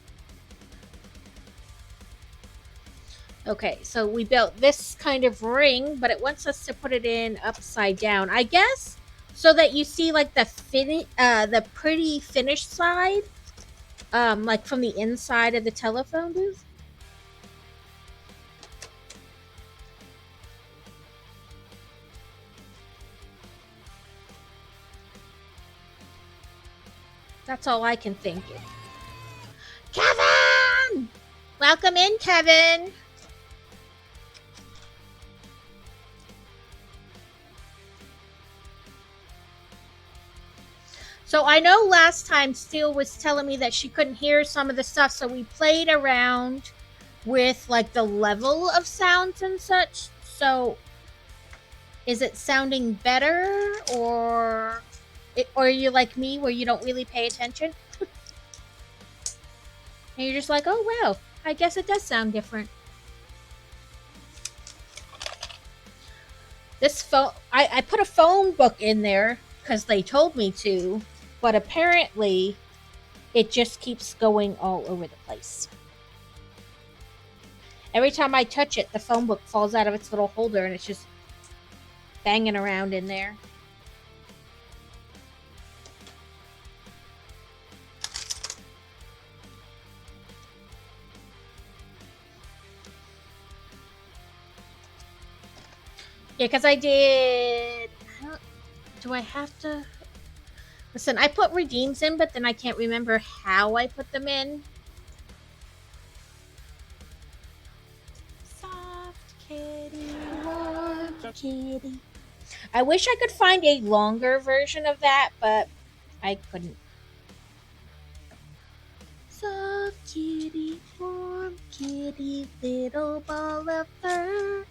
Okay, so we built this kind of ring, but it wants us to put it in upside down, I guess, so that you see like the pretty finished side, like from the inside of the telephone booth. That's all I can think. Kevin! Welcome in, Kevin! So I know last time Steel was telling me that she couldn't hear some of the stuff, so we played around with like the level of sounds and such. So is it sounding better, or are you like me where you don't really pay attention? And you're just like, oh wow, I guess it does sound different. This phone, I put a phone book in there because they told me to, but apparently it just keeps going all over the place. Every time I touch it, the phone book falls out of its little holder and it's just banging around in there. Yeah, because I did... do I have to... Listen, I put redeems in, but then I can't remember how I put them in. Soft kitty, warm kitty. I wish I could find a longer version of that, but I couldn't. Soft kitty, warm kitty, little ball of fur.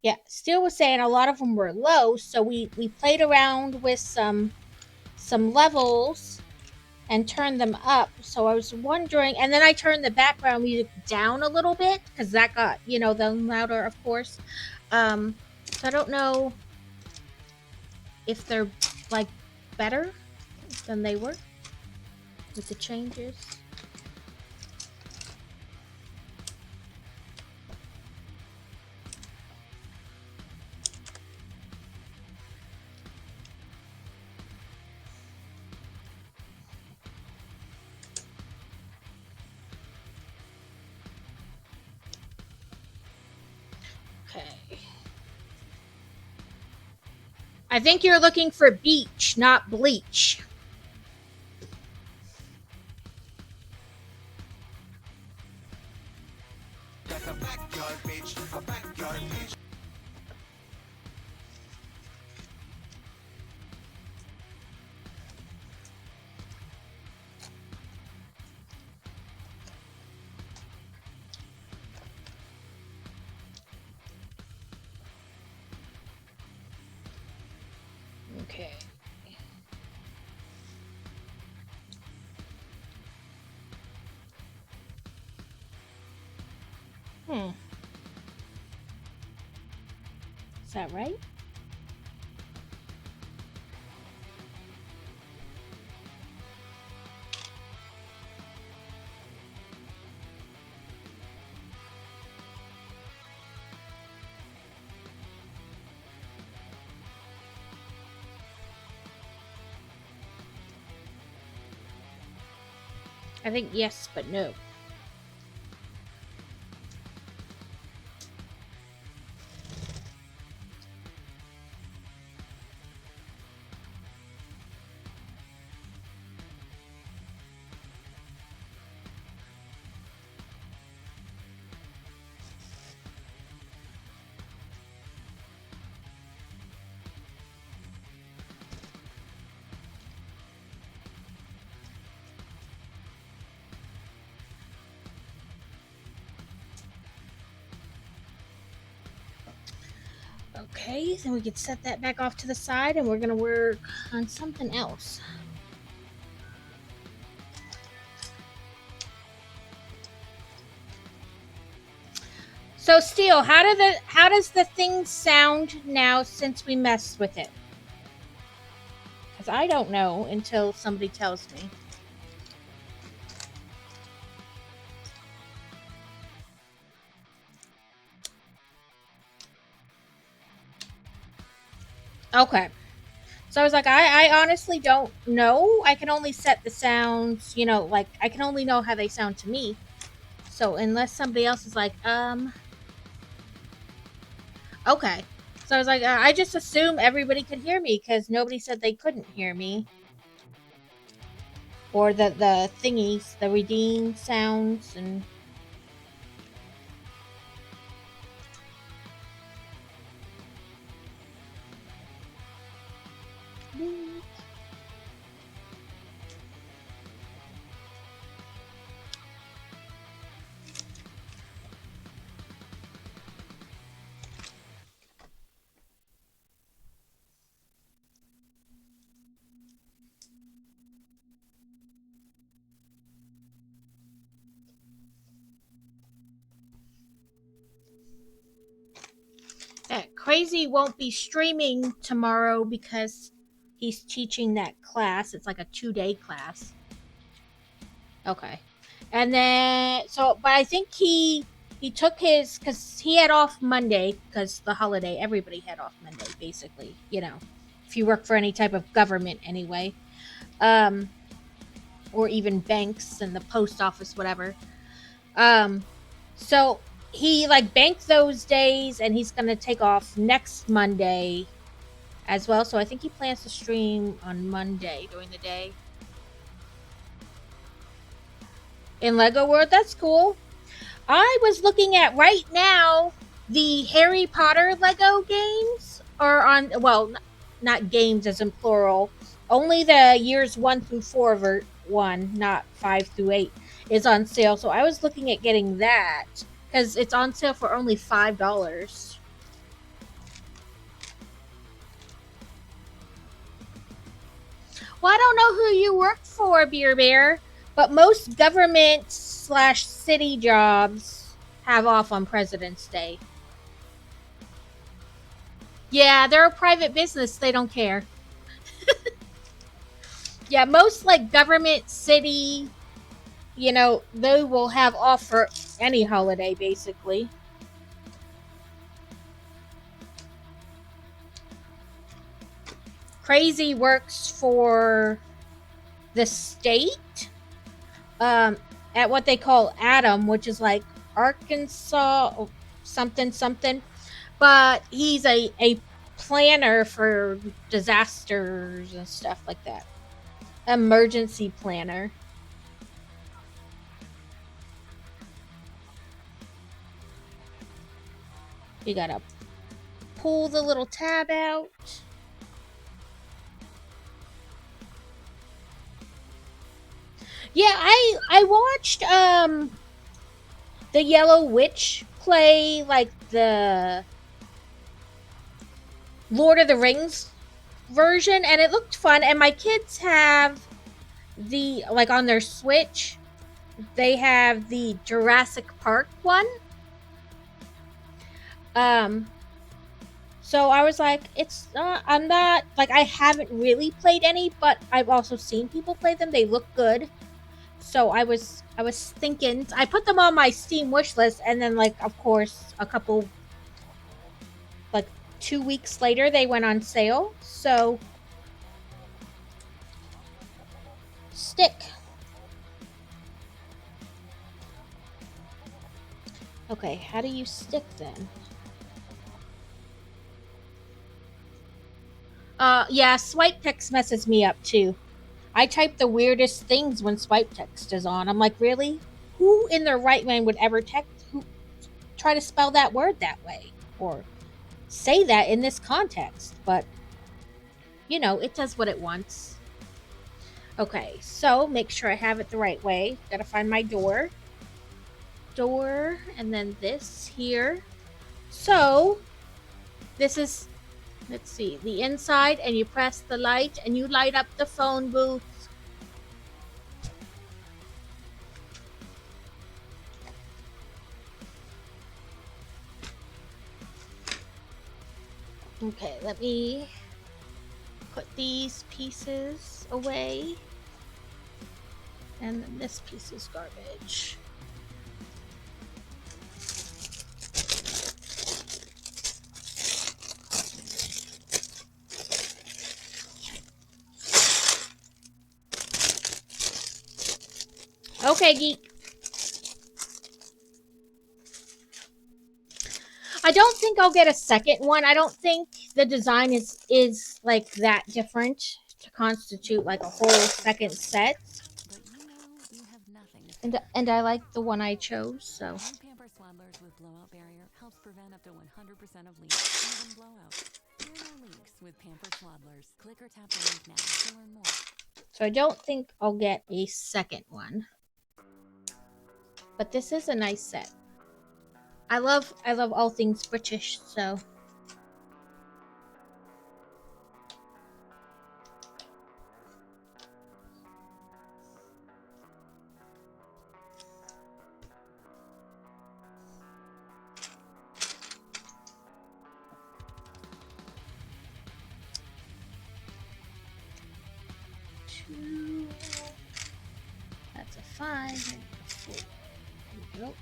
Yeah, Steel was saying a lot of them were low, so we played around with some levels and turned them up. So I was wondering, and then I turned the background music down a little bit because that got, them louder, of course. So I don't know if they're like better than they were with the changes. Okay. I think you're looking for beach, not bleach. Okay. Is that right? I think yes, but no. Okay, then we can set that back off to the side and we're gonna work on something else. So Steel, how does the thing sound now since we messed with it? Because I don't know until somebody tells me. Okay. So I was like, I honestly don't know. I can only set the sounds, you know, like I can only know how they sound to me. So unless somebody else is like, okay. So I was like, I just assume everybody could hear me because nobody said they couldn't hear me. Or the thingies, the redeem sounds and Crazy won't be streaming tomorrow because he's teaching that class. It's like a 2-day class. Okay. And then but I think he took his because he had off Monday because the holiday. Everybody had off Monday, basically. You know, if you work for any type of government, anyway, or even banks and the post office, whatever. So he like banked those days, and he's gonna take off next Monday as well. So I think he plans to stream on Monday during the day. In Lego World, that's cool. I was looking at right now the Harry Potter Lego games are on, well, not games as in plural. Only the years 1 through 4 one, not 5 through 8, is on sale. So I was looking at getting that because it's on sale for only $5. Well, I don't know who you work for, Beer Bear, but most government/city jobs have off on President's Day. Yeah, they're a private business. They don't care. Yeah, most like government, city, you know, they will have off for any holiday, basically. Crazy works for the state at what they call Adam, which is like Arkansas something something. But he's a planner for disasters and stuff like that. Emergency planner. You gotta pull the little tab out. Yeah, I watched the Yellow Witch play like the Lord of the Rings version, and it looked fun. And my kids have the like on their Switch, they have the Jurassic Park one. So I was like, I'm not like I haven't really played any, but I've also seen people play them. They look good. So I was thinking I put them on my Steam wish list, and then like of course a couple like 2 weeks later they went on sale. So stick. Okay, how do you stick then? Yeah, swipe text messes me up too. I type the weirdest things when swipe text is on. I'm like, really? Who in their right mind would ever try to spell that word that way or say that in this context? But it does what it wants. Okay, so make sure I have it the right way. Gotta find my door. Door, and then this here. So, this is, let's see, the inside, and you press the light, and you light up the phone booth. Okay, let me put these pieces away. And then this piece is garbage. Okay, geek. I don't think I'll get a second one. I don't think the design is like that different to constitute like a whole second set. But you have nothing. And I like the one I chose, so. New Pampers Swaddlers with blowout barrier helps prevent up to 100% of leaks, even blowouts. Fear no leaks with Pampers Swaddlers. Click or tap the link now to learn more. So I don't think I'll get a second one. But this is a nice set. I love all things British, so. Two. That's a 5 and a 4. There we go.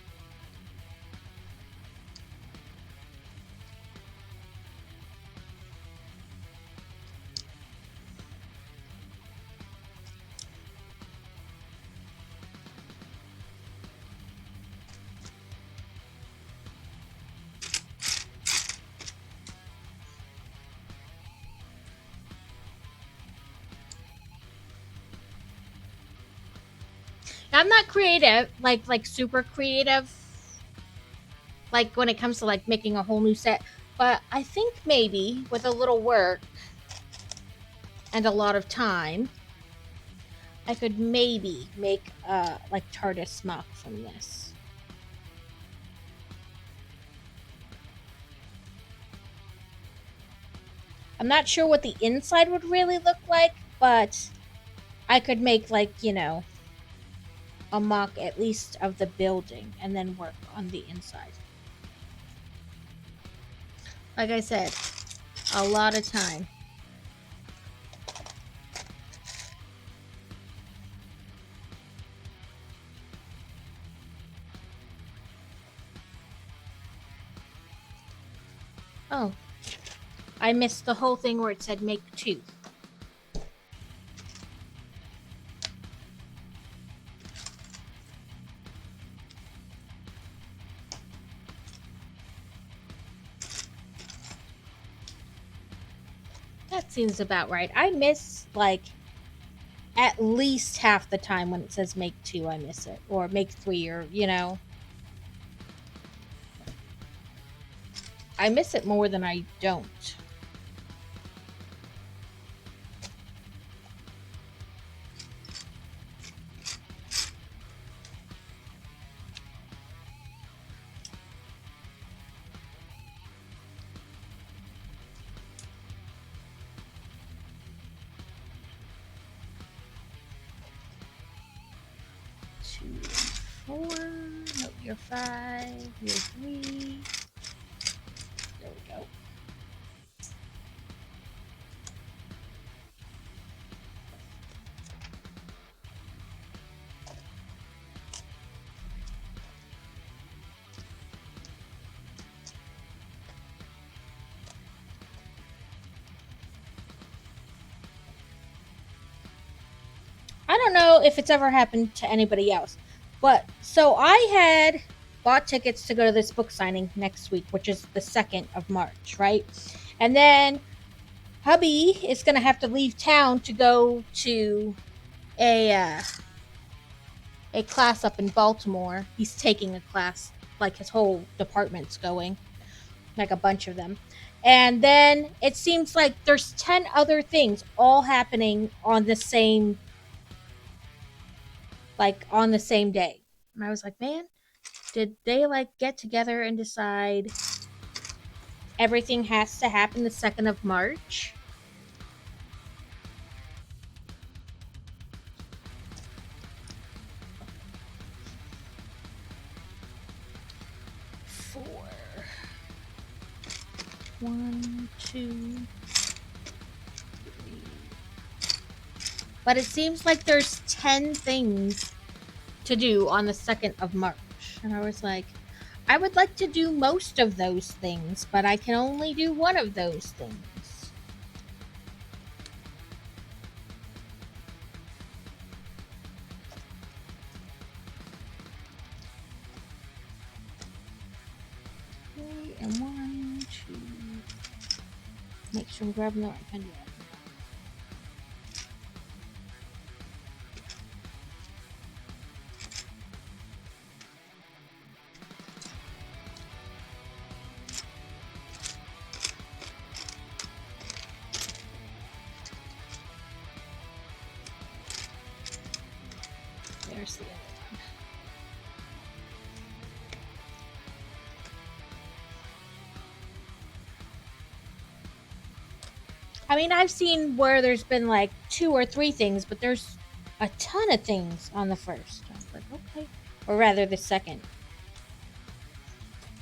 I'm not creative, like super creative, like when it comes to like making a whole new set. But I think maybe with a little work and a lot of time, I could maybe make like TARDIS Muck from this. I'm not sure what the inside would really look like, but I could make like, a mock at least of the building and then work on the inside. Like I said, a lot of time. Oh, I missed the whole thing where it said make 2. That seems about right. I miss like at least half the time when it says make 2, I miss it. Or make 3, or I miss it more than I don't. Two, 4. Nope, you're 5. You're 3. There we go. I don't know if it's ever happened to anybody else, but so I had bought tickets to go to this book signing next week, which is the 2nd of March, right? And then hubby is going to have to leave town to go to a class up in Baltimore. He's taking a class, like his whole department's going, like a bunch of them. And then it seems like there's 10 other things all happening on the same day. And I was like, man, did they like get together and decide everything has to happen the 2nd of March? Four. 1, 2, 3. But it seems like there's 10 things to do on the 2nd of March. And I was like, I would like to do most of those things, but I can only do one of those things. Okay, and 1, 2. Make sure I'm grabbing the right pen. There's the other one. I mean, I've seen where there's been like 2 or 3 things, but there's a ton of things on the 1st. I was like, okay. Or rather, the 2nd.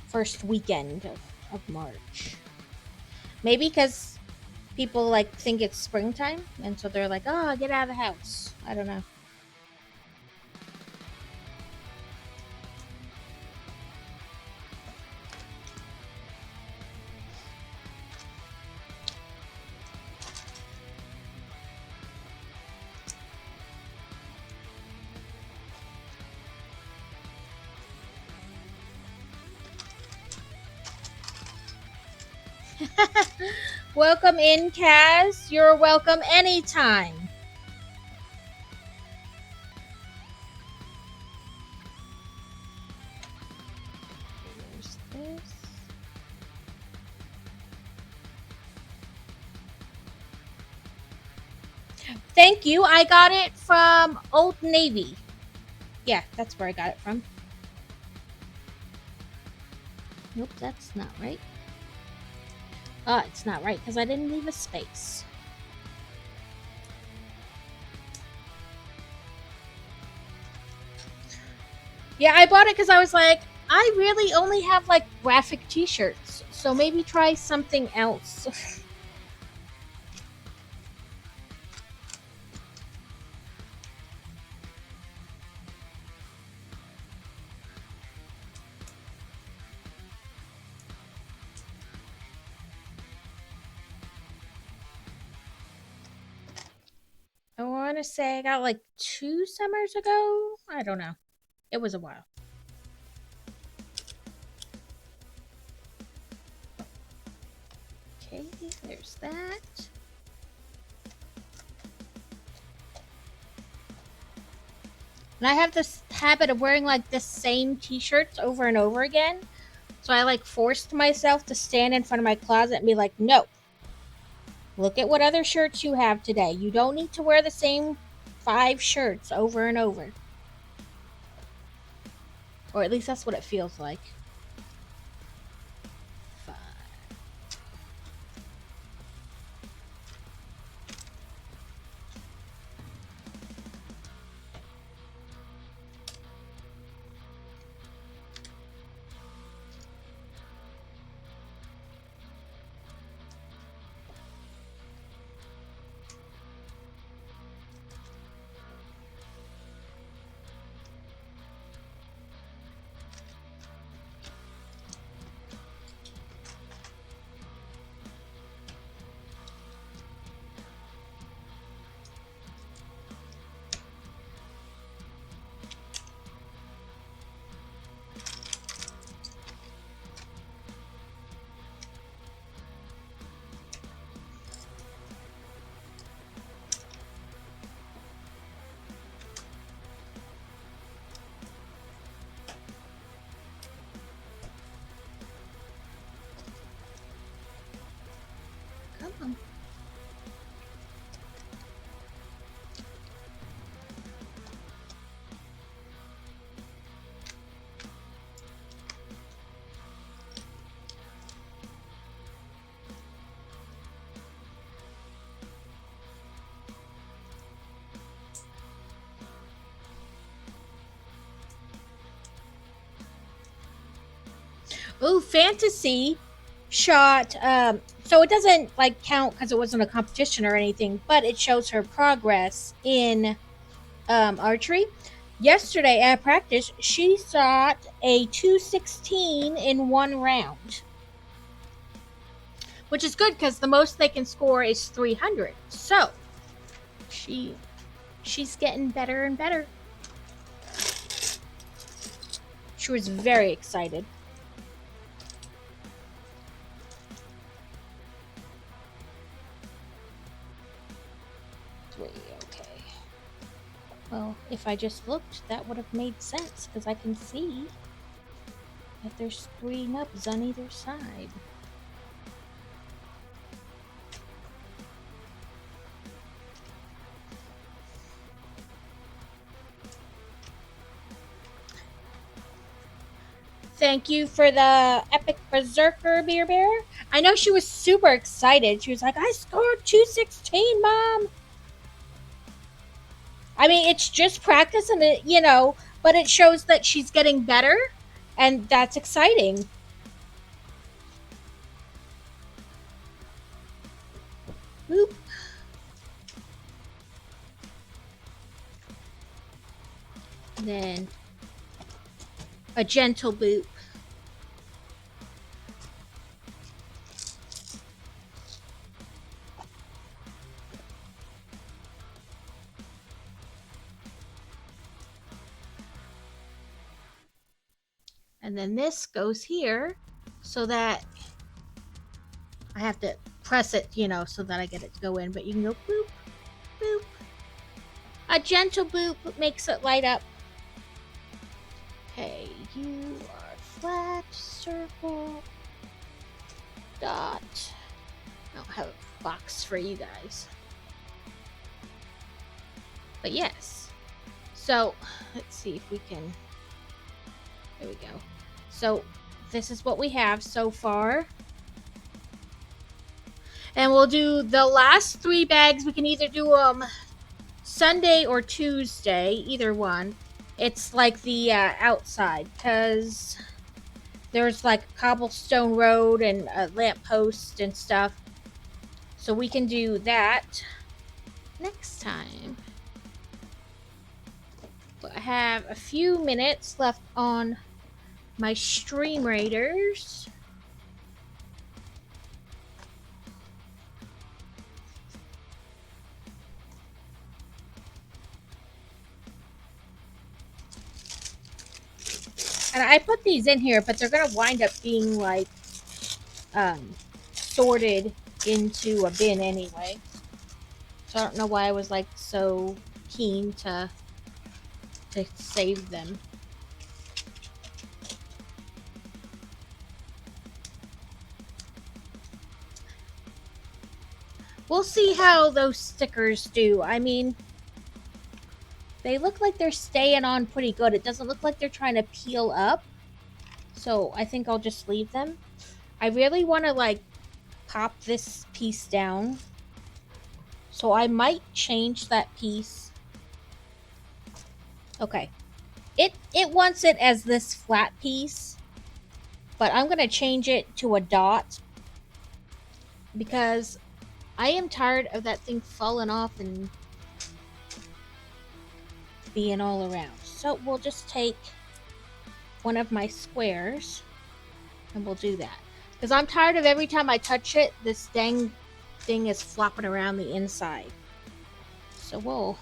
First weekend of March. Maybe because people like think it's springtime, and so they're like, oh, get out of the house. I don't know. Welcome in, Kaz. You're welcome anytime. Here's this. Thank you. I got it from Old Navy. Yeah, that's where I got it from. Nope, that's not right. It's not right because I didn't leave a space. Yeah, I bought it because I was like, I really only have like graphic t-shirts, so maybe try something else. I want to say I got like 2 summers ago. I don't know. It was a while. Okay, there's that. And I have this habit of wearing like the same t-shirts over and over again. So I like forced myself to stand in front of my closet and be like, no. Look at what other shirts you have today. You don't need to wear the same 5 shirts over and over. Or at least that's what it feels like. 5. Ooh, fantasy shot. So it doesn't like count because it wasn't a competition or anything, but it shows her progress in archery. Yesterday at practice, she shot a 216 in one round, which is good because the most they can score is 300. So she's getting better and better. She was very excited. Okay. Well, if I just looked, that would have made sense because I can see that there's 3 nubs on either side. Thank you for the Epic Berserker, Beer Bear. I know she was super excited. She was like, I scored 216, Mom. I mean, it's just practice and it, but it shows that she's getting better, and that's exciting. Boop. Then a gentle boop. And then this goes here so that I have to press it, so that I get it to go in. But you can go boop, boop. A gentle boop makes it light up. Okay, you are flat, circle, dot. I don't have a box for you guys. But yes. So, let's see if we can... There we go. So, this is what we have so far. And we'll do the last 3 bags. We can either do them Sunday or Tuesday, either one. It's like the outside, because there's like a cobblestone road and a lamppost and stuff. So we can do that next time. But I have a few minutes left on my Stream Raiders. And I put these in here, but they're going to wind up being like sorted into a bin anyway. So I don't know why I was like so keen to save them. We'll see how those stickers do. I mean, they look like they're staying on pretty good. It doesn't look like they're trying to peel up. So I think I'll just leave them. I really want to like pop this piece down. So I might change that piece. Okay. It wants it as this flat piece. But I'm going to change it to a dot. Because I am tired of that thing falling off and being all around. So we'll just take one of my squares and we'll do that. Because I'm tired of every time I touch it, this dang thing is flopping around the inside. So we'll...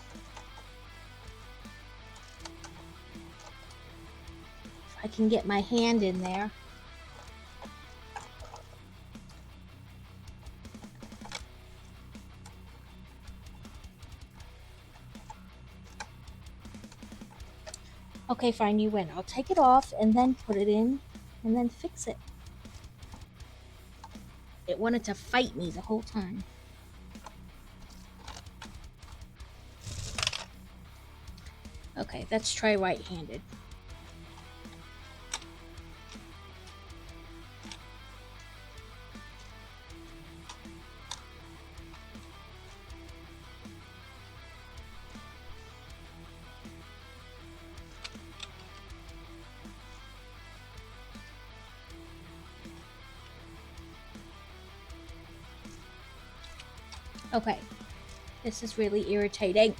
If I can get my hand in there. Okay, fine, you win. I'll take it off and then put it in and then fix it. It wanted to fight me the whole time. Okay, let's try right-handed. Okay, this is really irritating.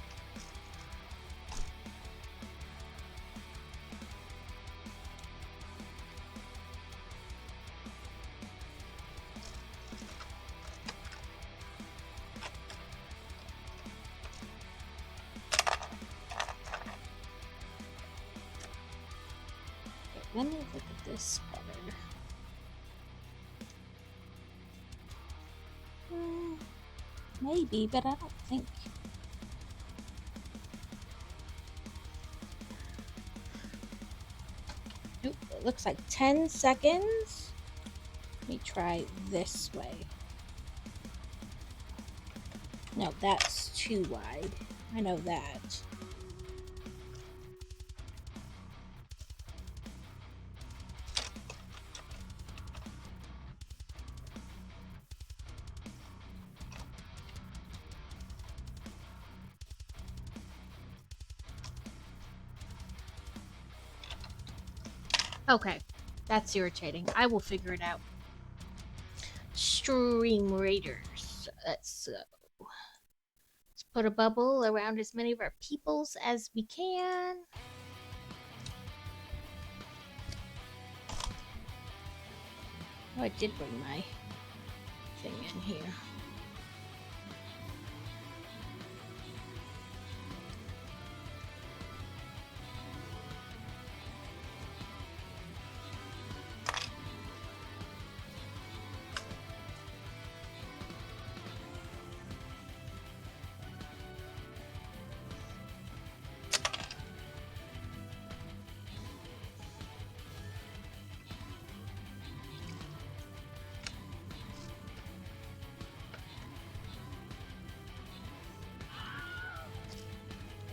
Okay, let me look at this better. Maybe, but I don't think. Nope, it looks like 10 seconds. Let me try this way. No, that's too wide. I know that. Okay, that's irritating. I will figure it out. Stream Raiders. Let's go. Let's put a bubble around as many of our peoples as we can. Oh, I did bring my thing in here.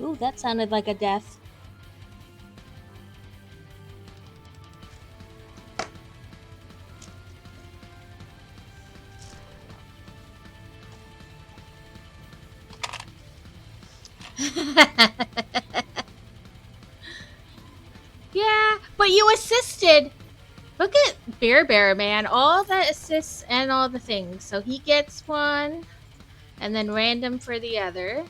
Ooh, that sounded like a death. Yeah, but you assisted. Look at Bear, man. All the assists and all the things. So he gets one, and then random for the other.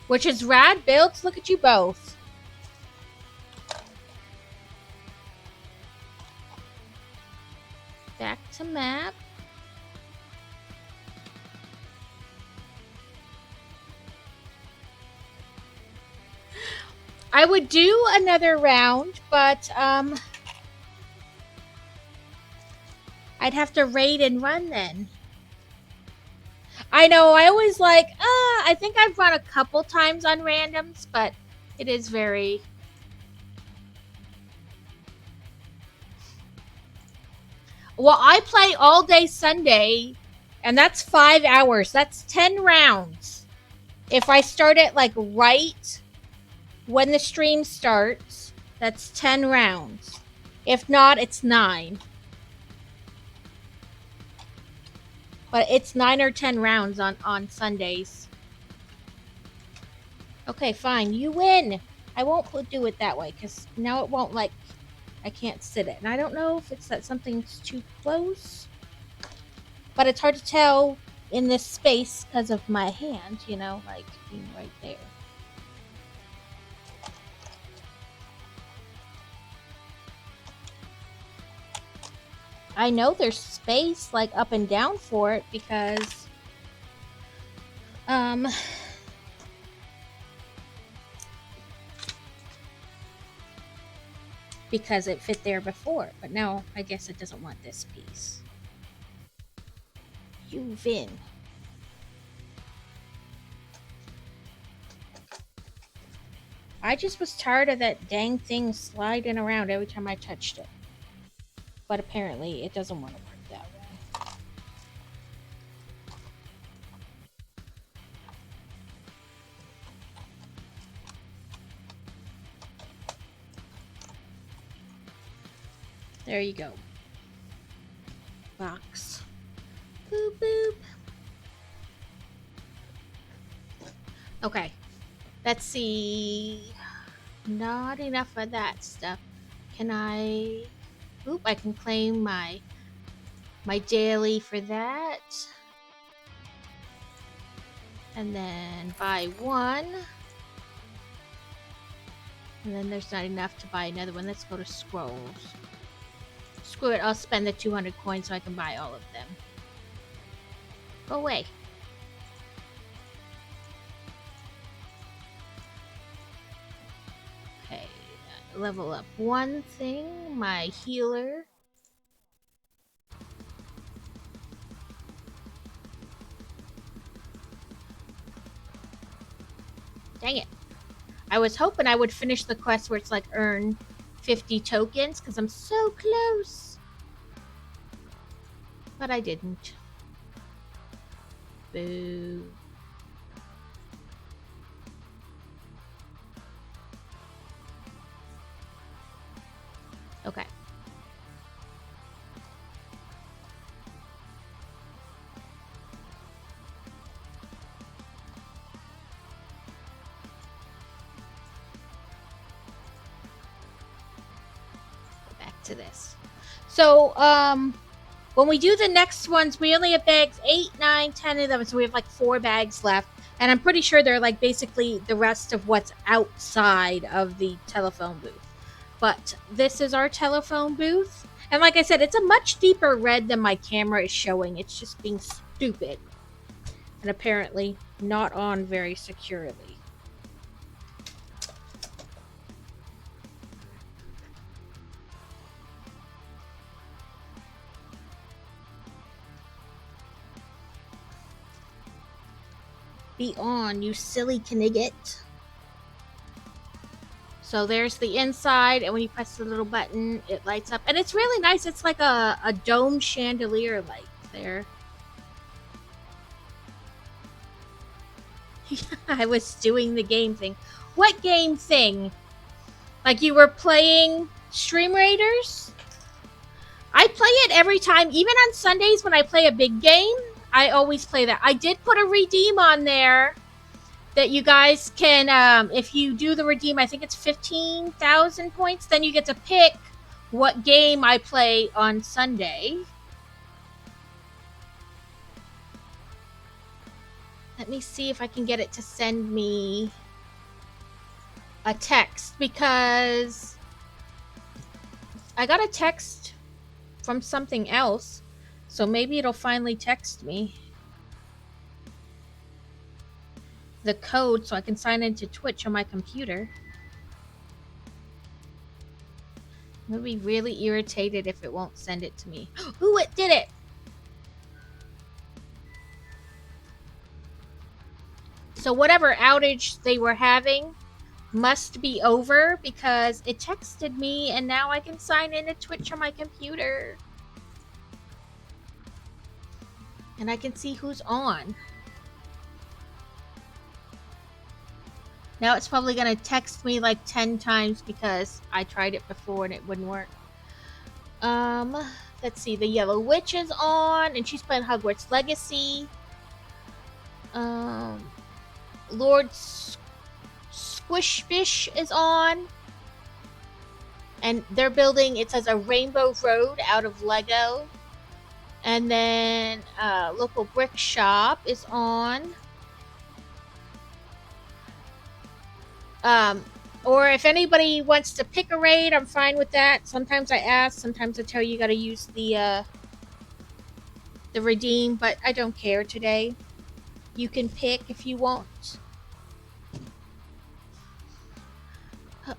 Which is rad builds. Look at you both. Back to map. I would do another round, but I'd have to raid and run then. I know, I always like, I think I've run a couple times on randoms, but it is very... Well, I play all day Sunday, and that's 5 hours. That's 10 rounds. If I start it, like, right when the stream starts, that's 10 rounds. If not, it's 9. But it's 9 or 10 rounds on Sundays. Okay, fine. You win. I won't do it that way, because now it won't, like... I can't sit it. And I don't know if it's that something's too close. But it's hard to tell in this space because of my hand, you know, like being right there. I know there's space like up and down for it because because it fit there before, but now I guess it doesn't want this piece. You win. I just was tired of that dang thing sliding around every time I touched it. But apparently it doesn't want to work that way. There you go. Box. Boop, boop. Okay. Let's see. Not enough of that stuff. Can I... Oop, I can claim my daily for that. And then buy one. And then there's not enough to buy another one. Let's go to scrolls. Screw it, I'll spend the 200 coins so I can buy all of them. Go away. Okay, level up one thing, my healer. Dang it. I was hoping I would finish the quest where it's like earn 50 tokens because I'm so close. But I didn't. Boo. Okay. To this. So, when we do the next ones, we only have bags 8, 9, 10, 11. So we have like 4 bags left. And I'm pretty sure they're like basically the rest of what's outside of the telephone booth. But this is our telephone booth. And like I said, it's a much deeper red than my camera is showing. It's just being stupid. And apparently not on very securely. Be on, you silly Knigget. So there's the inside, and when you press the little button, it lights up. And it's really nice. It's like a dome chandelier light there. I was doing the game thing. What game thing? Like you were playing Stream Raiders? I play it every time, even on Sundays when I play a big game. I always play that. I did put a redeem on there that you guys can, if you do the redeem, I think it's 15,000 points, then you get to pick what game I play on Sunday. Let me see if I can get it to send me a text, because I got a text from something else. So maybe it'll finally text me the code so I can sign into Twitch on my computer. I'm gonna be really irritated if it won't send it to me. Ooh, it did it! So whatever outage they were having must be over because it texted me and now I can sign into Twitch on my computer. And I can see who's on. Now it's probably going to text me like 10 times because I tried it before and it wouldn't work. Let's see. The Yellow Witch is on and she's playing Hogwarts Legacy. Lord Squishbish is on. And they're building, it says, a Rainbow Road out of Lego. And then Local Brick Shop is on. Or if anybody wants to pick a raid, I'm fine with that. Sometimes I ask, sometimes I tell you gotta use the redeem, but I don't care today. You can pick if you want.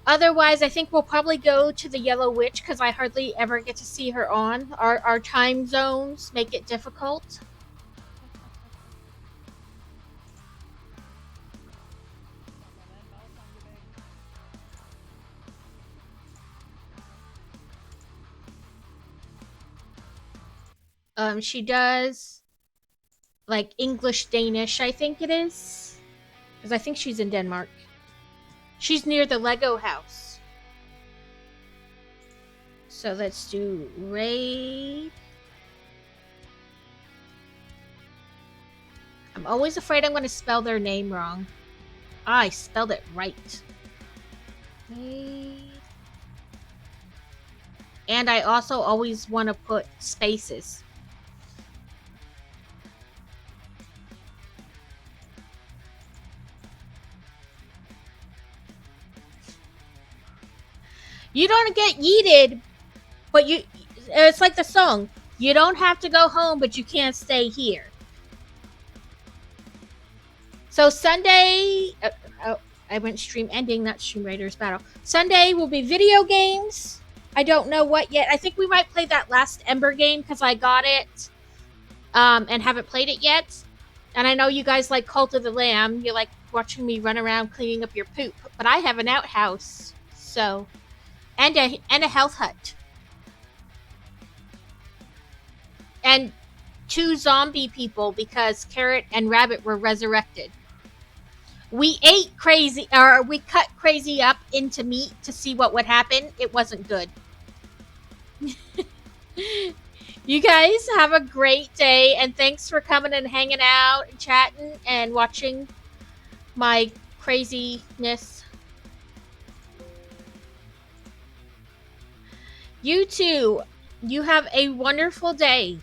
Otherwise, I think we'll probably go to the Yellow Witch because I hardly ever get to see her on. Our time zones make it difficult. She does like English Danish, I think it is. Because I think she's in Denmark. She's near the Lego house. So let's do raid. I'm always afraid I'm going to spell their name wrong. I spelled it right. Raid. And I also always want to put spaces. You don't get yeeted, but it's like the song. You don't have to go home, but you can't stay here. So Sunday, I went stream ending, not Stream Raiders Battle. Sunday will be video games. I don't know what yet. I think we might play that last Ember game because I got it and haven't played it yet. And I know you guys like Cult of the Lamb. You like watching me run around cleaning up your poop. But I have an outhouse, so... And a health hut. And 2 zombie people because Carrot and Rabbit were resurrected. We cut Crazy up into meat to see what would happen. It wasn't good. You guys have a great day, and thanks for coming and hanging out and chatting and watching my craziness. You too. You have a wonderful day.